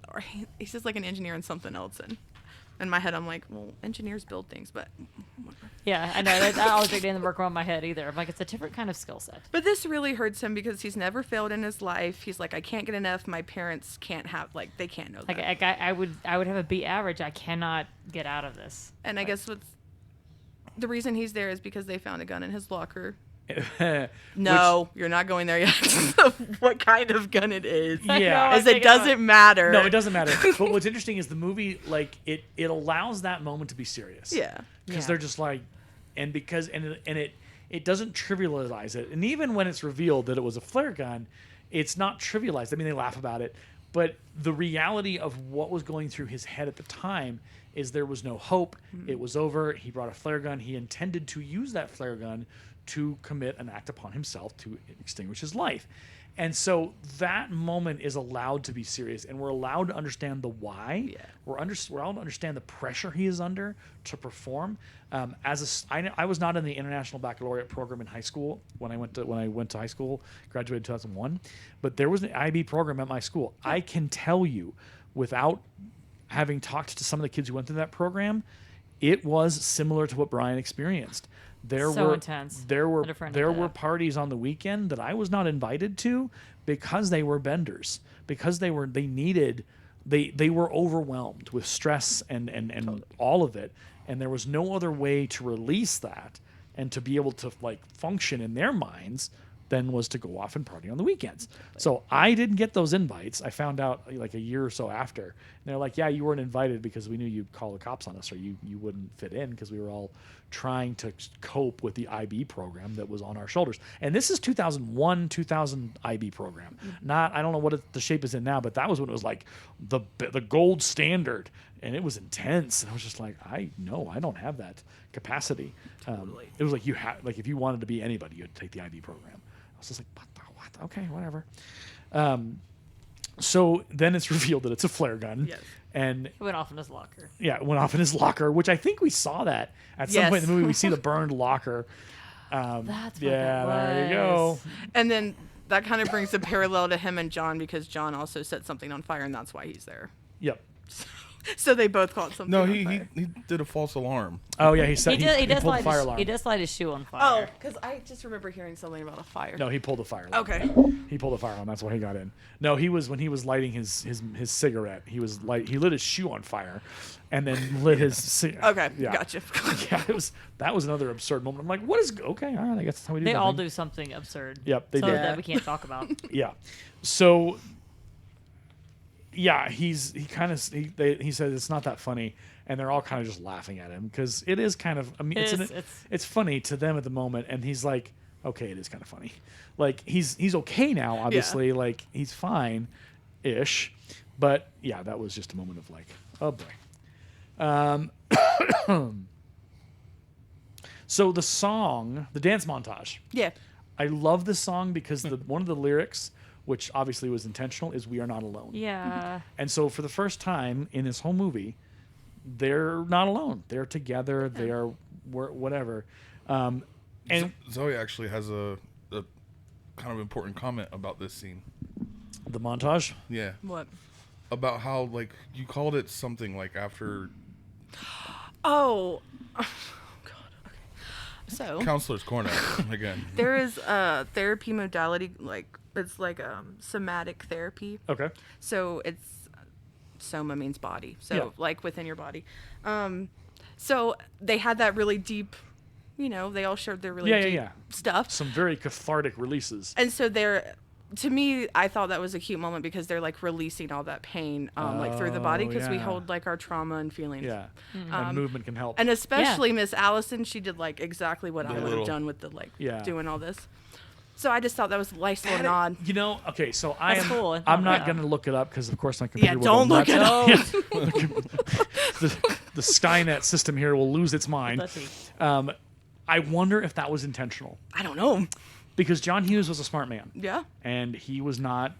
or he says like an engineer and something else, and in my head I'm like, well, engineers build things, but Yeah, I know. That always didn't work around my head either. I'm like, it's a different kind of skill set. But this really hurts him because he's never failed in his life. He's like, I can't get enough. My parents can't have, like, they can't know that. Like I would have a B average. I cannot get out of this. And I guess the reason he's there is because they found a gun in his locker. Which- No, you're not going there yet. What kind of gun it is? Yeah. I As think it doesn't matter. No, it doesn't matter. But what's interesting is the movie, like, it allows that moment to be serious. Yeah. Because Yeah. they're just like, and it doesn't trivialize it. And even when it's revealed that it was a flare gun, it's not trivialized. I mean, they laugh about it, but the reality of what was going through his head at the time is there was no hope. It was over. He brought a flare gun. He intended to use that flare gun to commit an act upon himself to extinguish his life. And so that moment is allowed to be serious, and we're allowed to understand the why. Yeah. We're allowed to understand the pressure he is under to perform. I was not in the International Baccalaureate program in high school when I went to high school, graduated in 2001, but there was an IB program at my school. I can tell you, without having talked to some of the kids who went through that program, it was similar to what Brian experienced. There So were intense. there I had a friend there like were that. parties on the weekend that I was not invited to because they were benders, because they were overwhelmed with stress and all of it, and there was no other way to release that and to be able to like function in their minds than was to go off and party on the weekends. So I didn't get those invites. I found out like a year or so after. And they're like, yeah, you weren't invited because we knew you'd call the cops on us, or you wouldn't fit in, because we were all trying to cope with the IB program that was on our shoulders. And this is 2001, 2000 IB program. Not, I don't know what the shape is in now, but that was when it was like the gold standard, and it was intense. And I was just like, I don't have that capacity. Totally. It was like if you wanted to be anybody, you had to take the IB program. I was just like, what? Okay, whatever. So then it's revealed that it's a flare gun. Yes. And He went off in his locker. yeah, it went off in his locker, which I think we saw that at some point in the movie. We see the burned locker. That's what Yeah, that there you go. was. And then that kind of brings a parallel to him and John, because John also set something on fire, and that's why he's there. Yep. So they both caught something No, on he fire. did a false alarm. Oh yeah, he said He he does pulled the light fire his, alarm. he does light his shoe on Oh, fire. because I just remember hearing something about a fire. No, he pulled the fire alarm. Okay. He pulled the fire alarm. That's why he got in. No, when he was lighting his cigarette, he lit his shoe on fire, and then lit his. Okay, Yeah. gotcha. Yeah, that was another absurd moment. I'm like, what is okay? All right, I guess that's how we do. They all nothing. do something absurd. Yep, they so do. that we can't talk about. Yeah. So yeah, he says it's not that funny, and they're all kind of just laughing at him because it is kind of. I mean, it's funny to them at the moment, and he's like, okay, it is kind of funny. Like he's okay now, obviously. Yeah. Like he's fine, ish. But yeah, that was just a moment of like, oh boy. So the song, the dance montage. Yeah. I love this song because one of the lyrics, which obviously was intentional, is "We are not alone." Yeah. And so for the first time in this whole movie, they're not alone. They're together. They are whatever. And Zoe actually has a kind of important comment about this scene. the montage. Yeah. What? About how, like, you called it something like after Oh. God. Okay. So Counselor's Corner again. there is a therapy modality, like it's like somatic therapy. Okay. So it's soma means body. So Yeah. like within your body. So they had that really deep, they all shared their really deep stuff. Some very cathartic releases. And so to me, I thought that was a cute moment because they're like releasing all that pain, like through the body, because we yeah. hold like our trauma and feelings. Yeah. And movement can help. And especially Miss Allison, she did like exactly what I would little- have done with the Yeah. doing all this. So I just thought that was a nice little nod. Okay, so That's cool. I'm not Yeah. going to look it up because, of course, my computer will don't go look nuts. it up. The Skynet system here will lose its mind. Let's see. I wonder if that was intentional I don't know. because John Hughes was a smart man. Yeah. And he was not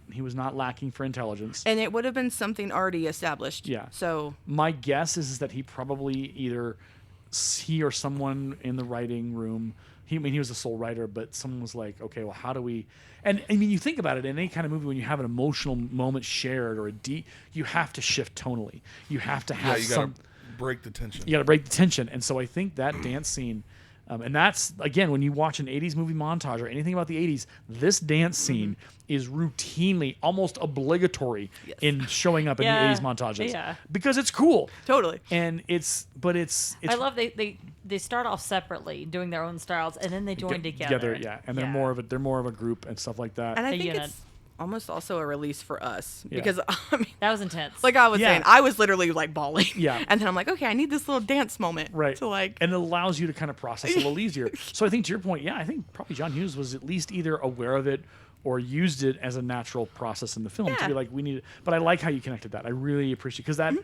lacking for intelligence. And it would have been something already established. Yeah. So My guess is that he probably either he or someone in the writing room. He was the sole writer, but someone was like, okay, well, how do we? And I mean, you think about it in any kind of movie when you have an emotional moment shared or you have to shift tonally. You have to have you some. gotta break the tension. You got to break the tension, and so I think that dance scene. And that's, again, when you watch an 80s movie montage or anything about the 80s, this dance scene is routinely, almost obligatory in showing up in the 80s montages. Yeah. Because it's cool. totally. And it's I love they start off separately doing their own styles and then they join together. Yeah. And they're more of a group and stuff like that. And I A think unit. it's almost also a release for us Yeah. because I mean, That was intense. like I was Yeah. saying, I was literally like bawling. Yeah. And then I'm like, okay, I need this little dance moment. Right. To like. And it allows you to kind of process a little easier. So I think to your point, I think probably John Hughes was at least either aware of it or used it as a natural process in the film to Yeah. be like, we need it. But I like how you connected that. I really appreciate because that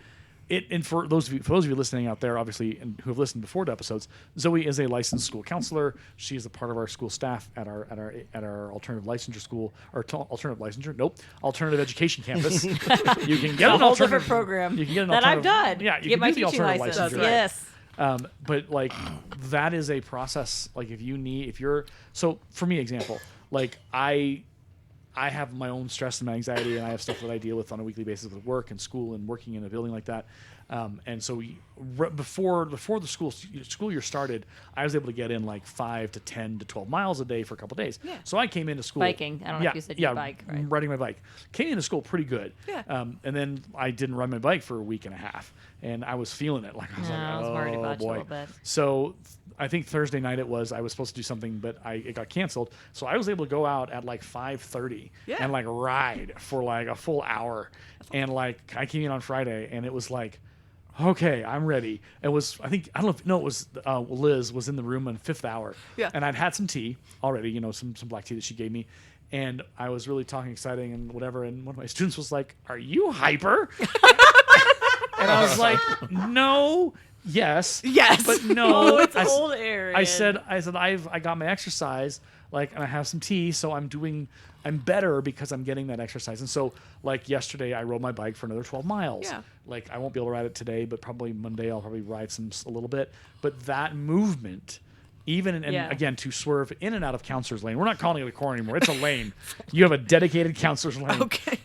and for those of you listening out there, obviously, and who have listened before to episodes, Zoe is a licensed school counselor. She is a part of our school staff at our alternative licensure school or alternative education campus. You can get a an whole alternative different program You can get an that I've alternative- done. Yeah, you Get can my do the teaching alternative license. licensure. Yes. But like that is a process. Like so for me, example, like I have my own stress and my anxiety, and I have stuff that I deal with on a weekly basis with work and school and working in a building like that. And so before the school year started, I was able to get in like 5 to 10 to 12 miles a day for a couple of days. Yeah. So I came into school Biking. I don't know if you said you bike, right? riding my bike. Came into school pretty good. Yeah. And then I didn't ride my bike for a week and a half, and I was feeling it. Like I was I was worried oh about you a boy. little bit. So I think Thursday night I was supposed to do something, but it got canceled. So I was able to go out at like 5:30 Yeah. and like ride for like a full hour, and like I came in on Friday, and it was like, okay, I'm ready. It was Liz was in the room on 5th hour, and I'd had some tea already, some black tea that she gave me. And I was really talking exciting and whatever. And one of my students was like, "Are you hyper?" And I was like, "No, yes, but no." Oh, it's I s- old Aaron. I said I got my exercise, like, and I have some tea, so I'm better because I'm getting that exercise. And so, like yesterday, I rode my bike for another 12 miles. Yeah. Like I won't be able to ride it today, but probably Monday I'll probably ride a little bit. But that movement. Even again, to swerve in and out of counselor's lane. We're not calling it a corner anymore. It's a lane. You have a dedicated counselor's lane. Okay.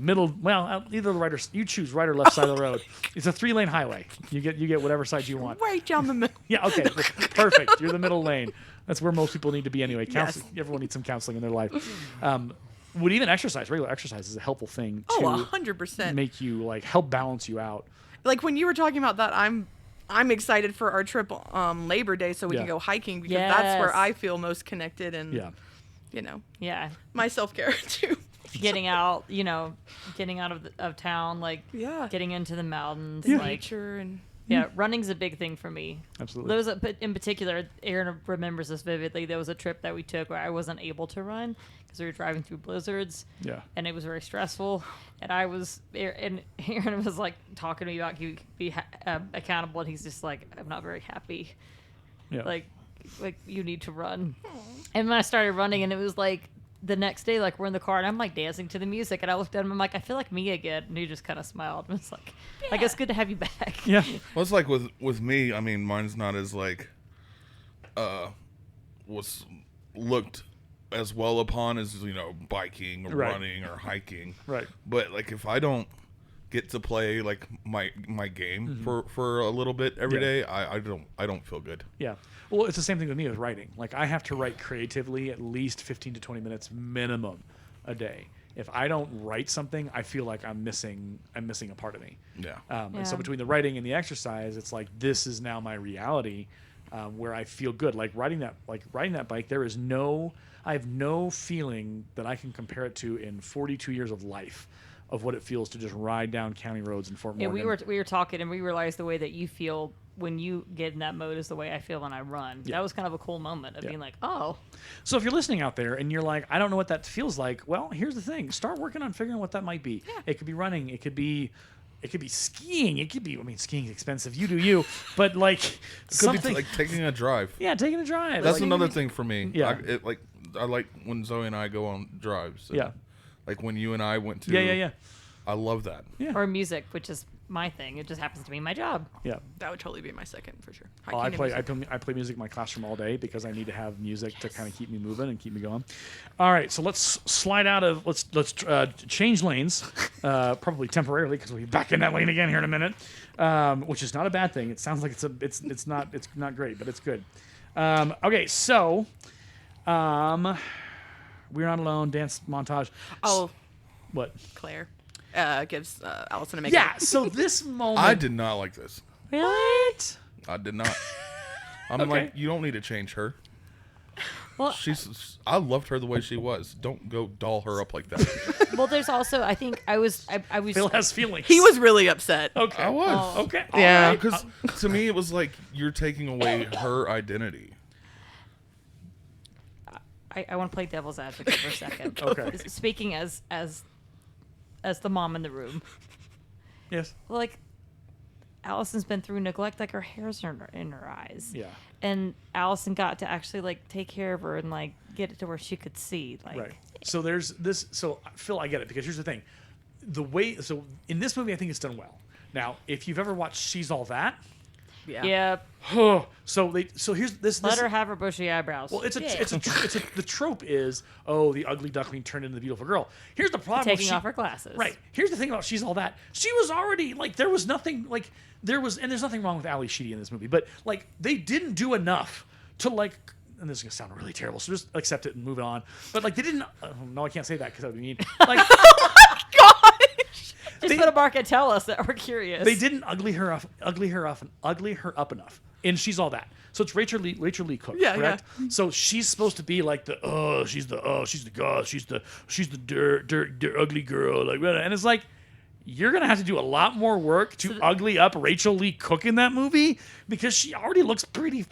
Either the right you choose right or left side of the road. It's a 3-lane highway. You get whatever side you want. Right down the middle. Yeah, okay, perfect. You're the middle lane. That's where most people need to be anyway. Yes. Everyone needs some counseling in their life. Would even regular exercise is a helpful thing to 100%. make you help balance you out. Like when you were talking about that, I'm excited for our trip Labor Day so we can go hiking because that's where Yes. I feel most connected and Yeah. my self-care too. Getting out, getting out of town, getting into the mountains, Nature and running's a big thing for me. Absolutely. But in particular, Aaron remembers this vividly. There was a trip that we took where I wasn't able to run because we were driving through blizzards. Yeah. And it was very stressful. And Aaron was talking to me about he would be accountable, and he's just like, I'm not very happy. Yeah. Like you need to run. And when I started running, and it was like the next day, like we're in the car and I'm like dancing to the music, and I looked at him, I'm like, I feel like me again, and he just kind of smiled. And it's like, I guess good to have you back. Yeah. Well, it's like with me. I mean, mine's not as like was looked as well upon as biking or Right. running or hiking. Right. But like if I don't get to play like my game for a little bit every day, I don't feel good. Yeah. Well, it's the same thing with me with writing. Like I have to write creatively at least 15 to 20 minutes minimum a day. If I don't write something, I feel like I'm missing a part of me. Yeah. And so between the writing and the exercise, it's like this is now my reality, where I feel good. Like riding that bike, I have no feeling that I can compare it to in 42 years of life of what it feels to just ride down county roads in Fort Morgan. Yeah, we were talking, and we realized the way that you feel when you get in that mode is the way I feel when I run. Yeah. That was kind of a cool moment of being like, oh. So if you're listening out there and you're like, I don't know what that feels like, well, here's the thing. Start working on figuring out what that might be. Yeah. It could be running. It could be skiing. It could be, skiing's expensive. You do you. But like It could something. be like taking a drive. Yeah, taking a drive. That's Like, another thing for me. Yeah. I like when Zoe and I go on drives. And Yeah. Like when you and I went to. Yeah. I love that. Yeah. Or music, which is my thing. It just happens to be my job. Yeah. That would totally be my second for sure. Oh, I Hiking and play music. I play music in my classroom all day because I need to have music to kind of keep me moving and keep me going. All right, so let's slide out of let's change lanes, probably temporarily because we'll be back in that lane again here in a minute, which is not a bad thing. It sounds like it's not great, but it's good. Okay, so we're not alone. Dance montage. Oh, What? Claire gives Allison a makeup. Yeah. So this moment. I did not like this. What? I did not. I'm Okay. like, you don't need to change her. Well, I loved her the way she was. Don't go doll her up like that. well, there's also, I think I was Phil has feelings. He was really upset. Okay. I was. Okay. Yeah. All right. Because to me, it was like you're taking away her identity. I want to play devil's advocate for a second. Okay. Speaking as the mom in the room, Yes. like Allison's been through neglect, like her hair's in her eyes. Yeah. And Allison got to actually like take care of her and like get it to where she could see. Like, Right. So there's this. So Phil, I get it because here's the thing. So in this movie, I think it's done well. Now, if you've ever watched She's All That, Yeah. so here's this. Let her have her bushy eyebrows. Well, the trope is, oh, the ugly duckling turned into the beautiful girl. Here's the problem. taking off her glasses. Right. Here's the thing about She's All That. She was already like there was nothing like and there's nothing wrong with Ali Sheedy in this movie, but like they didn't do enough to like. And this is gonna sound really terrible, so just accept it and move on. But like they didn't. No, I can't say that because that would be mean. Like Just put a mark and tell us that we're curious. they didn't ugly her up enough. And She's All That. So it's Rachel Lee Cook, Yeah, correct? So she's supposed to be like she's the goth, she's the dirt ugly girl, like, and it's like you're gonna have to do a lot more work to ugly up Rachel Lee Cook in that movie because she already looks pretty.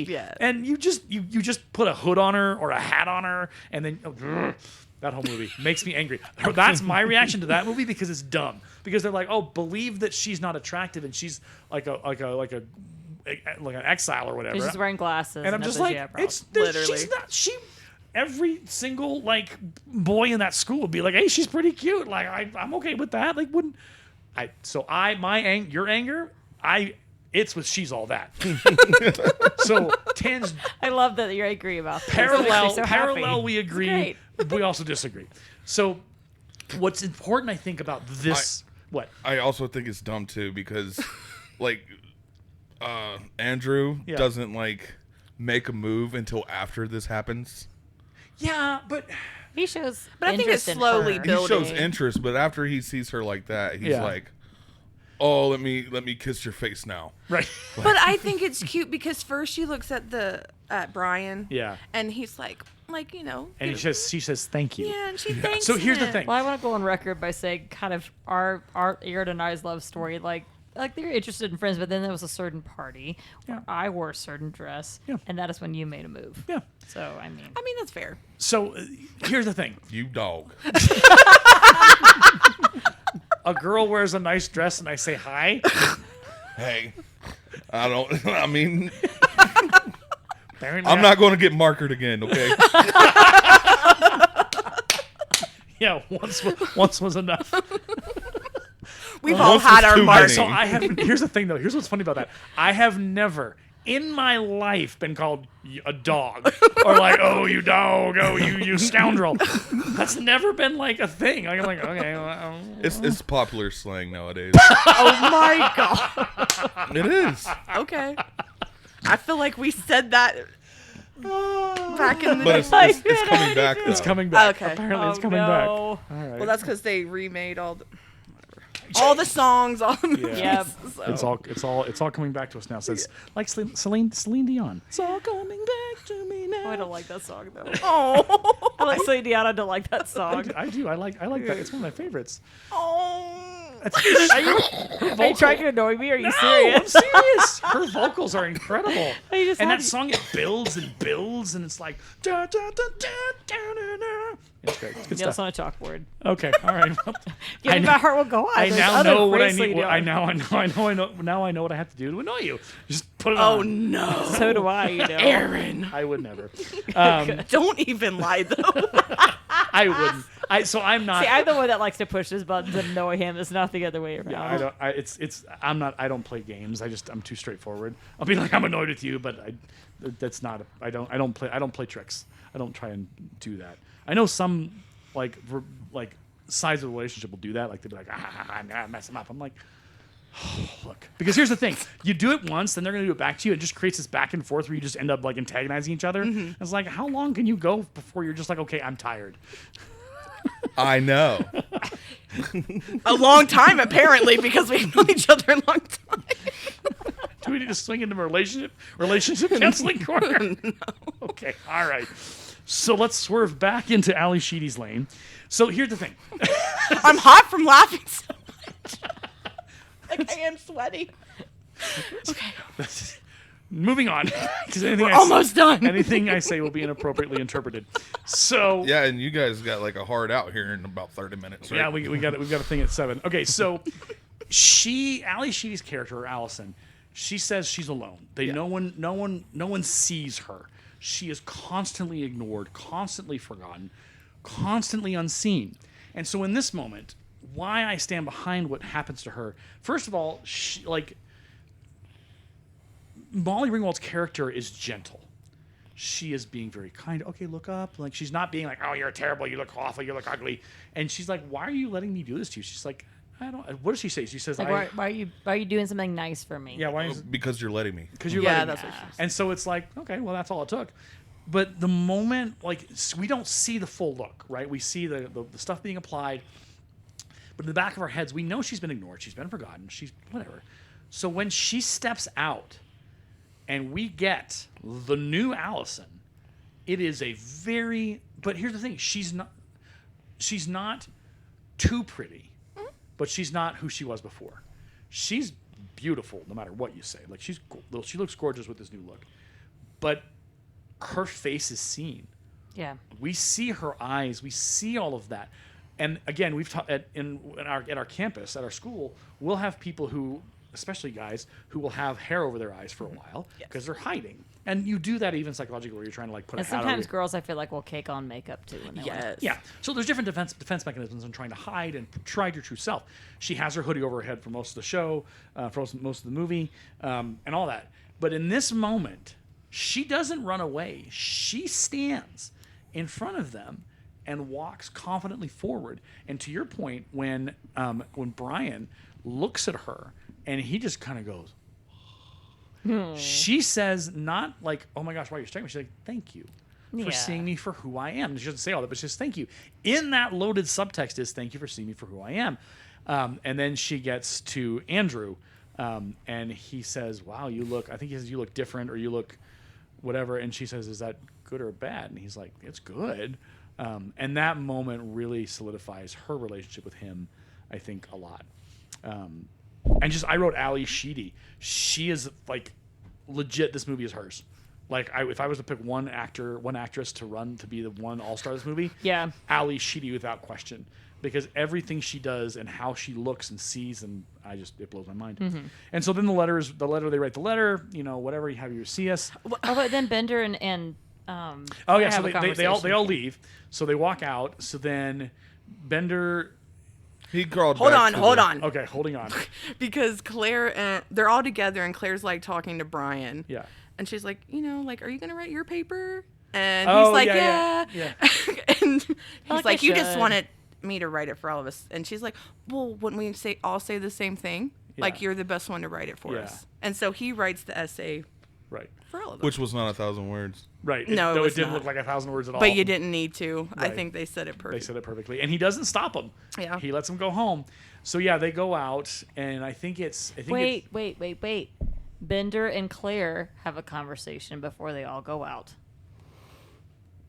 Yeah. And you just put a hood on her or a hat on her, and then that whole movie makes me angry. That's my reaction to that movie because it's dumb. Because they're like, oh, believe that she's not attractive and she's like an exile or whatever. She's wearing glasses. And I'm no just bushy like, eyebrows. Literally. she's not. Every single like boy in that school would be like, hey, she's pretty cute. Like I'm okay with that. Like wouldn't I? So your anger, it's with She's All That. So Tan's I love that you agree about that. It makes me parallel. so happy. We It's agree. great. We also disagree. So what's important, I think, about this? What? I also think it's dumb too because, like, Andrew Yeah. doesn't like make a move until after this happens. Yeah, but He shows, But I think it's interest in slowly her. building. He shows interest, but after he sees her like that, he's Yeah. like, "Oh, let me kiss your face now." right. But I think it's cute because first she looks at Brian. Yeah. And he's like you know. And she says thank you. Yeah, and she thanks So here's the him. thing. Well, I want to go on record by saying kind of our Aaron and I's love story, like they're interested in friends, but then there was a certain party where I wore a certain dress, Yeah. and that is when you made a move. Yeah. So I mean, that's fair. So here's the thing. You dog. A girl wears a nice dress and I say hi. Hey, I don't. I mean, Apparently I'm not going to get markered again. Okay. Yeah, once was enough. We've all Once had was our too marks. So many. I have. Here's the thing, though. Here's what's funny about that. I have never in my life been called a dog or like, oh, you dog, oh, you scoundrel. That's never been like a thing. Like, I'm like, okay. Well, It's popular slang nowadays. Oh my god. It is. Okay. I feel like we said that back in the But day. it's coming back. it's though. coming back. Okay. Apparently, it's Oh, coming no. back. All right. Well, that's because they remade all the songs, all the movies. Yeah. Yep. So. It's all coming back to us now. So it's like Celine Dion. It's all coming back to me now. Oh, I don't like that song though. Oh. I like Celine Dion. I don't like that song. I do. I like that. It's one of my favorites. Oh. Are you trying to annoy me? Are you No, serious? I'm serious. Her vocals are incredible. You just And had- that song, it builds and builds, and it's like da da da da da da da. It's great. It's good Nails stuff. on a chalkboard. Okay, all right. Well, Give me my heart will go on. I There's now other know what I great need. Celine I Dion. know. Now I know what I have to do to annoy you. Just put it Oh on. no. So do I. You know. Aaron. I would never. Don't even lie though. I wouldn't. I'm not. See, I'm the one that likes to push his buttons and annoy him. It's not the other way around. I don't. I'm not. I don't play games. I'm too straightforward. I'll be like, I'm annoyed with you, but that's not. I don't play tricks. I don't try and do that. I know some like sides of the relationship will do that. Like they'll be like, I'm gonna mess him up. I'm like, oh, look, because here's the thing: you do it once, then they're gonna do it back to you. It just creates this back and forth where you just end up like antagonizing each other. It's like, how long can you go before you're just like, okay, I'm tired. I know. A long time apparently because we've known each other a long time. Do we need to swing into a relationship counseling corner? No. Okay, all right. So let's swerve back into Ali Sheedy's lane. So here's the thing. I'm hot from laughing so much. Like I am sweaty. Moving on. 'Cause We're almost done. Anything I say will be inappropriately interpreted. So Yeah, and you guys got like a hard out here in about 30 minutes, right? yeah, we've got a thing at 7. Okay, so Ali Sheedy's character, Allison, she says she's alone. No one sees her. She is constantly ignored, constantly forgotten, constantly unseen. And so in this moment, why I stand behind what happens to her, first of all, Molly Ringwald's character is gentle. She is being very kind. Okay, look up. Like, she's not being like, oh, you're terrible, you look awful, you look ugly. And she's like, why are you letting me do this to you? She's like, I don't. What does she say? She says, Like, why are you doing something nice for me? yeah, why is Because you're letting me. because you're Yeah, letting that's me. what she said. And so it's like, okay, well, that's all it took. But the moment, like, we don't see the full look, right? We see the stuff being applied. But in the back of our heads, we know she's been ignored. She's been forgotten. She's whatever. So when she steps out and we get the new Allison, it is a very, but here's the thing. She's not too pretty, but she's not who she was before. She's beautiful no matter what you say. Like she looks gorgeous with this new look. But her face is seen. Yeah. We see her eyes. We see all of that. And again, we've taught at our campus, at our school, we'll have people who, especially guys, who will have hair over their eyes for a while because they're hiding. And you do that even psychologically, where you're trying to like put And a hat over. sometimes girls, I feel like, will cake on makeup too. When they want Yes. Yeah. So there's different defense mechanisms in trying to hide and try your true self. She has her hoodie over her head for most of the show, for most of the movie, and all that. But in this moment, she doesn't run away. She stands in front of them and walks confidently forward. And to your point, when Brian looks at her and he just kind of goes, she says not like, oh my gosh, why are you staring at me? She's like, thank you for Yeah. seeing me for who I am. She doesn't say all that, but she says thank you. In that loaded subtext is thank you for seeing me for who I am. And then she gets to Andrew and he says, wow, I think he says, you look different or you look whatever. And she says, is that good or bad? And he's like, it's good. And that moment really solidifies her relationship with him, I think, a lot. And just, I wrote Ali Sheedy. She is like legit. This movie is hers. Like, if I was to pick one actress to be the one all-star of this movie, Yeah. Ali Sheedy without question, because everything she does and how she looks and sees, and it blows my mind. And so then they write the letter, whatever, you have you see us. Oh, but then Bender and Oh yeah, so have a they all conversation. leave. So they walk out. So then Bender. He crawled. Hold back on, to hold the- on. Okay, holding on. Because Claire and they're all together, and Claire's like talking to Brian. Yeah. And she's like, like, are you gonna write your paper? And Oh, he's like, yeah. and he's like like, I you just should." wanted me to write it for all of us. And she's like, well, wouldn't we all say the same thing? Like, Yeah. you're the best one to write it for Yeah. us. And so he writes the essay Right. for all of them. Which was not 1,000 words. Right. No, it though was it didn't not. look like 1,000 words at all. But you didn't need to. I Right. think they said it They perfect. said it perfectly, and he doesn't stop them. Yeah. He lets them go home. So yeah, they go out, and I think it's. Wait. Bender and Claire have a conversation before they all go out.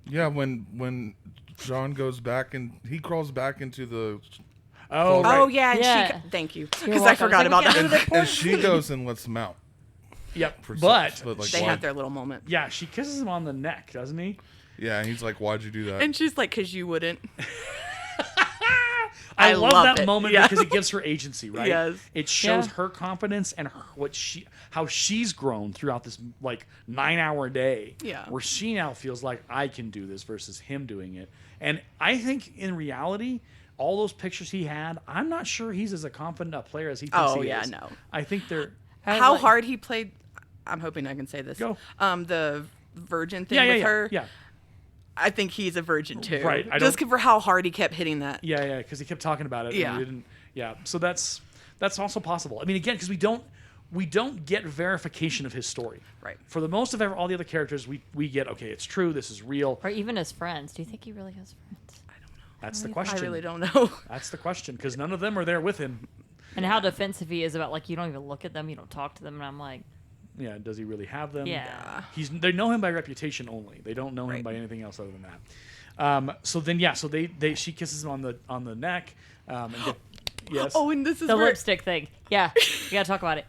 Yeah, when John goes back and he crawls back into the Oh, Right. Oh, yeah. And Yeah. thank you. You're Because I welcome. forgot It's like, about we can't that. do and she goes and lets him out. Yep. For But like, They why- have their little moment. yeah, she kisses him on the neck, doesn't he? Yeah, and he's like, "Why'd you do that?" And she's like, because you wouldn't. I I love love that it. moment Yeah. because it gives her agency, right? Yes. It shows Yeah. her confidence and how she's grown throughout this like 9-hour day. Yeah. Where she now feels like I can do this versus him doing it. And I think in reality, all those pictures he had, I'm not sure he's as a confident a player as he thinks Oh, he yeah, is. no. I think they're How hard he played. I'm hoping I can say this. Go. The virgin thing yeah, with her. Yeah. I think he's a virgin too. Right, I Just don't- for how hard he kept hitting that. Yeah, because he kept talking about it. Yeah. And he didn't, yeah. So that's also possible. I mean, again, because we don't get verification of his story. Right. For the most of all the other characters, we get okay, it's true, this is real. Or even his friends. Do you think he really has friends? That's the question. I really don't know. That's the question because none of them are there with him. And how defensive he is about, like, you don't even look at them, you don't talk to them. And I'm like, Yeah, does he really have them? Yeah. They know him by reputation only. They don't know him Right. by anything else other than that. So then, so she kisses him on the neck. Yes. Oh, and this is the where. lipstick thing. Yeah. You got to talk about it.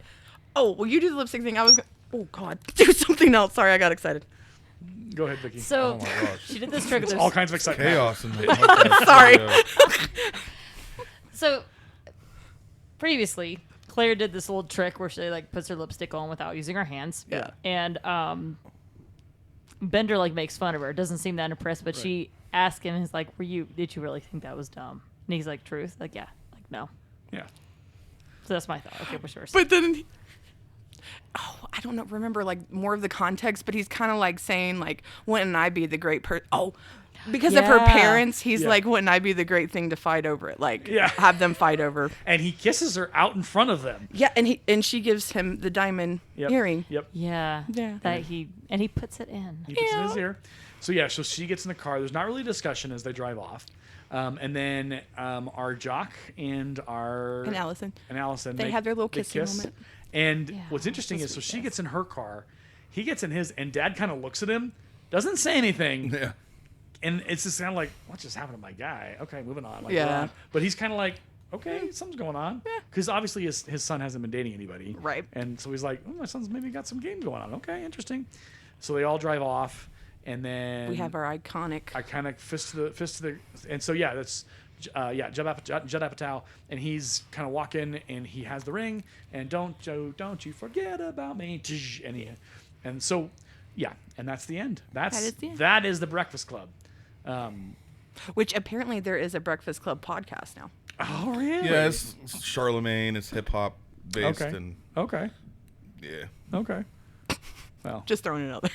Oh, well, you do the lipstick thing. I was. Oh God, do something else. Sorry, I got excited. Go ahead, Vicky. So Oh my gosh. she did this trick. There's- All kinds of excitement. Chaos in the podcast Sorry. studio. So previously, Claire did this little trick where she like puts her lipstick on without using her hands. Yeah. And Bender like makes fun of her. Doesn't seem that impressed, but she asks him, "He's like, did you really think that was dumb?" And he's like, "Truth?" Like, yeah. Like, no. Yeah. So that's my thought. Okay, what's yours? But then. I don't know. Remember like more of the context, but he's kind of like saying like, "Wouldn't I be the great person?" Oh. Because of her Yeah. parents, he's Yeah. like, "Wouldn't I be the great thing to fight over it?" Like, Yeah. have them fight over. And he kisses her out in front of them. Yeah, and she gives him the diamond Yep. earring. Yep. Yeah. Yeah. That he puts it in. He puts it in his ear. So she gets in the car. There's not really a discussion as they drive off. And then our Jock and Allison. they have their little they kissing kiss. moment. And Yeah, what's interesting is sweet she kiss. gets in her car, he gets in his, and Dad kind of looks at him, doesn't say anything, Yeah. and it's just kind of like, what just happened to my guy? Okay, moving on. Like, Yeah. we're on. But he's kind of like, okay, something's going on, because obviously his son hasn't been dating anybody, Right. And so he's like, oh, my son's maybe got some game going on. Okay, interesting. So they all drive off, and then We have our iconic. I kind of fist to the, and so yeah, that's Judd Apatow, and he's kind of walking, and he has the ring, and don't you forget about me, and so yeah, and that's the end. That is the end. That is the Breakfast Club. Which apparently there is a Breakfast Club podcast now. Oh really? Yeah, it's Charlemagne. It's hip hop based, Okay. and Okay. yeah, Okay. Well, Just throwing it out there.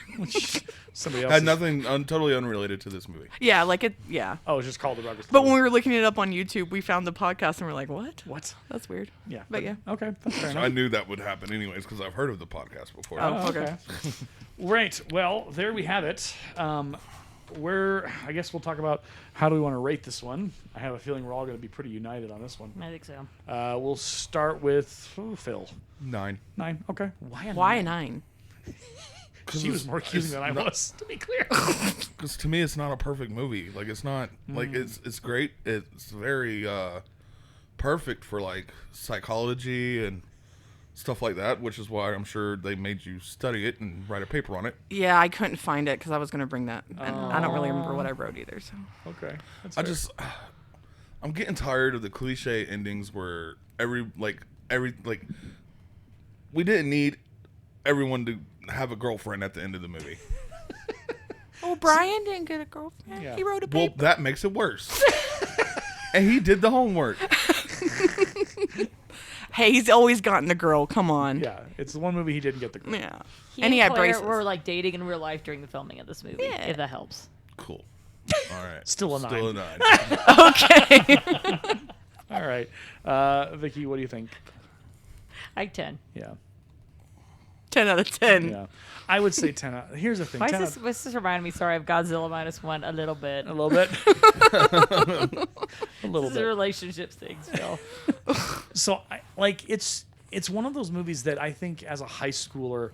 somebody else had nothing, totally unrelated to this movie. Yeah, like it. Yeah. Oh, it's just called the Breakfast But Club. when we were looking it up on YouTube, we found the podcast and we're like, what? What? That's weird. Yeah. But yeah. Okay. That's fair So enough. I knew that would happen anyways because I've heard of the podcast before. Oh, okay. Right. Well, there we have it. I guess we'll talk about how do we want to rate this one. I have a feeling we're all going to be pretty united on this one. I think so. We'll start with Phil. 9. 9. Okay. Why a Why a 9? 9? She was more accusing than I was, to be clear. Because to me, it's not a perfect movie. Like it's not like it's great. It's very perfect for like psychology and stuff like that, which is why I'm sure they made you study it and write a paper on it. Yeah, I couldn't find it because I was going to bring that. And I don't really remember what I wrote either. So Okay. That's I fair. just I'm getting tired of the cliche endings where every we didn't need everyone to have a girlfriend at the end of the movie. Oh, Brian didn't get a girlfriend. Yeah. He wrote a Well, paper. that makes it worse. And he did the homework. Hey, he's always gotten the girl. Come on. Yeah, it's the one movie he didn't get the girl. Yeah. He And he had Claire braces. were like dating in real life during the filming of this movie. Yeah. If that helps. Cool. All right. Still a Still a 9. 9. Okay. All right. Vicki, what do you think? Like 10. Yeah. 10 out of 10. Yeah. I would say 10 out. Here's the thing. Why 10 is this reminding me, sorry, of Godzilla -1 a little bit. A little bit. A little This is a bit. relationship thing still. So, it's one of those movies that I think as a high schooler,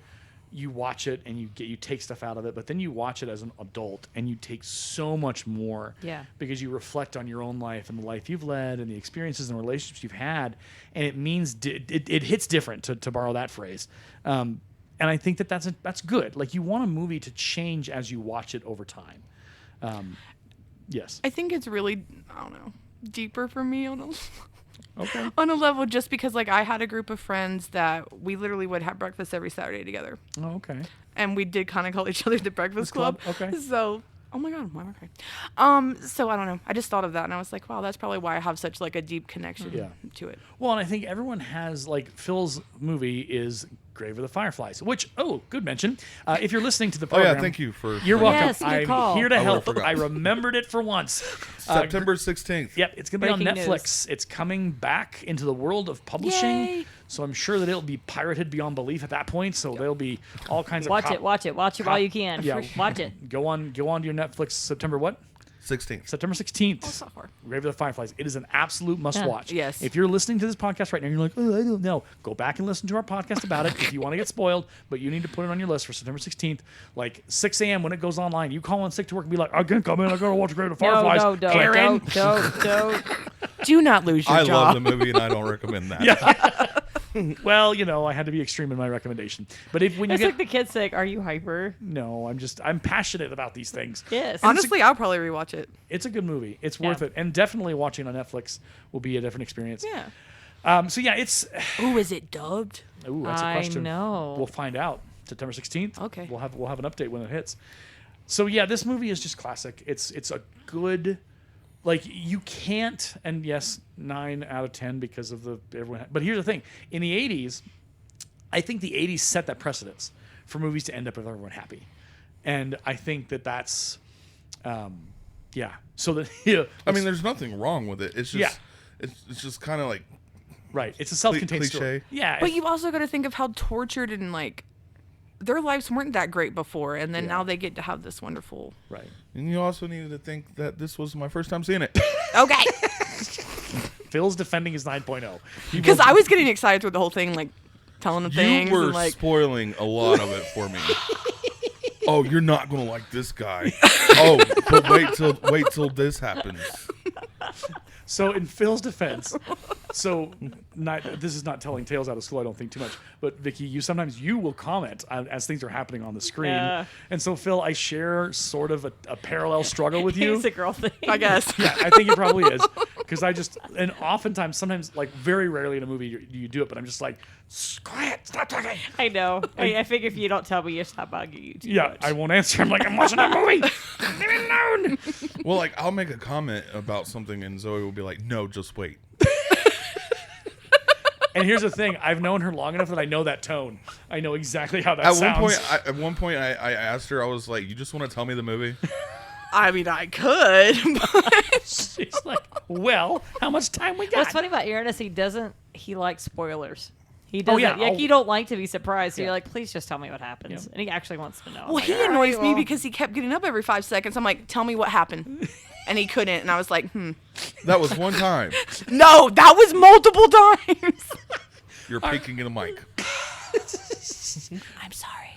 you watch it and you take stuff out of it, but then you watch it as an adult and you take so much more. Yeah. Because you reflect on your own life and the life you've led and the experiences and relationships you've had, and it means it hits different, to borrow that phrase. And I think that's good. Like, you want a movie to change as you watch it over time. Yes. I think it's really, I don't know, deeper for me on a Okay. on a level, just because like I had a group of friends that we literally would have breakfast every Saturday together, Oh, okay. and we did kind of call each other the Breakfast Club? Club. Okay. So, oh my God, why am I crying? So I don't know. I just thought of that, and I was like, wow, that's probably why I have such like a deep connection Yeah. to it. Well, and I think everyone has, like, Phil's movie is Grave of the Fireflies, which, good mention. If you're listening to the Oh, program. yeah. Thank you for. You're welcome. Yes, good I'm call. here to I help. would've forgot. I remembered it for once. September 16th. Yep, it's going to be on Breaking Netflix. It's coming back into the world of publishing. Yay. So I'm sure that it'll be pirated beyond belief at that point. So there'll be all kinds of Watch it while you can. Yeah. Watch it. Go on to your Netflix September what? 16th. September 16th. That's not far. Grave of the Fireflies. It is an absolute must-watch. Yes. If you're listening to this podcast right now and you're like, oh, I don't know, go back and listen to our podcast about it if you want to get spoiled, but you need to put it on your list for September 16th, like 6 a.m. when it goes online. You call in sick to work and be like, I can't come in. I got to watch Grave of the Fireflies. No, Karen. don't. Do not lose your I job. love the movie and I don't recommend that. Well, I had to be extreme in my recommendation. But when you It's get... like the kids saying, "Are you hyper?" No, I'm passionate about these things. Yes. Honestly, I'll probably rewatch it. It's a good movie. It's worth it. And definitely watching on Netflix will be a different experience. Yeah. So yeah, it's... Ooh, is it dubbed? Ooh, that's a I question. know. We'll find out September 16th. Okay. We'll have an update when it hits. So yeah, this movie is just classic. It's a good, like, you can't, and yes, 9 out of 10 because of everyone. But here's the thing: in the 80s, I think the 80s set that precedence for movies to end up with everyone happy, and I think that's, yeah. So that I mean, there's nothing wrong with it. It's just, Yeah. it's just kind of like right. It's a self-contained cliche. story. Yeah, But you also got to think of how tortured and like their lives weren't that great before, and then now they get to have this wonderful. right. And you also needed to think that this was my first time seeing it. Okay. Phil's defending his 9.0. Because I was getting excited through the whole thing, like telling them things. You were and, like, spoiling a lot of it for me. Oh, you're not gonna like this guy. Oh, but wait till this happens. So in Phil's defense, this is not telling tales out of school, I don't think too much. But Vicki, sometimes you will comment as things are happening on the screen, Yeah. and so Phil, I share sort of a parallel struggle with you. It's a girl thing. I guess. Yeah, I think it probably is, because and oftentimes, sometimes, like very rarely in a movie you do it, but I'm just like, quiet, stop talking. I know. I figure if you don't tell me, it's not bugging you too Yeah, much. I won't answer. I'm like, I'm watching that movie. Leave me alone. Well, like I'll make a comment about something, and Zoe will be like, "No, just wait." And here's the thing: I've known her long enough that I know that tone. I know exactly how that At sounds. one point, I asked her. I was like, "You just want to tell me the movie?" I mean, I could. But She's like, well, how much time we got? What's funny about Aaron is he likes spoilers. He doesn't. yeah, Like, I'll- you don't like to be surprised. So Yeah. you're like, please just tell me what happens. Yeah. And he actually wants to know. I'm well, like, he "All right, annoys me well." because he kept getting up every 5 seconds. I'm like, tell me what happened. And he couldn't. And I was like, That was one time. No, that was multiple times. You're peeking in the mic. I'm sorry.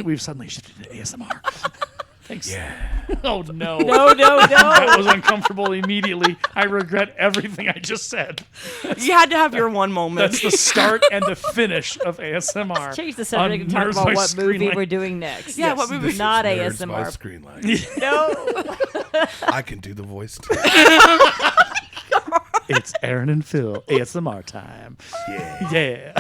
We've suddenly shifted to ASMR. Thanks. Yeah. Oh no. No. That was uncomfortable immediately. I regret everything I just said. You had to have your one moment. That's the start and the finish of ASMR. Change the subject and talk Nerds about by what movie Screenlight. we're doing next. Yeah, what movie? Not Nerds by ASMR. Screenlight. No. I can do the voice too. It's Aaron and Phil ASMR time. Yeah.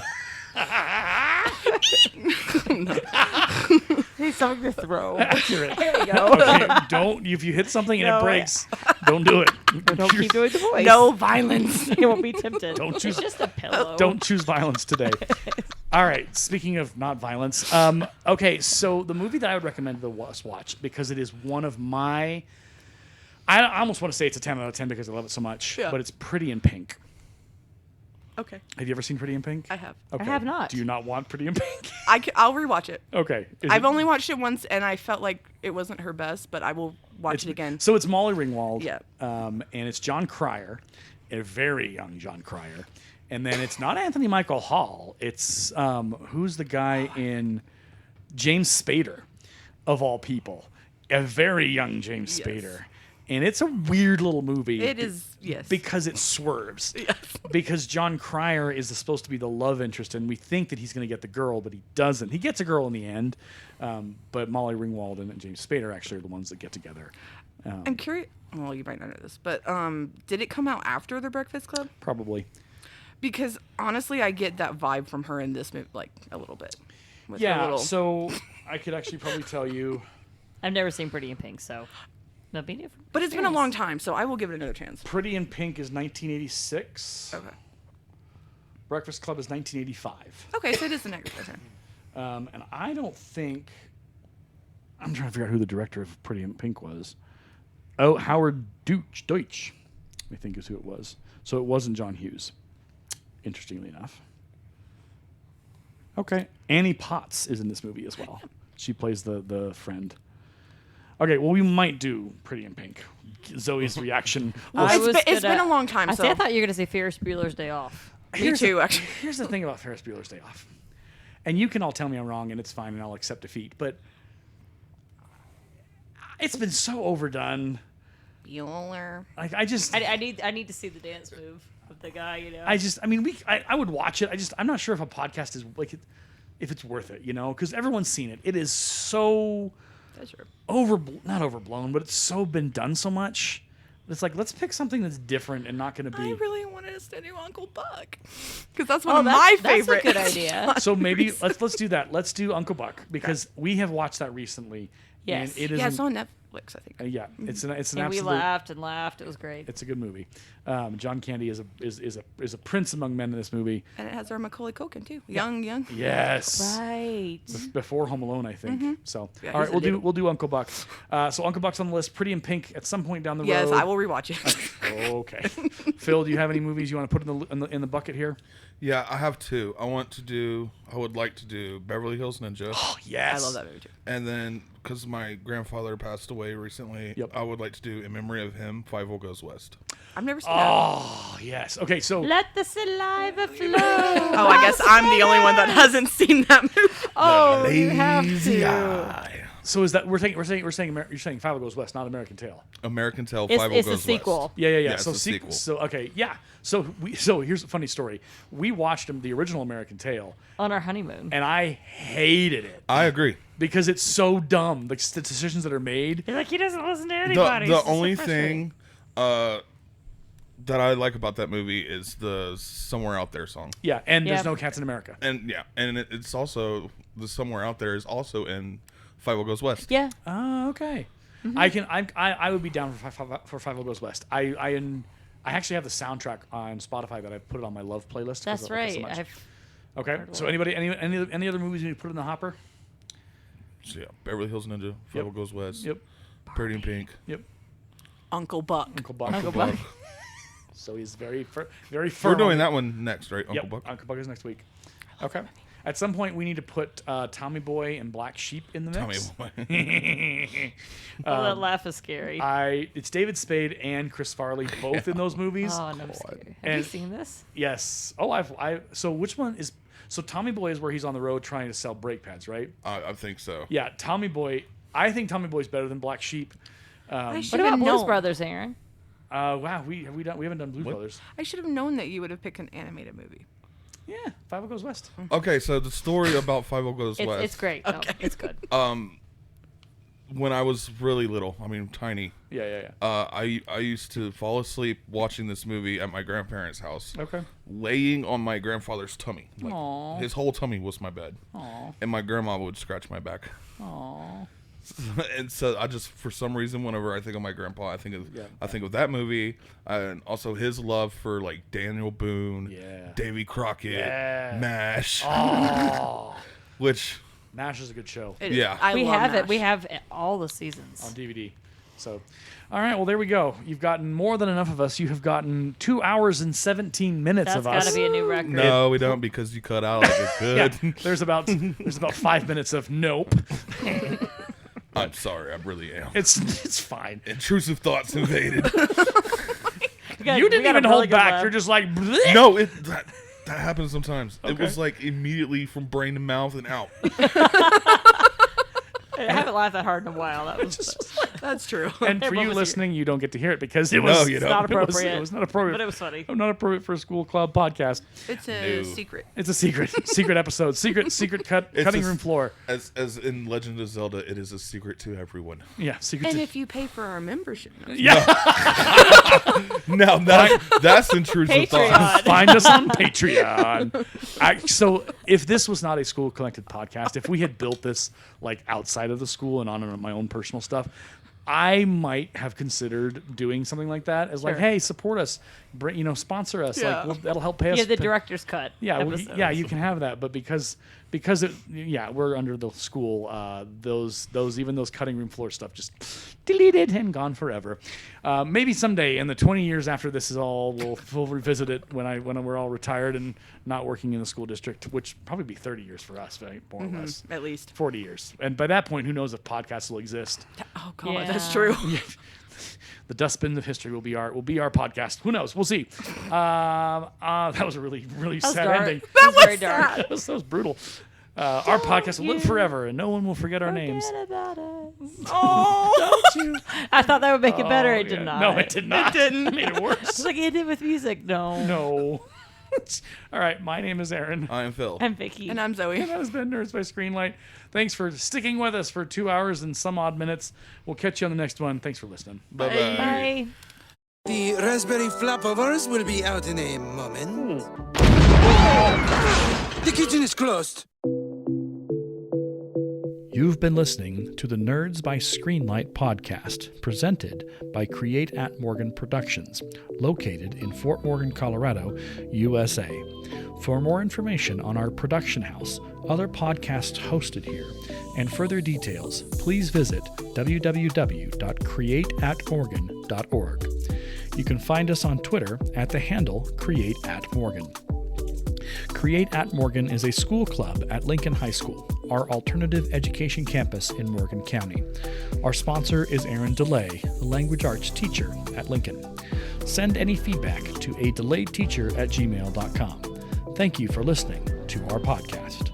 Need something to throw. Accurate. There you go. Okay, don't. If you hit something and No, it breaks, Don't do it. Don't keep doing the voice. No violence. You won't be tempted. Don't choose- It's just a pillow. Don't choose violence today. All right. Speaking of not violence, okay. So the movie that I would recommend to us watch, because it is one of my, I almost want to say it's a 10 out of 10 because I love it so much. Yeah. But it's Pretty in Pink. Okay, Have you ever seen Pretty in Pink? I have. Okay. have not. Do you not want Pretty in Pink? I'll rewatch it. Okay. Is I've it- only watched it once, and I felt like it wasn't her best, but I will watch it again. So it's Molly Ringwald. Yeah. And it's John Cryer, a very young John Cryer. And then it's not Anthony Michael Hall. It's who's the guy in James Spader, of all people, a very young James Yes. Spader. And it's a weird little movie. It is, yes. Because it swerves. Yes. Because John Cryer is supposed to be the love interest, and we think that he's going to get the girl, but he doesn't. He gets a girl in the end, but Molly Ringwald and James Spader actually are the ones that get together. I'm curious. Well, you might not know this, but did it come out after The Breakfast Club? Probably. Because honestly, I get that vibe from her in this movie, like a little bit. With her Yeah, little- so I could actually probably tell you. I've never seen Pretty in Pink, so that'd be different. But it's been a long time, so I will give it another chance. Pretty in Pink is 1986. Okay. Breakfast Club is 1985. Okay, so it is the next one. And I don't think. I'm trying to figure out who the director of Pretty in Pink was. Oh, Howard Deutsch, I think is who it was. So it wasn't John Hughes, interestingly enough. Okay. Annie Potts is in this movie as well. She plays the friend. Okay, well, we might do Pretty in Pink. Zoe's reaction. It's been a long time, I so. thought you were going to say Ferris Bueller's Day Off. Me too, actually. Here's the thing about Ferris Bueller's Day Off. And you can all tell me I'm wrong, and it's fine, and I'll accept defeat. But it's been so overdone. Bueller. Like I need to see the dance move of the guy, you know. I would watch it. I'm not sure if a podcast is like if it's worth it, you know, because everyone's seen it. It is so That's true. not overblown, but it's so been done so much. It's like, let's pick something that's different and not going to be. I really wanted us to do Uncle Buck. Because that's one of my favorite. That's a good idea. So maybe let's do that. Let's do Uncle Buck because we have watched that recently. Yes. And it is Yeah, it's on Netflix, I think. yeah, it's an and absolute. we laughed and laughed. It was great. It's a good movie. John Candy is a prince among men in this movie. And it has our Macaulay Culkin, too. Young. Yes. Right. Before Home Alone, I think. So, Yeah, all right, he's a we'll do Uncle Buck. So Uncle Buck's on the list. Pretty in Pink at some point down the Yes, road. I will rewatch it. Okay. Phil, do you have any movies you want to put in the bucket here? Yeah, I have two. I would like to do Beverly Hills Ninja. Oh, yes. I love that movie, too. And then, because my grandfather passed away recently, Yep. I would like to do, in memory of him, 50 Goes West. I've never seen that. Oh, yes. Okay, so Let the saliva flow. Oh, I guess I'm the only one that hasn't seen that movie. Oh, you have Lazy to. Eye. so is that you're saying Five Goes West, not American Tail? American Tale, It's 50 a Goes sequel. West. Yeah. Yeah, So it's a sequel. So okay, yeah. So here's a funny story. We watched the original American Tail, On our honeymoon. and I hated it I agree. because it's so dumb. Like the decisions that are made. He's like, he doesn't listen to anybody. The It's so only frustrating. thing that I like about that movie is the Somewhere Out There song. Yeah, and there's Yeah. no cats in America. And yeah, and it's also, the Somewhere Out There is also in 50 Goes West. Yeah. Oh, okay. Mm-hmm. I would be down for Five Goes West. I actually have the soundtrack on Spotify that I put it on my love playlist. 'cause That's I like it so right. much. Okay. So anybody any other movies you need to put in the hopper? So yeah, Beverly Hills Ninja, 50 Yep. Goes West, Yep. Pretty in Pink, Yep. Uncle Buck. Uncle Buck. Uncle Buck. So he's very firm. We're doing that one next, right? Yep. Uncle Buck. Uncle Buck is next week. Okay. At some point, we need to put Tommy Boy and Black Sheep in the Tommy mix. Boy. Oh, that laugh is scary. It's David Spade and Chris Farley both in those movies. Oh, no, I'm scary. Have you And- seen this? Yes. Oh, so which one is? So Tommy Boy is where he's on the road trying to sell brake pads, right? I think so. Yeah. Tommy Boy. I think Tommy Boy's better than Black Sheep. I What should about have Blues known. Brothers, Aaron? Wow. We haven't done Blues Brothers. I should have known that you would have picked an animated movie. Yeah. Five Goes West. Okay, so the story about 50 Goes West. It's great. No, it's good. When I was really little, I mean tiny, Yeah. I used to fall asleep watching this movie at my grandparents' house, Okay. laying on my grandfather's tummy. Aw. His whole tummy was my bed, Aw. and my grandma would scratch my back. Aw. And so I just, for some reason, whenever I think of my grandpa, I think of that movie, and also his love for like Daniel Boone, Davy Crockett, MASH, which MASH is a good show It is. Yeah. I We love have it. MASH. We have all the seasons. on DVD. So, all right, well, there we go. You've gotten more than enough of us. You have gotten 2 hours and 17 minutes That's of got us. to be a new record. no, we don't, because you cut out like a good. Yeah, there's about 5 minutes of nope. I'm sorry, I really am. It's fine. Intrusive thoughts invaded. You didn't even hold back. You're just like, bleh. No, that happens sometimes. It Okay. was like immediately from brain to mouth and out. I haven't laughed that hard in a while. That was That's true. And for Everyone you was listening, you don't get to hear it because it No, was you don't. not It was appropriate. not appropriate. but it was funny. Not appropriate for a school club podcast. It's a No. secret. It's a secret episode, secret cutting room floor. As in Legend of Zelda, it is a secret to everyone. Yeah, secret. And if you pay for our membership, yeah, Now that's intrusive thoughts. Patreon. find us on Patreon. So if this was not a school connected podcast, if we had built this like outside of the school and on my own personal stuff, I might have considered doing something like that as like, Sure. hey, support us, sponsor us. Yeah. Like, well, that'll help pay us. Yeah, the director's cut. Yeah, episodes. you can have that, but because we're under the school, those cutting room floor stuff just deleted and gone forever. Maybe someday in the 20 years after this is all, we'll revisit it when we're all retired and not working in the school district, which probably be 30 years for us, right? More or less. at least. 40 years, and by that point, who knows if podcasts will exist? Oh God, Yeah. that's true. The dustbin of history will be our podcast. Who knows? We'll see. That was a really That was sad dark. ending. That was very dark. That was brutal. Our podcast will live forever, and no one will forget our names. Forget about us. Oh, don't you? I thought that would make it better. Oh, It did yeah. not. No, it did not. It didn't. It made it It's worse. like it did with music. No. No. All right, my name is Aaron. I am Phil. I'm Vicki. And I'm Zoe. And that has been Nerds by Screenlight. Thanks for sticking with us for 2 hours and some odd minutes. We'll catch you on the next one. Thanks for listening. Bye-bye. Bye. The raspberry flap of ours will be out in a moment. The kitchen is closed. You've been listening to the Nerds by Screenlight podcast, presented by Create at Morgan Productions, located in Fort Morgan, Colorado, USA. For more information on our production house, other podcasts hosted here, and further details, please visit www.createatmorgan.org. You can find us on Twitter at the handle CreateAtMorgan. Create at Morgan is a school club at Lincoln High School, our alternative education campus in Morgan County. Our sponsor is Aaron DeLay, a language arts teacher at Lincoln. Send any feedback to adelayedteacher@gmail.com. Thank you for listening to our podcast.